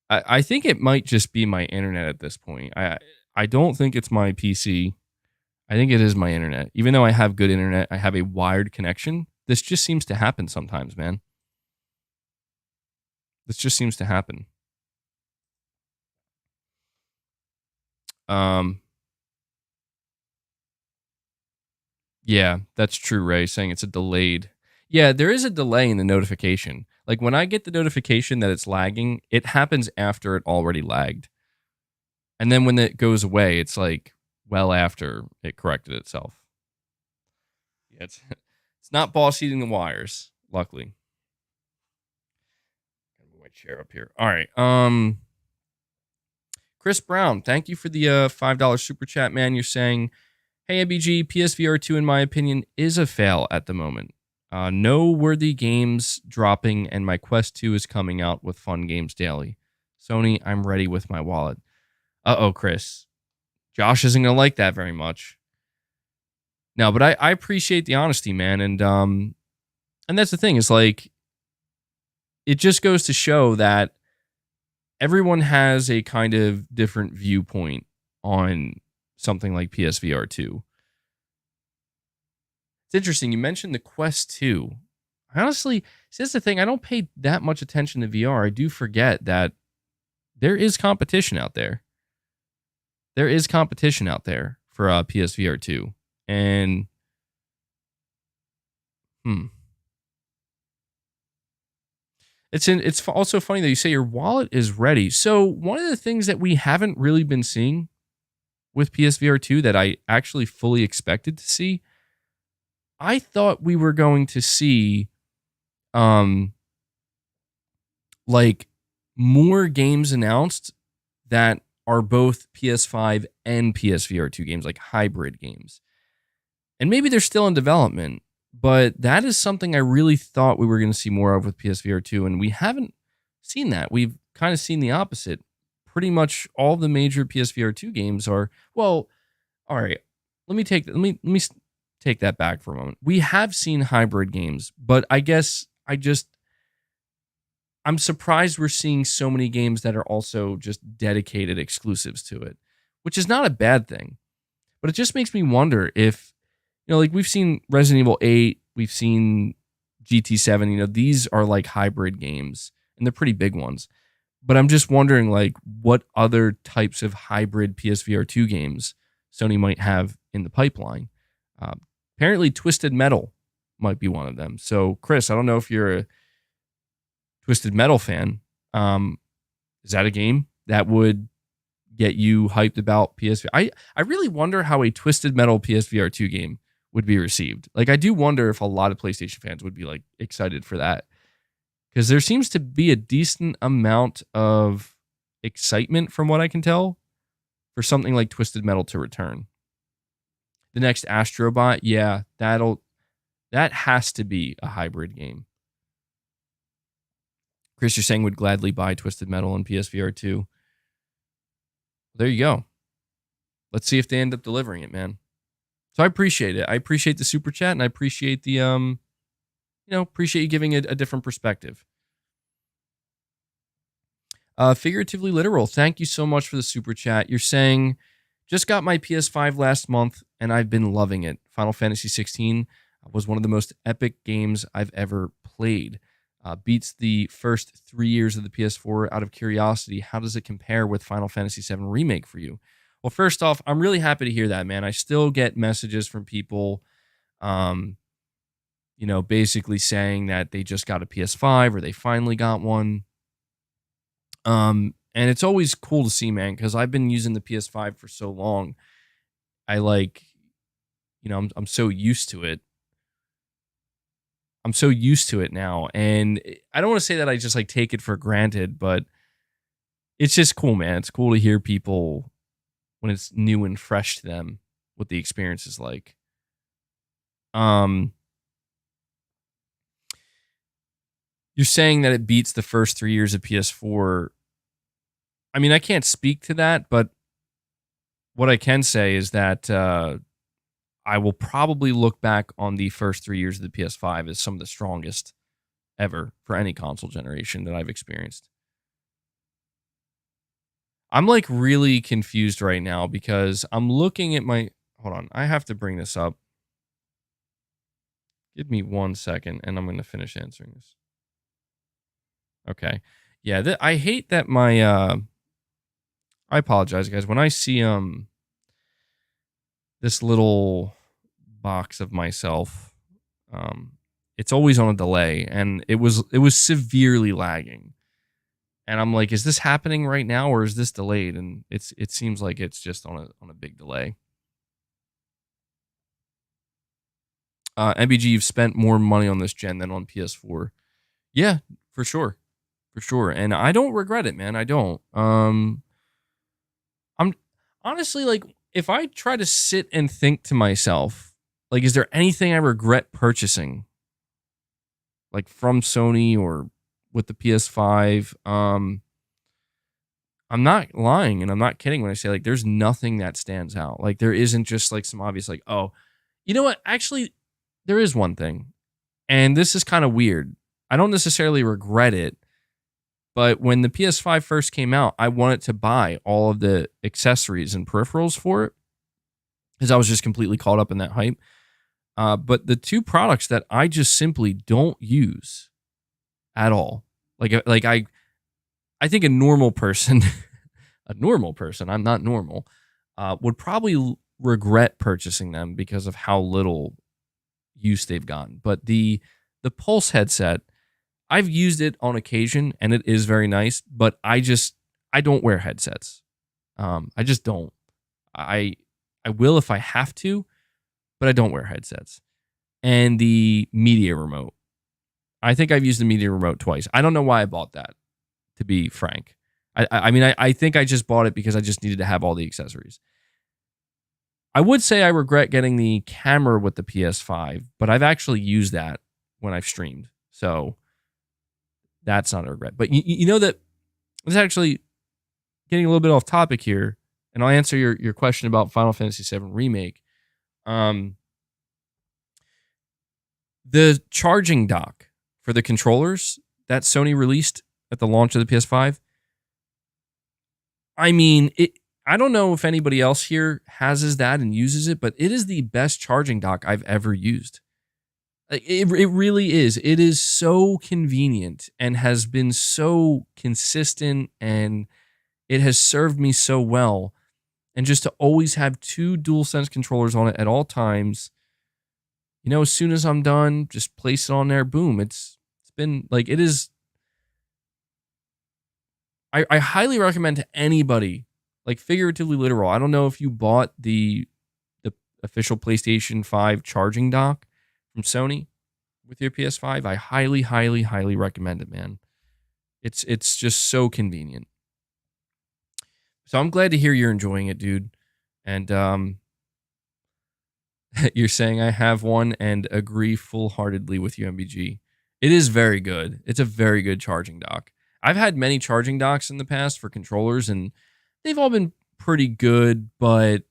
I think it might just be my internet at this point. I don't think it's my PC. I think it is my internet. Even though I have good internet, I have a wired connection. This just seems to happen sometimes, man. This just seems to happen. Yeah, that's true, Ray, saying it's a delayed. Yeah, there is a delay in the notification. Like when I get the notification that it's lagging, it happens after it already lagged. And then when it goes away, it's like well after it corrected itself. Yeah, it's not boss eating the wires, luckily. Move my chair up here. All right. Chris Brown, thank you for the $5 super chat, man. You're saying, hey, ABG, PSVR 2, in my opinion, is a fail at the moment. No worthy games dropping, and my Quest 2 is coming out with fun games daily. Sony, I'm ready with my wallet. Uh-oh, Chris. Josh isn't going to like that very much. No, but I appreciate the honesty, man. And that's the thing. Is like, it just goes to show that everyone has a kind of different viewpoint on something like PSVR 2. It's interesting. You mentioned the Quest 2. Honestly, see, that's the thing. I don't pay that much attention to VR. I do forget that there is competition out there. There is competition out there for PSVR 2. And, It's also funny that you say your wallet is ready. So one of the things that we haven't really been seeing with PSVR 2 that I actually fully expected to see, I thought we were going to see like more games announced that are both PS5 and PSVR 2 games, like hybrid games. And maybe they're still in development, but that is something I really thought we were going to see more of with PSVR 2, and we haven't seen that. We've kind of seen the opposite. Pretty much all the major PSVR 2 games are, well, all right. Let me take that back for a moment. We have seen hybrid games, but I guess I'm surprised we're seeing so many games that are also just dedicated exclusives to it, which is not a bad thing. But it just makes me wonder if, like we've seen Resident Evil 8, we've seen GT7, these are like hybrid games and they're pretty big ones. But I'm just wondering like what other types of hybrid PSVR 2 games Sony might have in the pipeline. Apparently Twisted Metal might be one of them. So Chris, I don't know if you're a Twisted Metal fan. Is that a game that would get you hyped about PSVR? I really wonder how a Twisted Metal PSVR 2 game would be received. Like, I do wonder if a lot of PlayStation fans would be like excited for that, because there seems to be a decent amount of excitement, from what I can tell, for something like Twisted Metal to return. The next Astrobot, yeah, that has to be a hybrid game. Chris, you're saying would gladly buy Twisted Metal on PSVR 2. There you go. Let's see if they end up delivering it, man. So I appreciate it. I appreciate the super chat, and I appreciate the appreciate you giving a different perspective. Figuratively literal, thank you so much for the super chat. You're saying, just got my PS5 last month and I've been loving it. Final Fantasy 16 was one of the most epic games I've ever played. Beats the first 3 years of the PS4. Out of curiosity, how does it compare with Final Fantasy 7 Remake for you? Well, first off, I'm really happy to hear that, man. I still get messages from people, basically saying that they just got a PS5 or they finally got one. And it's always cool to see, man, because I've been using the PS5 for so long. I I'm so used to it. I'm so used to it now. And I don't want to say that I just like take it for granted, but it's just cool, man. It's cool to hear people when it's new and fresh to them, what the experience is like. You're saying that it beats the first 3 years of PS4. I mean, I can't speak to that, but what I can say is that I will probably look back on the first 3 years of the PS5 as some of the strongest ever for any console generation that I've experienced. I'm like really confused right now because I'm looking at my... Hold on, I have to bring this up. Give me 1 second and I'm going to finish answering this. Okay. Yeah, I hate that my... I apologize, guys. When I see this little box of myself, it's always on a delay, and it was severely lagging. And I'm like, is this happening right now or is this delayed? And it seems like it's just on a big delay. MBG, you've spent more money on this gen than on PS4. Yeah, for sure. For sure. And I don't regret it, man. I don't. I'm honestly like, if I try to sit and think to myself, like, is there anything I regret purchasing? Like from Sony or with the PS5? I'm not lying and I'm not kidding when I say like there's nothing that stands out. Like there isn't just like some obvious like, oh, you know what? Actually, there is one thing. And this is kind of weird. I don't necessarily regret it. But when the PS5 first came out, I wanted to buy all of the accessories and peripherals for it because I was just completely caught up in that hype. But the two products that I just simply don't use at all, like I think a normal person, I'm not normal, would probably regret purchasing them because of how little use they've gotten. But the Pulse headset, I've used it on occasion and it is very nice, but I don't wear headsets. I just don't. I will if I have to, but I don't wear headsets. And the media remote, I think I've used the media remote twice. I don't know why I bought that, to be frank. I think I just bought it because I just needed to have all the accessories. I would say I regret getting the camera with the PS5, but I've actually used that when I've streamed. So that's not a regret. But you know that it's actually getting a little bit off topic here, and I'll answer your question about Final Fantasy VII Remake. The charging dock for the controllers that Sony released at the launch of the PS5. I mean, I don't know if anybody else here has that and uses it, but it is the best charging dock I've ever used. It really is. It is so convenient and has been so consistent, and it has served me so well. And just to always have two DualSense controllers on it at all times, you know, as soon as I'm done, just place it on there, boom. It's been like, it is. I highly recommend to anybody, like figuratively literal. I don't know if you bought the official PlayStation 5 charging dock from Sony with your PS5. I highly, highly, highly recommend it, man. It's just so convenient. So I'm glad to hear you're enjoying it, dude. And you're saying I have one and agree full-heartedly with you, MBG. It is very good. It's a very good charging dock. I've had many charging docks in the past for controllers, and they've all been pretty good, but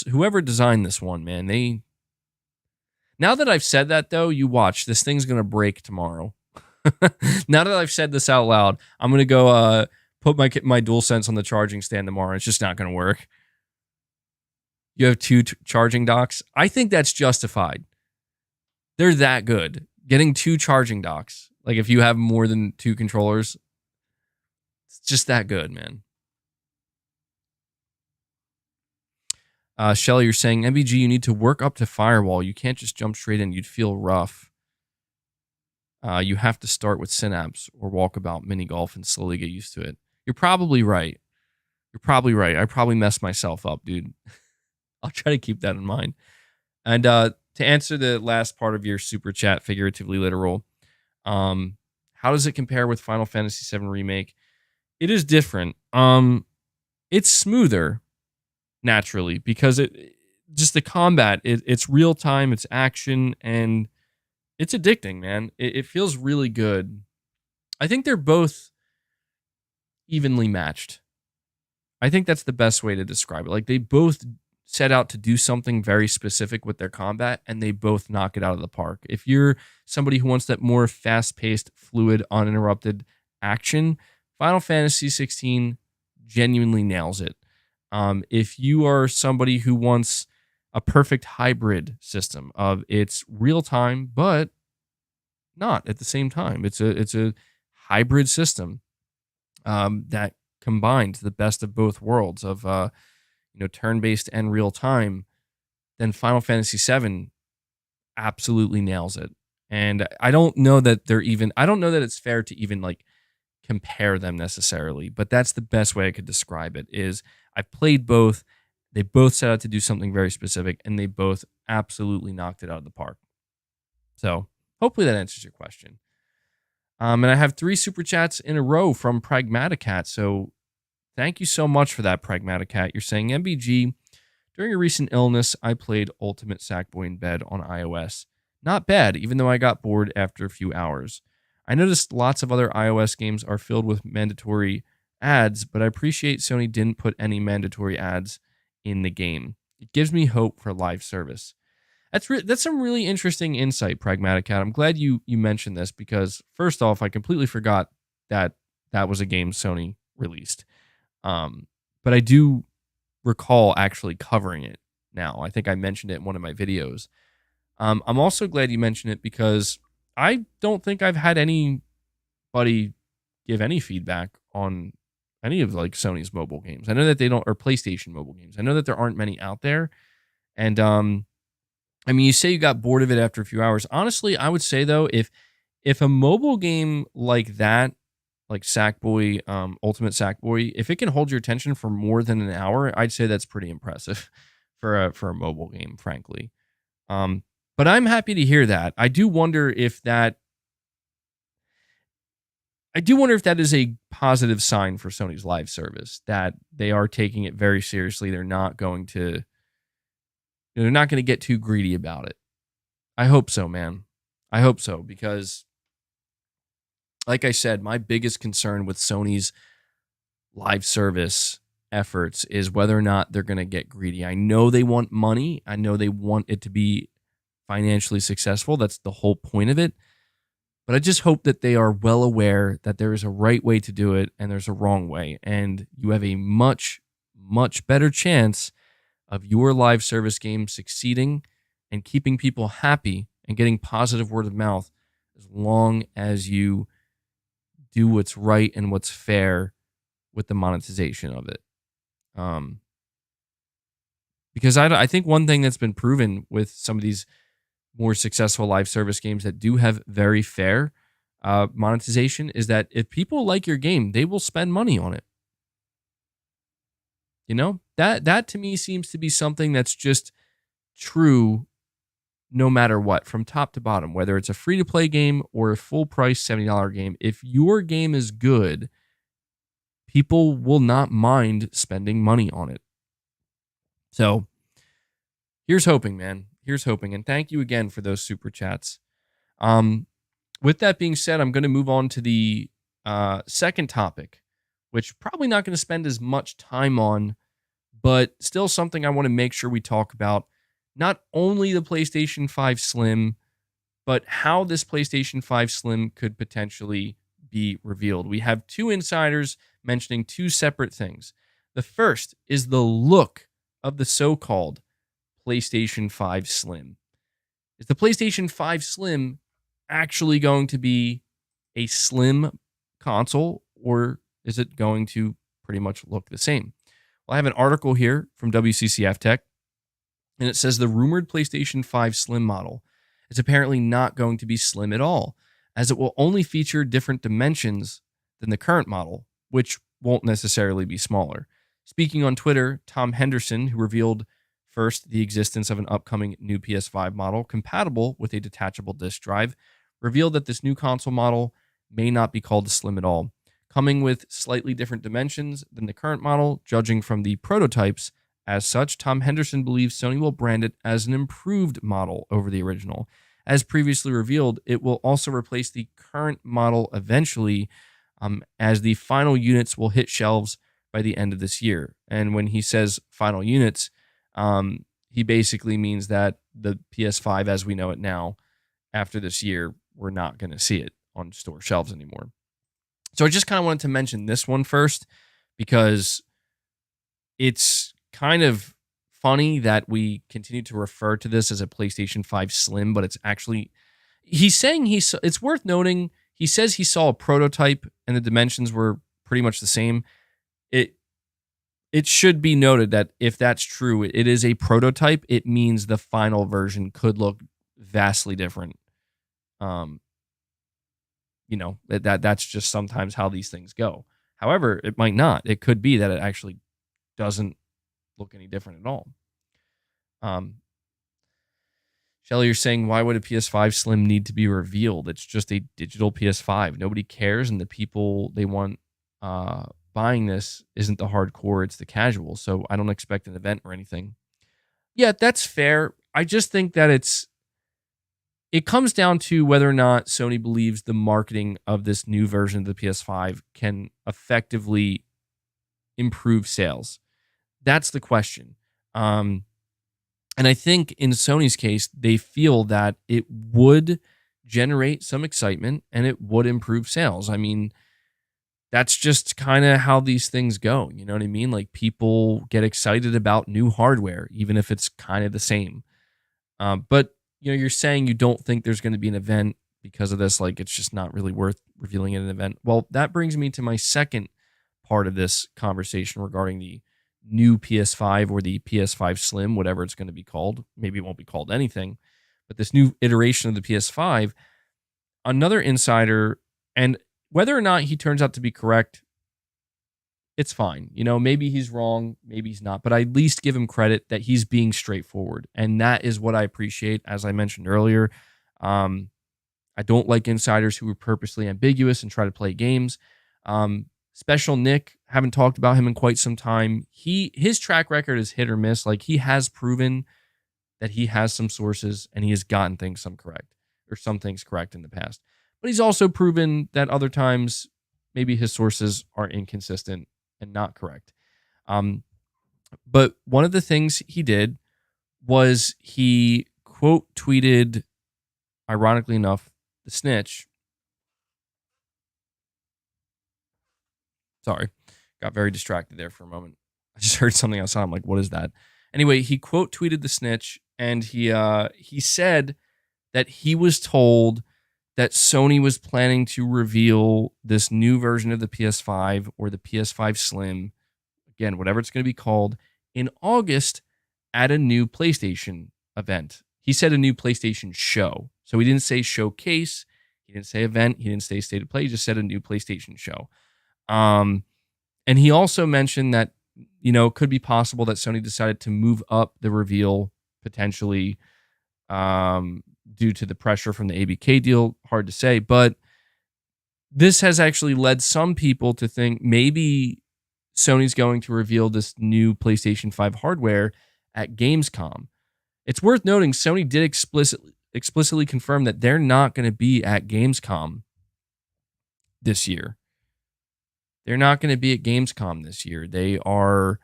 whoever designed this one, man, now that I've said that, though, you watch, this thing's going to break tomorrow. Now that I've said this out loud, I'm going to go put my DualSense on the charging stand tomorrow. It's just not going to work. You have two charging docks. I think that's justified. They're that good. Getting two charging docks, like if you have more than two controllers, it's just that good, man. Shelly, you're saying, MBG, you need to work up to Firewall. You can't just jump straight in. You'd feel rough. You have to start with Synapse or Walkabout Mini Golf and slowly get used to it. You're probably right. You're probably right. I probably messed myself up, dude. I'll try to keep that in mind. And to answer the last part of your super chat, figuratively literal, how does it compare with Final Fantasy VII Remake? It is different. It's smoother, naturally, because just the combat, it's real time, it's action, and it's addicting, man. It feels really good. I think they're both evenly matched. I think that's the best way to describe it. Like, they both set out to do something very specific with their combat, and they both knock it out of the park. If you're somebody who wants that more fast-paced, fluid, uninterrupted action, Final Fantasy 16 genuinely nails it. If you are somebody who wants a perfect hybrid system of it's real time, but not at the same time, it's a hybrid system that combines the best of both worlds of turn-based and real time, then Final Fantasy VII absolutely nails it. And I don't know that it's fair to even like compare them necessarily, but that's the best way I could describe it. Is I've played both. They both set out to do something very specific, and they both absolutely knocked it out of the park. So hopefully that answers your question. And I have 3 super chats in a row from Pragmaticat. So thank you so much for that, Pragmaticat. You're saying, MBG, during a recent illness, I played Ultimate Sackboy in bed on iOS. Not bad, even though I got bored after a few hours. I noticed lots of other iOS games are filled with mandatory ads, but I appreciate Sony didn't put any mandatory ads in the game. It gives me hope for live service. That's some really interesting insight, Pragmaticat. I'm glad you mentioned this because, first off, I completely forgot that was a game Sony released. But I do recall actually covering it now. I think I mentioned it in one of my videos. I'm also glad you mentioned it because I don't think I've had anybody give any feedback on any of like Sony's mobile games. I know that they don't, or PlayStation mobile games. I know that there aren't many out there. And I mean, you say you got bored of it after a few hours. Honestly, I would say though, if a mobile game like that, like Sackboy, Ultimate Sackboy, if it can hold your attention for more than an hour, I'd say that's pretty impressive for a mobile game, frankly. But I'm happy to hear that. I do wonder if that is a positive sign for Sony's live service, that they are taking it very seriously. They're not going to get too greedy about it. I hope so, man. I hope so, because like I said, my biggest concern with Sony's live service efforts is whether or not they're going to get greedy. I know they want money. I know they want it to be financially successful. That's the whole point of it. But I just hope that they are well aware that there is a right way to do it and there's a wrong way. And you have a much, much better chance of your live service game succeeding and keeping people happy and getting positive word of mouth as long as you do what's right and what's fair with the monetization of it. Because I think one thing that's been proven with some of these more successful live service games that do have very fair monetization is that if people like your game, they will spend money on it. You know, that to me seems to be something that's just true no matter what, from top to bottom, whether it's a free-to-play game or a full-price $70 game. If your game is good, people will not mind spending money on it. So here's hoping, man. Here's hoping. And thank you again for those super chats. With that being said, I'm going to move on to the second topic, which probably not going to spend as much time on, but still something I want to make sure we talk about. Not only the PlayStation 5 Slim, but how this PlayStation 5 Slim could potentially be revealed. We have two insiders mentioning two separate things. The first is the look of the so-called PlayStation 5 Slim. Is the PlayStation 5 Slim actually going to be a slim console, or is it going to pretty much look the same? Well, I have an article here from WCCF Tech, and it says the rumored PlayStation 5 Slim model is apparently not going to be slim at all, as it will only feature different dimensions than the current model, which won't necessarily be smaller. Speaking on Twitter, Tom Henderson, who revealed first the existence of an upcoming new PS5 model compatible with a detachable disk drive, revealed that this new console model may not be called a Slim at all, coming with slightly different dimensions than the current model, judging from the prototypes. As such, Tom Henderson believes Sony will brand it as an improved model over the original. As previously revealed, it will also replace the current model eventually, as the final units will hit shelves by the end of this year. And when he says final units, he basically means that the PS5 as we know it now, after this year, we're not going to see it on store shelves anymore. So I just kind of wanted to mention this one first because it's kind of funny that we continue to refer to this as a PlayStation 5 Slim, but it's actually, he's saying it's worth noting, he says he saw a prototype and the dimensions were pretty much the same. It should be noted that if that's true, it is a prototype. It means the final version could look vastly different. You know, that's just sometimes how these things go. However, it might not. It could be that it actually doesn't look any different at all. Shelly, you're saying, why would a PS5 Slim need to be revealed? It's just a digital PS5. Nobody cares, and the people they want buying this isn't the hardcore, it's the casual. So I don't expect an event or anything. Yeah, that's fair. I just think that it comes down to whether or not Sony believes the marketing of this new version of the PS5 can effectively improve sales. That's the question. And I think in Sony's case, they feel that it would generate some excitement and it would improve sales. I mean, that's just kind of how these things go. You know what I mean? Like, people get excited about new hardware, even if it's kind of the same. But, you know, you're saying you don't think there's going to be an event because of this. Like, it's just not really worth revealing at an event. Well, that brings me to my second part of this conversation regarding the new PS5 or the PS5 Slim, whatever it's going to be called. Maybe it won't be called anything, but this new iteration of the PS5, another insider, and whether or not he turns out to be correct, it's fine. You know, maybe he's wrong, maybe he's not, but I at least give him credit that he's being straightforward. And that is what I appreciate. As I mentioned earlier, I don't like insiders who are purposely ambiguous and try to play games. Special Nick, haven't talked about him in quite some time. His track record is hit or miss. Like, he has proven that he has some sources and he has gotten some things correct in the past. But he's also proven that other times maybe his sources are inconsistent and not correct. But one of the things he did was he quote tweeted, ironically enough, the snitch, Sorry, got very distracted there for a moment. I just heard something outside. I'm like, what is that? Anyway, he quote tweeted the snitch, and he said that he was told that Sony was planning to reveal this new version of the PS5 or the PS5 Slim, again, whatever it's going to be called, in August at a new PlayStation event. He said a new PlayStation show. So he didn't say showcase, he didn't say event, he didn't say state of play, he just said a new PlayStation show. And he also mentioned that, it could be possible that Sony decided to move up the reveal potentially due to the pressure from the ABK deal. Hard to say, but this has actually led some people to think maybe Sony's going to reveal this new PlayStation 5 hardware at Gamescom. It's worth noting Sony did explicitly confirm that they're not going to be at Gamescom this year. They're not going to be at Gamescom this year. They are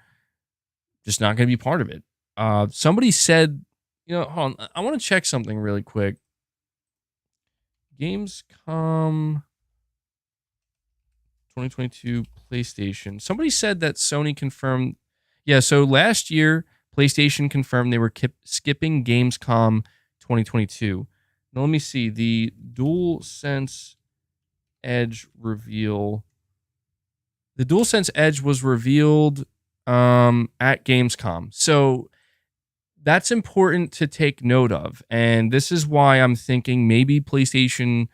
just not going to be part of it. Somebody said, hold on, I want to check something really quick. Gamescom 2022 PlayStation. Somebody said that Sony confirmed. Yeah, so last year, PlayStation confirmed they were skipping Gamescom 2022. Now, let me see. The DualSense Edge reveal. The DualSense Edge was revealed at Gamescom. So that's important to take note of. And this is why I'm thinking maybe PlayStation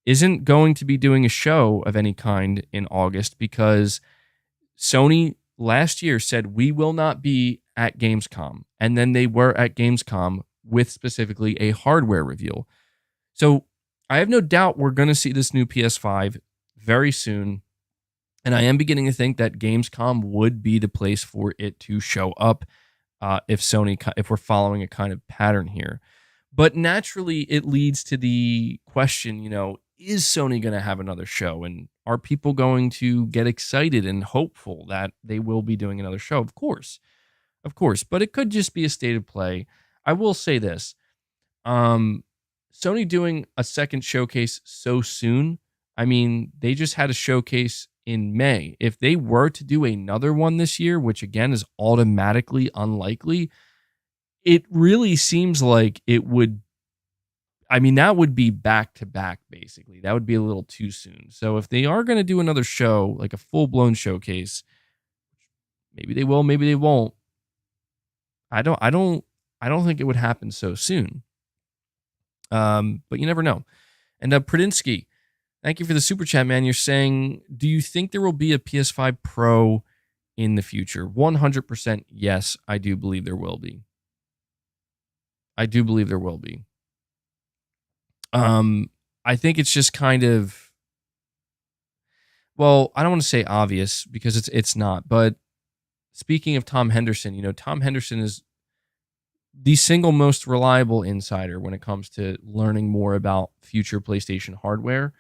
isn't going to be doing a show of any kind in August, because Sony last year said we will not be at Gamescom. And then they were at Gamescom with specifically a hardware reveal. So I have no doubt we're going to see this new PS5 very soon. And I am beginning to think that Gamescom would be the place for it to show up if we're following a kind of pattern here. But naturally, it leads to the question, is Sony going to have another show? And are people going to get excited and hopeful that they will be doing another show? Of course. But it could just be a state of play. I will say this. Sony doing a second showcase so soon. I mean, they just had a showcase in May. If they were to do another one this year, which again is automatically unlikely, it really seems like it would. I mean, that would be back to back, basically. That would be a little too soon. So if they are going to do another show, like a full-blown showcase, maybe they will, maybe they won't. I don't think it would happen so soon. But you never know. And Pradinsky, thank you for the super chat, man. You're saying, do you think there will be a PS5 Pro in the future? 100% yes, I do believe there will be. I think it's just kind of, well, I don't want to say obvious because it's not, but speaking of Tom Henderson, Tom Henderson is the single most reliable insider when it comes to learning more about future PlayStation hardware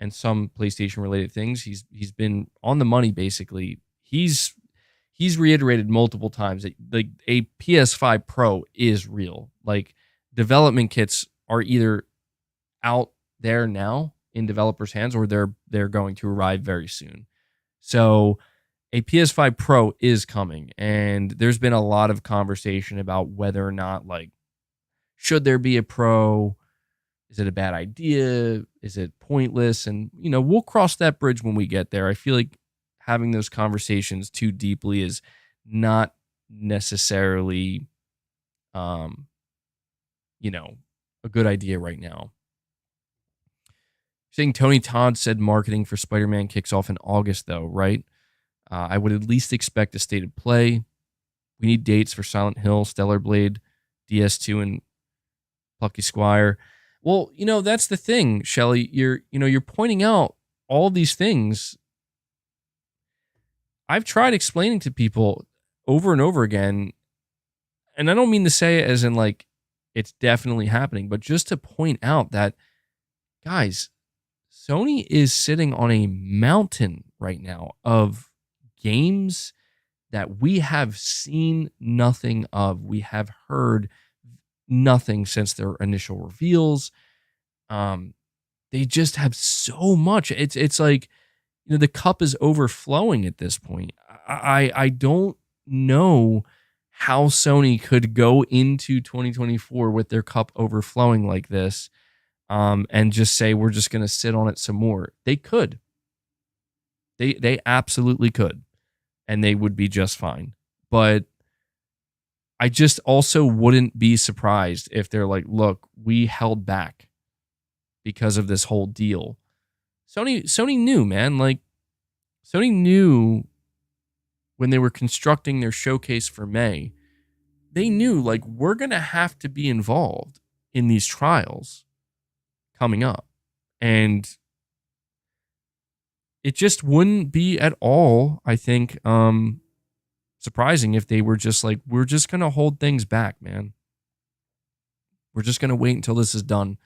and some PlayStation related things. He's been on the money, basically. He's reiterated multiple times that like a PS5 Pro is real. Like, development kits are either out there now in developers' hands or they're going to arrive very soon. So a PS5 Pro is coming, and there's been a lot of conversation about whether or not, like, should there be a Pro? Is it a bad idea? Is it pointless? And, we'll cross that bridge when we get there. I feel like having those conversations too deeply is not necessarily, a good idea right now. Saying Tony Todd said marketing for Spider-Man kicks off in August, though, right? I would at least expect a state of play. We need dates for Silent Hill, Stellar Blade, DS2, and Plucky Squire. Well, that's the thing, Shelly. You're pointing out all these things. I've tried explaining to people over and over again, and I don't mean to say it as in like it's definitely happening, but just to point out that, guys, Sony is sitting on a mountain right now of games that we have seen nothing of. We have heard nothing since their initial reveals. They just have so much. It's like the cup is overflowing at this point. I don't know how Sony could go into 2024 with their cup overflowing like this, and just say we're just going to sit on it some more. They could. They absolutely could, and they would be just fine. But I just also wouldn't be surprised if they're like, look, we held back because of this whole deal. Sony knew, man. Like, Sony knew when they were constructing their showcase for May, they knew, like, we're going to have to be involved in these trials coming up. And it just wouldn't be at all, I think, surprising if they were just like, we're just going to hold things back, man. We're just going to wait until this is done.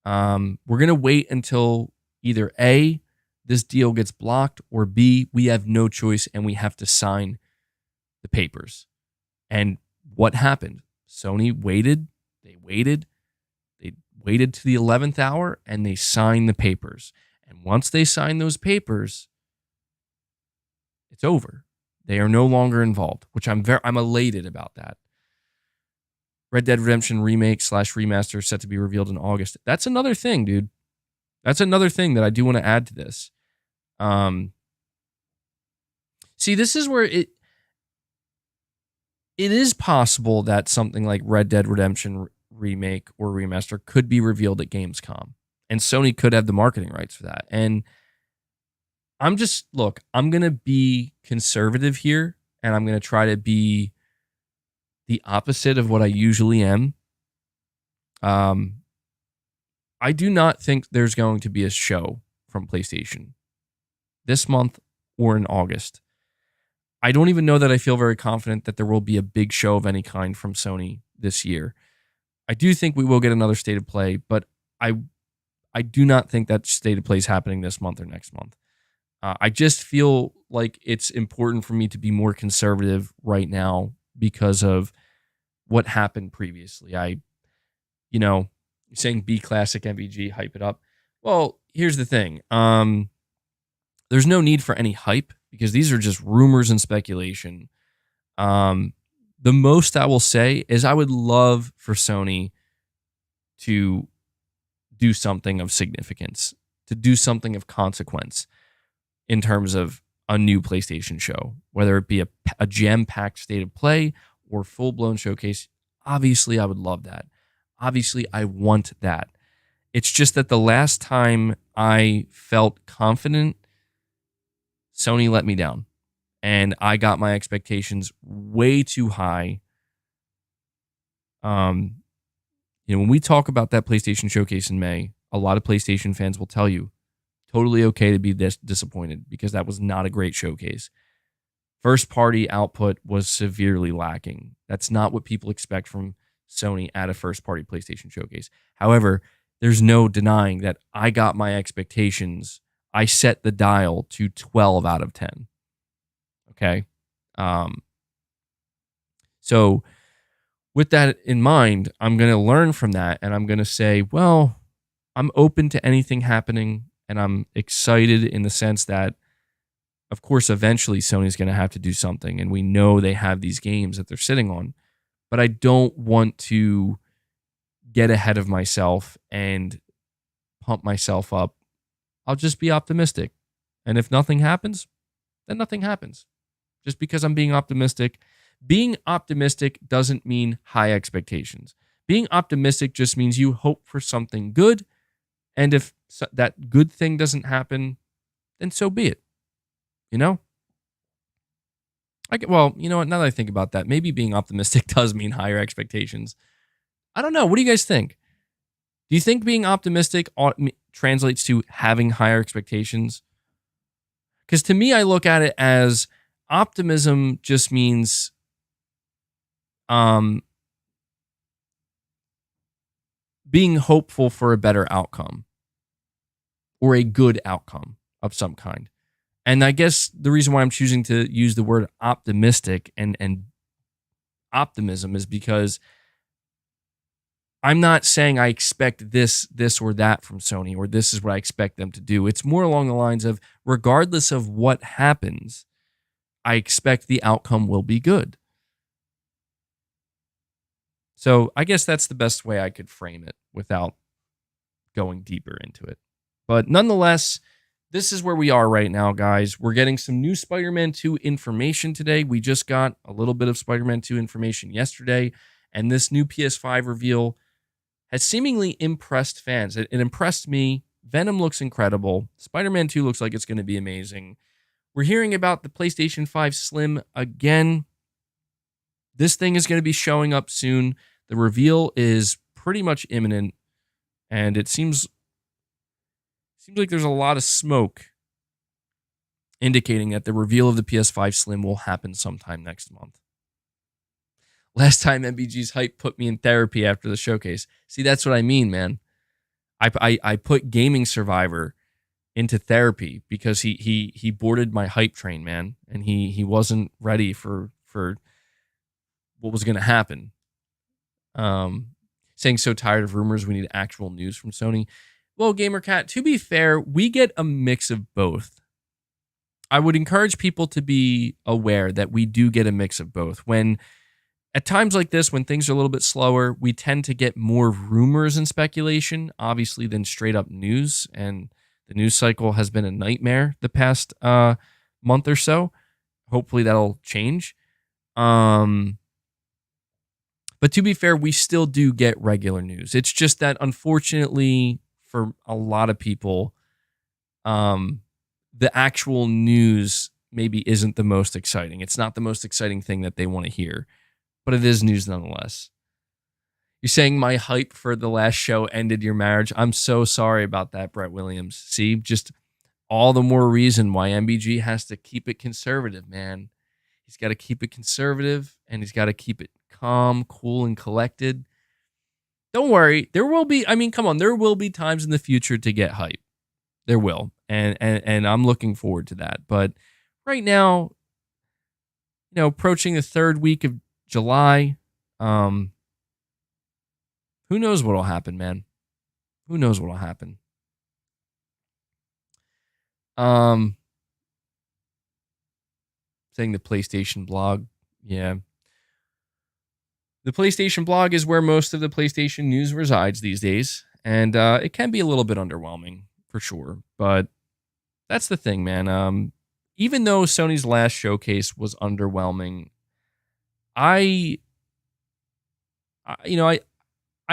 We're going to wait until either A, this deal gets blocked, or B, we have no choice and we have to sign the papers. And what happened? Sony waited. They waited to the 11th hour and they signed the papers. And once they sign those papers, it's over. They are no longer involved, which I'm elated about that. Red Dead Redemption Remake / Remaster set to be revealed in August. That's another thing, dude. That's another thing that I do want to add to this. See, this is where it is possible that something like Red Dead Redemption Remake or Remaster could be revealed at Gamescom. And Sony could have the marketing rights for that. And I'm going to be conservative here, and I'm going to try to be the opposite of what I usually am. I do not think there's going to be a show from PlayStation this month or in August. I don't even know that I feel very confident that there will be a big show of any kind from Sony this year. I do think we will get another State of Play, but I do not think that State of Play is happening this month or next month. I just feel like it's important for me to be more conservative right now because of what happened previously. You're saying B classic MVG, hype it up. Well, here's the thing. There's no need for any hype because these are just rumors and speculation. The most I will say is I would love for Sony to do something of significance, to do something of consequence in terms of a new PlayStation show, whether it be a jam-packed State of Play or full-blown showcase. Obviously, I would love that. Obviously, I want that. It's just that the last time I felt confident, Sony let me down. And I got my expectations way too high. When we talk about that PlayStation showcase in May, a lot of PlayStation fans will tell you, totally okay to be disappointed because that was not a great showcase. First party output was severely lacking. That's not what people expect from Sony at a first party PlayStation showcase. However, there's no denying that I got my expectations. I set the dial to 12 out of 10. Okay. So with that in mind, I'm going to learn from that and I'm going to say, well, I'm open to anything happening and I'm excited in the sense that, of course, eventually Sony's going to have to do something and we know they have these games that they're sitting on, but I don't want to get ahead of myself and pump myself up. I'll just be optimistic. And if nothing happens, then nothing happens. Just because I'm being optimistic. Being optimistic doesn't mean high expectations. Being optimistic just means you hope for something good. And if that good thing doesn't happen, then so be it. You know? Well, you know what? Now that I think about that, maybe being optimistic does mean higher expectations. I don't know. What do you guys think? Do you think being optimistic translates to having higher expectations? Because to me, I look at it as optimism just means being hopeful for a better outcome or a good outcome of some kind. And I guess the reason why I'm choosing to use the word optimistic and optimism is because I'm not saying I expect this or that from Sony, or this is what I expect them to do. It's more along the lines of, regardless of what happens, I expect the outcome will be good. So I guess that's the best way I could frame it without going deeper into it. But nonetheless, this is where we are right now, guys. We're getting some new Spider-Man 2 information today. We just got a little bit of Spider-Man 2 information yesterday, and this new PS5 reveal has seemingly impressed fans. It impressed me. Venom looks incredible. Spider-Man 2 looks like it's going to be amazing. We're hearing about the PlayStation 5 Slim again. This thing is going to be showing up soon. The reveal is pretty much imminent, and it seems like there's a lot of smoke indicating that the reveal of the PS5 Slim will happen sometime next month. Last time MBG's hype put me in therapy after the showcase. See, that's what I mean, man. I put Gaming Survivor into therapy because he boarded my hype train, man, and he wasn't ready for what was going to happen. Saying so tired of rumors, we need actual news from Sony. Well, GamerCat, to be fair, we get a mix of both. I would encourage people to be aware that we do get a mix of both. When at times like this, when things are a little bit slower, we tend to get more rumors and speculation, obviously, than straight up news. And the news cycle has been a nightmare the past month or so. Hopefully that'll change. But to be fair, we still do get regular news. It's just that, unfortunately, for a lot of people, the actual news maybe isn't the most exciting. It's not the most exciting thing that they want to hear, but it is news nonetheless. You're saying my hype for the last show ended your marriage. I'm so sorry about that, Brett Williams. See, just all the more reason why MBG has to keep it conservative, man. He's got to keep it conservative, and he's got to keep it calm, cool, and collected. Don't worry. There will be, come on, there will be times in the future to get hype. There will. And I'm looking forward to that. But right now, approaching the third week of July, who knows what'll happen, man? Who knows what'll happen? Saying the PlayStation blog. Yeah. The PlayStation blog is where most of the PlayStation news resides these days, and it can be a little bit underwhelming for sure. But that's the thing, man. Even though Sony's last showcase was underwhelming, I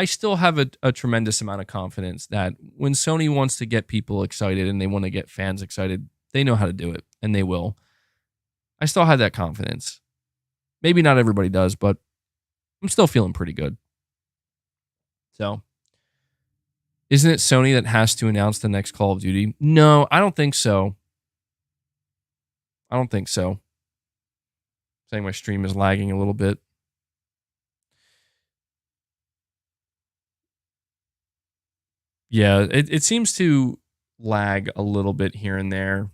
still have a tremendous amount of confidence that when Sony wants to get people excited and they want to get fans excited, they know how to do it, and they will. I still have that confidence. Maybe not everybody does, but I'm still feeling pretty good. So, isn't it Sony that has to announce the next Call of Duty? No, I don't think so. Saying my stream is lagging a little bit. Yeah, it seems to lag a little bit here and there.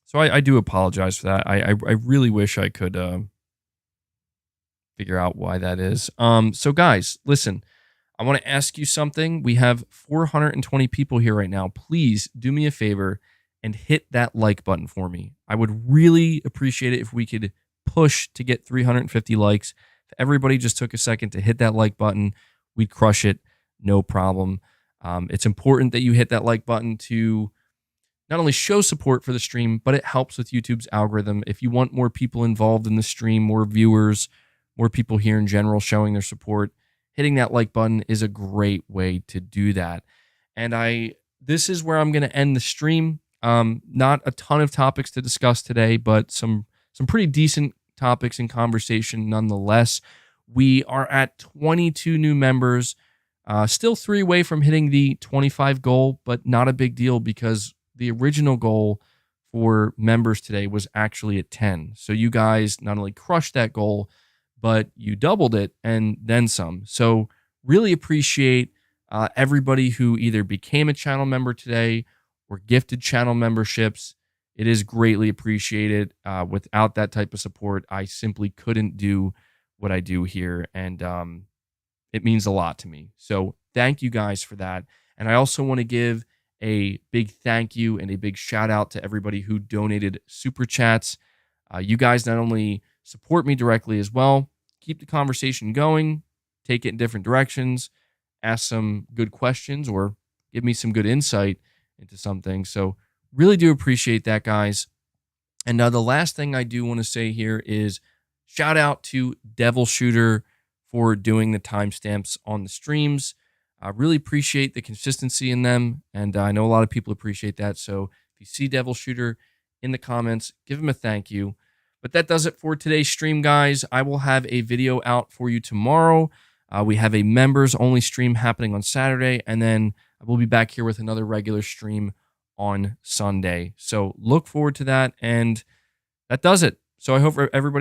So I do apologize for that. I really wish I could figure out why that is. So guys, listen, I want to ask you something. We have 420 people here right now. Please do me a favor and hit that like button for me. I would really appreciate it if we could push to get 350 likes. If everybody just took a second to hit that like button, we'd crush it. No problem. It's important that you hit that like button to not only show support for the stream, but it helps with YouTube's algorithm. If you want more people involved in the stream, more viewers, more people here in general showing their support, hitting that like button is a great way to do that. And this is where I'm going to end the stream. Not a ton of topics to discuss today, but some pretty decent topics in conversation nonetheless. We are at 22 new members, still 3 away from hitting the 25 goal, but not a big deal because the original goal for members today was actually at 10. So you guys not only crushed that goal, but you doubled it and then some. So really appreciate everybody who either became a channel member today or gifted channel memberships. It is greatly appreciated. Without that type of support, I simply couldn't do what I do here. And it means a lot to me. So thank you guys for that. And I also want to give a big thank you and a big shout out to everybody who donated super chats. You guys not only support me directly as well, keep the conversation going, take it in different directions, ask some good questions, or give me some good insight into something. So really do appreciate that, guys. And now the last thing I do want to say here is shout out to Devil Shooter for doing the timestamps on the streams. I really appreciate the consistency in them, and I know a lot of people appreciate that. So if you see Devil Shooter in the comments, give him a thank you. But that does it for today's stream, guys. I will have a video out for you tomorrow. We have a members-only stream happening on Saturday, and then I will be back here with another regular stream on Sunday. So look forward to that, and that does it. So I hope everybody